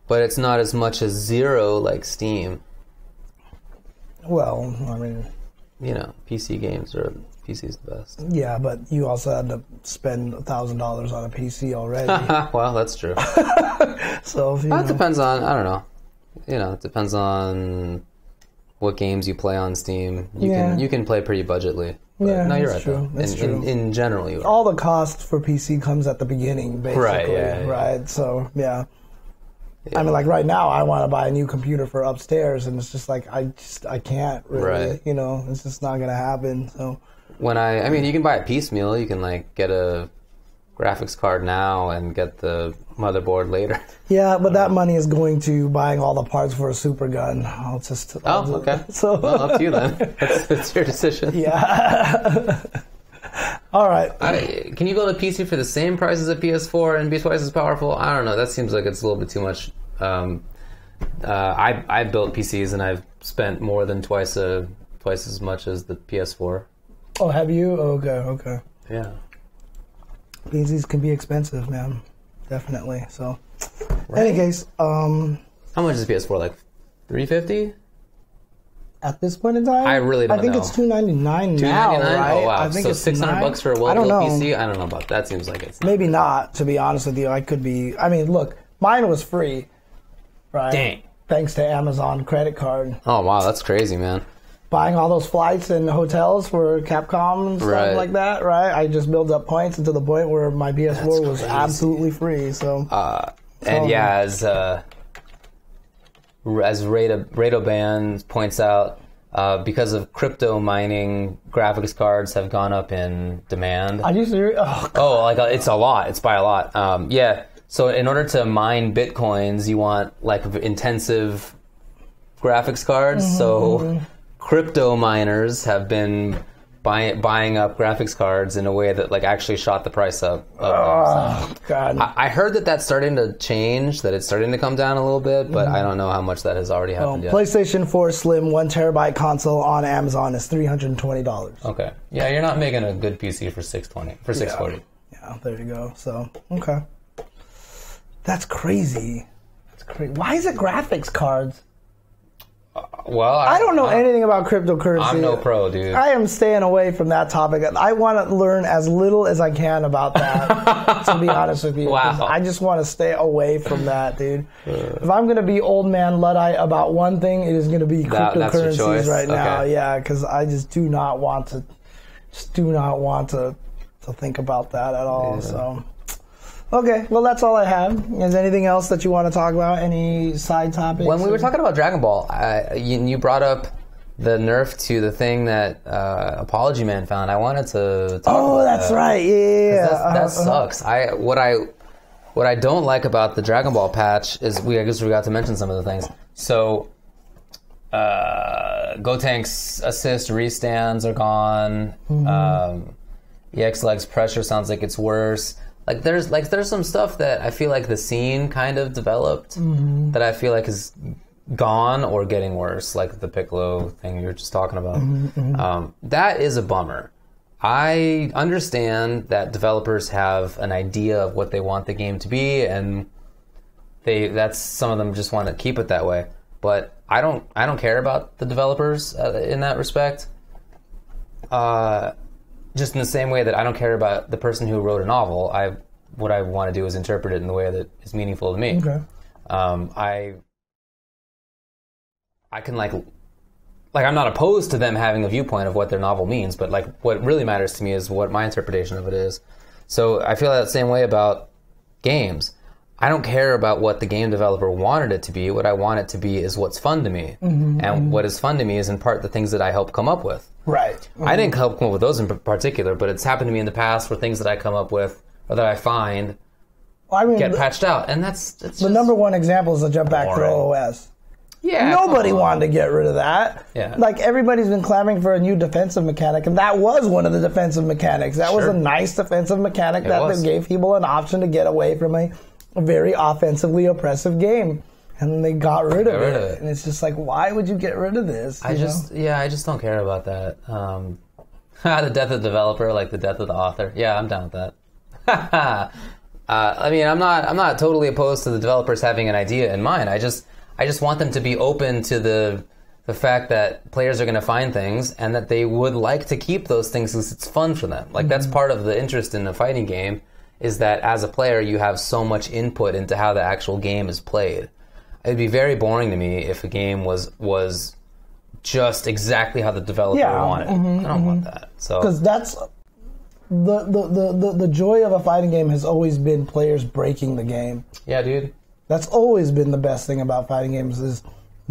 but it's not as much as zero like Steam. Well, I mean, PC games are PC's the best. Yeah, but you also had to spend $1,000 on a PC already. Well, that's true. So it depends on I don't know. It depends on what games you play on Steam. You can play pretty budgetly. Yeah, no, you're right. True. That's true. In general, you are. All the cost for PC comes at the beginning, basically. Right. Yeah. Right. So yeah. I mean, like right now, I want to buy a new computer for upstairs, and it's just like I can't really. Right. It's just not gonna happen. So I mean, you can buy it piecemeal. You can like get a graphics card now and get the motherboard later. Yeah, but that money is going to buying all the parts for a super gun. Okay. So well, up to you then. It's your decision. Yeah. All right. Can you build a PC for the same price as a PS4 and be twice as powerful? I don't know. That seems like it's a little bit too much. I built PCs and I've spent more than twice as much as the PS4. Oh, have you? Okay. Yeah. PCs can be expensive, man. Definitely. So, right. Any case, how much is PS4? Like $350? At this point in time, I really don't know. I think it's $299 now, right? Oh wow! I think so it's $600 for a well-built PC. I don't know about that. Seems like it's maybe not. To be honest with you, I could be. I mean, look, mine was free, right? Dang! Thanks to Amazon credit card. Oh wow, that's crazy, man. Buying all those flights and hotels for Capcom and stuff like that, right? I just built up points to the point where my PS4 was absolutely free. So, and yeah, as Radoban points out, because of crypto mining, graphics cards have gone up in demand. Are you serious? It's a lot. It's by a lot. Yeah. So in order to mine bitcoins, you want like intensive graphics cards. Mm-hmm. So crypto miners have been buying up graphics cards in a way that like actually shot the price up. God! I heard that that's starting to change, that it's starting to come down a little bit, but I don't know how much that has already happened yet. PlayStation 4 Slim 1 terabyte console on Amazon is $320. Okay, yeah, you're not making a good PC for $640. Yeah, there you go. So okay, that's crazy. Why is it graphics cards? Well, I don't know anything about cryptocurrency. I'm no pro, dude. I am staying away from that topic. I want to learn as little as I can about that, to be honest with you. Wow. I just want to stay away from that, dude. If I'm going to be old man Luddite about one thing, it is going to be cryptocurrencies right now. Okay. Yeah, because I just do not want to think about that at all. Yeah. So. Okay, well, that's all I have. Is there anything else that you want to talk about? Any side topics? When we were talking about Dragon Ball, you brought up the nerf to the thing that Apology Man found. I wanted to talk about that. Oh, that's right. Yeah. That sucks. What I don't like about the Dragon Ball patch is I guess we got to mention some of the things. So, Gotank's assist restands are gone. Mm-hmm. EX Leg's pressure sounds like it's worse. There's some stuff that I feel like the scene kind of developed that I feel like is gone or getting worse, like the Piccolo thing you were just talking about. That is a bummer. I understand that developers have an idea of what they want the game to be, and some of them just want to keep it that way. But I don't care about the developers in that respect. Just in the same way that I don't care about the person who wrote a novel. What I want to do is interpret it in the way that is meaningful to me. Okay. I can I'm not opposed to them having a viewpoint of what their novel means, but like what really matters to me is what my interpretation of it is. So I feel that same way about games. I don't care about what the game developer wanted it to be. What I want it to be is what's fun to me. And what is fun to me is in part the things that I help come up with. Right. I didn't help come up with those in particular, but it's happened to me in the past where things that I come up with or that I find get patched out. And that's the number one example is the jump back throw OS. Yeah. Nobody wanted to get rid of that. Yeah. Like, everybody's been clamoring for a new defensive mechanic, and that was one of the defensive mechanics. That was a nice defensive mechanic that gave people an option to get away from a very offensively oppressive game. And then they got rid of it. And it's just like, why would you get rid of this? I just don't care about that. The death of the developer, like the death of the author. Yeah, I'm down with that. I mean, I'm not totally opposed to the developers having an idea in mind. I just want them to be open to the fact that players are going to find things and that they would like to keep those things because it's fun for them. Like, that's part of the interest in a fighting game, is that as a player you have so much input into how the actual game is played. It'd be very boring to me if a game was just exactly how the developer wanted. I don't want that. So, because that's the joy of a fighting game has always been players breaking the game. Yeah, dude. That's always been the best thing about fighting games, is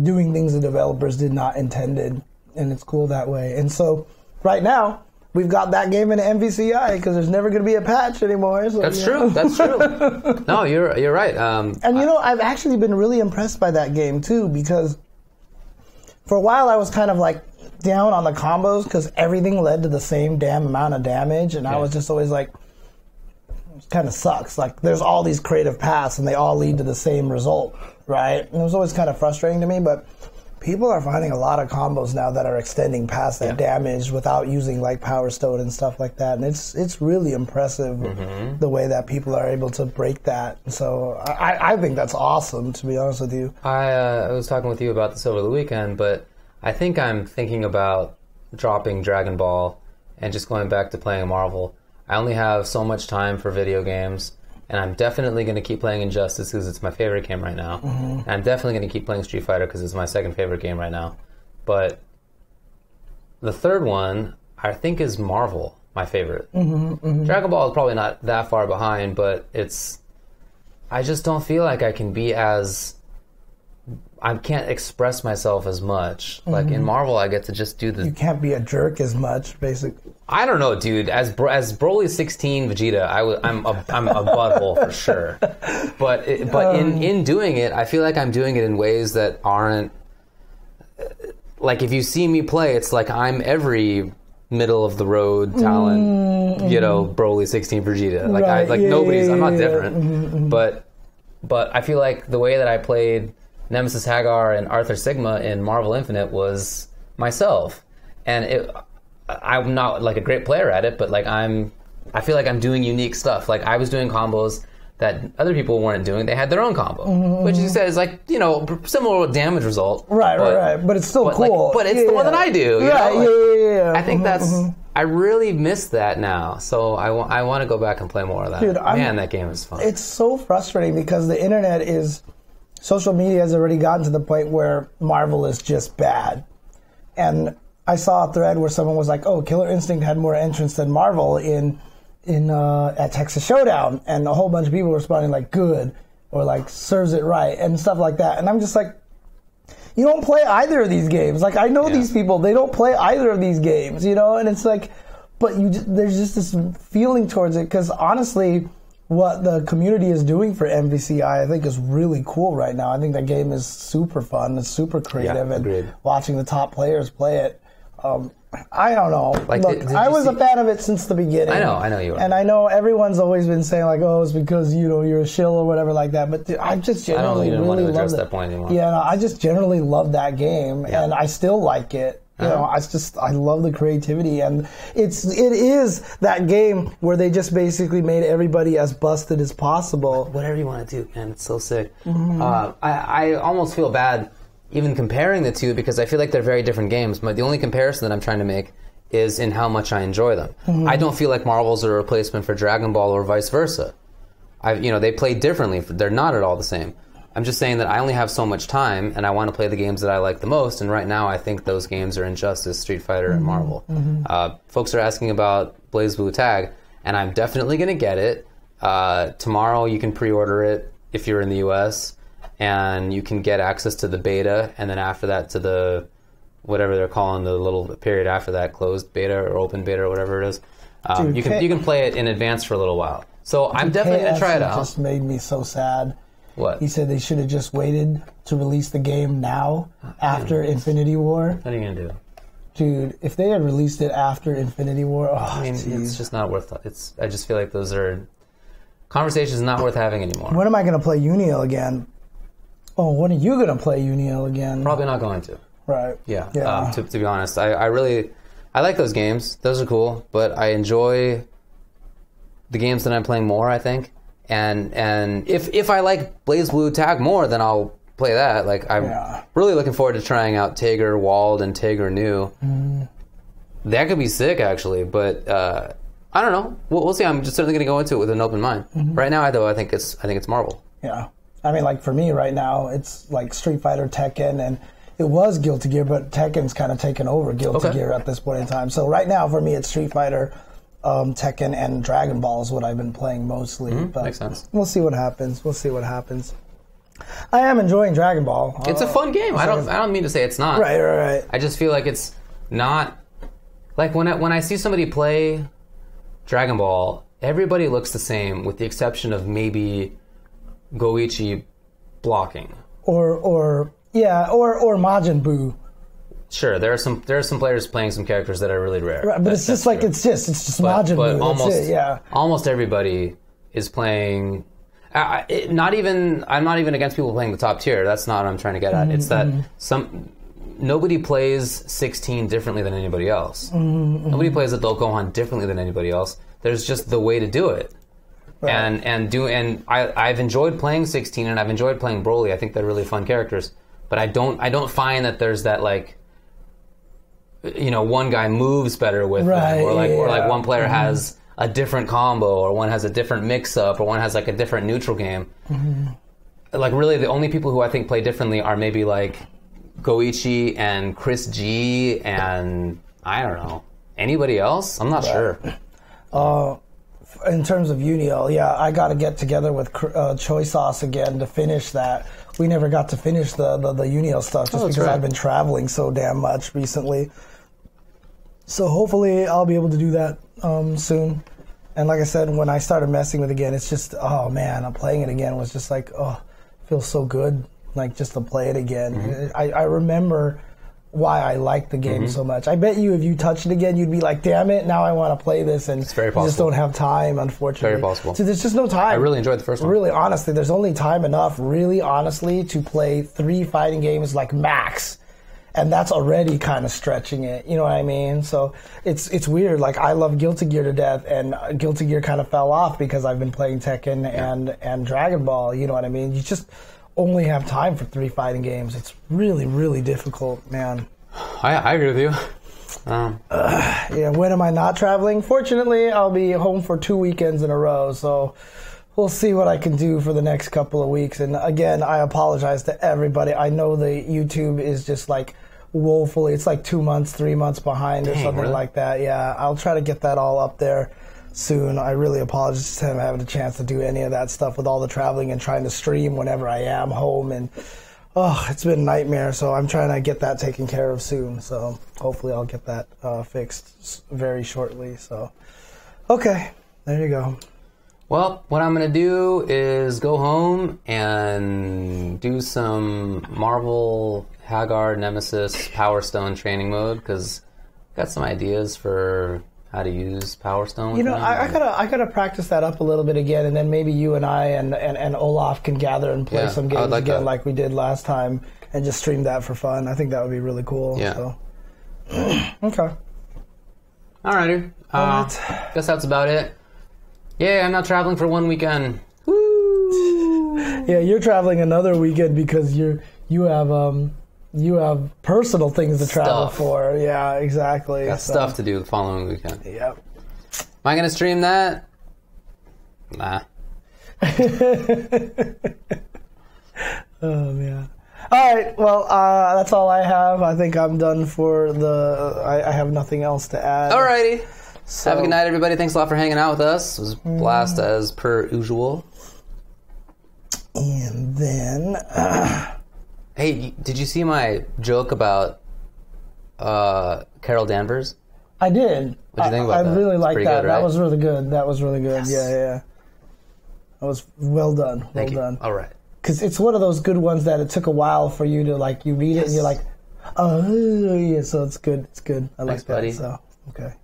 doing things the developers did not intended, and it's cool that way. And so, right now, we've got that game in MVCI because there's never going to be a patch anymore. So, That's true. No, you're right. And I've actually been really impressed by that game too, because for a while I was kind of like down on the combos because everything led to the same damn amount of damage, and I was just always like, it kind of sucks. Like, there's all these creative paths and they all lead to the same result, right? And it was always kind of frustrating to me, but people are finding a lot of combos now that are extending past that damage without using like Power Stone and stuff like that, and it's really impressive the way that people are able to break that. So I think that's awesome, to be honest with you. I was talking with you about this over the weekend, but I think I'm thinking about dropping Dragon Ball and just going back to playing Marvel. I only have so much time for video games, and I'm definitely going to keep playing Injustice because it's my favorite game right now. And I'm definitely going to keep playing Street Fighter because it's my second favorite game right now. But the third one, I think, is Marvel, my favorite. Dragon Ball is probably not that far behind, but I just don't feel like I can be as... I can't express myself as much. Like, in Marvel, I get to just do the... You can't be a jerk as much, basically. I don't know, dude. As Broly 16 Vegeta, I'm a butthole for sure. But in doing it, I feel like I'm doing it in ways that aren't... Like, if you see me play, it's like I'm every middle-of-the-road talent, Broly 16 Vegeta. Like, I'm not different. But I feel like the way that I played Nemesis Hagar and Arthur Sigma in Marvel Infinite was myself. And I'm not like a great player at it, but like I feel like I'm doing unique stuff. Like, I was doing combos that other people weren't doing. They had their own combo, which you said is like, similar damage result. Right. But it's still cool. But it's the one that I do. Yeah. I think that's... I really miss that now, so I want to go back and play more of that. Dude, that game is fun. It's so frustrating because the internet is... Social media has already gotten to the point where Marvel is just bad. And I saw a thread where someone was like, "Oh, Killer Instinct had more entrants than Marvel at Texas Showdown," and a whole bunch of people were responding like, "Good," or like, "Serves it right," and stuff like that. And I'm just like, you don't play either of these games. Like, I know these people; they don't play either of these games, And it's like, but there's just this feeling towards it because honestly, what the community is doing for MVCI, I think, is really cool right now. I think that game is super fun. It's super creative, and watching the top players play it. I don't know. Like, look, I was a fan of it since the beginning. I know you are. And I know everyone's always been saying like, "Oh, it's because you're a shill" or whatever like that. But I just generally really want to love address that point anymore. Yeah, no, I just generally love that game, and I still like it. I love the creativity, and it is that game where they just basically made everybody as busted as possible. Whatever you want to do, man, it's so sick. I almost feel bad even comparing the two because I feel like they're very different games. But the only comparison that I'm trying to make is in how much I enjoy them. I don't feel like Marvel's a replacement for Dragon Ball or vice versa. They play differently. They're not at all the same. I'm just saying that I only have so much time, and I want to play the games that I like the most, and right now I think those games are Injustice, Street Fighter, and Marvel. Folks are asking about BlazBlue Tag, and I'm definitely going to get it. Tomorrow you can pre-order it. if you're in the US, and you can get access to the beta, and then after that to the whatever they're calling the little period after that, closed beta or open beta or whatever it is. Dude, you can play it in advance for a little while. So I'm definitely going to try it out. Just made me so sad. What? He said they should have just waited to release the game now after Infinity War. What are you going to do? Dude, if they had released it after Infinity War, it's just not worth it. I just feel like those are conversations not worth having anymore. When am I going to play Uniel again? Oh, when are you going to play Uniel again? Probably not going to. Right. Yeah. To be honest, I like those games. Those are cool, but I enjoy the games that I'm playing more, I think. And if I like BlazBlue Tag more, then I'll play that. Like I'm really looking forward to trying out Tager Walled and Tager New. That could be sick, actually. But I don't know. We'll see. I'm just certainly going to go into it with an open mind. Right now, though, I think it's Marvel. Yeah. I mean, like for me right now, it's like Street Fighter, Tekken, and it was Guilty Gear, but Tekken's kind of taken over Guilty Gear at this point in time. So right now, for me, it's Street Fighter, Tekken, and Dragon Ball is what I've been playing mostly. But makes sense. We'll see what happens. I am enjoying Dragon Ball. It's a fun game. I don't mean to say it's not. Right. I just feel like it's not like when I see somebody play Dragon Ball, everybody looks the same with the exception of maybe Goichi blocking. Or Majin Buu. Sure, there are some players playing some characters that are really rare. Right, but it's just Majin Buu. That's it, almost everybody is playing. I'm not even against people playing the top tier. That's not what I'm trying to get at. It's that nobody plays 16 differently than anybody else. Nobody plays Adult Gohan differently than anybody else. There's just the way to do it. Right. And I've enjoyed playing 16 and I've enjoyed playing Broly. I think they're really fun characters. But I don't find that there's that like, one guy moves better with them, or like one player has a different combo, or one has a different mix-up, or one has like a different neutral game. Like really, the only people who I think play differently are maybe like Goichi and Chris G, and I don't know anybody else. I'm not sure. In terms of Uniel, I got to get together with Choi Sauce again to finish that. We never got to finish the Uniel stuff just because I've been traveling so damn much recently. So hopefully I'll be able to do that soon. And like I said, when I started messing with it again, it's just, oh man, I'm playing it again was just like, oh, it feels so good, like just to play it again. I remember why I like the game so much. I bet you if you touched it again, you'd be like, damn it, now I want to play this. And it's very possible. You just don't have time, unfortunately. Very possible. So there's just no time. I really enjoyed the first one. Really, honestly, there's only time enough, really honestly, to play 3 fighting games like max. And that's already kind of stretching it, you know what I mean? So it's weird. Like, I love Guilty Gear to death, and Guilty Gear kind of fell off because I've been playing Tekken and Dragon Ball, you know what I mean? You just only have time for 3 fighting games. It's really, really difficult, man. I agree with you. When am I not traveling? Fortunately, I'll be home for 2 weekends in a row, so we'll see what I can do for the next couple of weeks. And again, I apologize to everybody. I know the YouTube is just like woefully, it's like 2 months, 3 months behind or something like that. Yeah, I'll try to get that all up there soon. I really apologize to having a chance to do any of that stuff with all the traveling and trying to stream whenever I am home. And it's been a nightmare, so I'm trying to get that taken care of soon. So hopefully I'll get that fixed very shortly. So, okay, there you go. Well, what I'm going to do is go home and do some Marvel Haggard Nemesis Power Stone training mode, because I've got some ideas for how to use Power Stone. I gotta practice that up a little bit again, and then maybe you and I and Olaf can gather and play some games again like we did last time, and just stream that for fun. I think that would be really cool. Yeah. So. Okay. Alrighty. Guess that's about it. Yeah, I'm not traveling for 1 weekend. Woo! Yeah, you're traveling another weekend because you have personal things to travel for. Yeah, exactly. Got stuff to do the following weekend. Yep. Am I going to stream that? Nah. Oh, man. All right, well, that's all I have. I think I'm done for I have nothing else to add. Alrighty. So, have a good night, everybody. Thanks a lot for hanging out with us. It was a blast as per usual. And then... Hey, did you see my joke about Carol Danvers? I did. What'd you think about that? I really liked that. Good, right? That was really good. That was really good. Yes. Yeah. That was well done. Well done. All right. Because it's one of those good ones that it took a while for you to, like, you read it and you're like, oh, yeah, so it's good. It's good. I like that. Buddy. So, okay.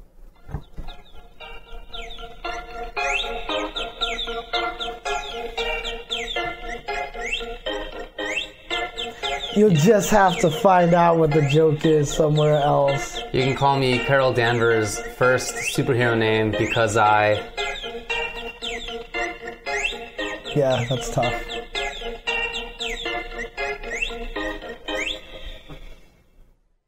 You'll just have to find out what the joke is somewhere else. You can call me Carol Danvers' first superhero name because I... Yeah, that's tough.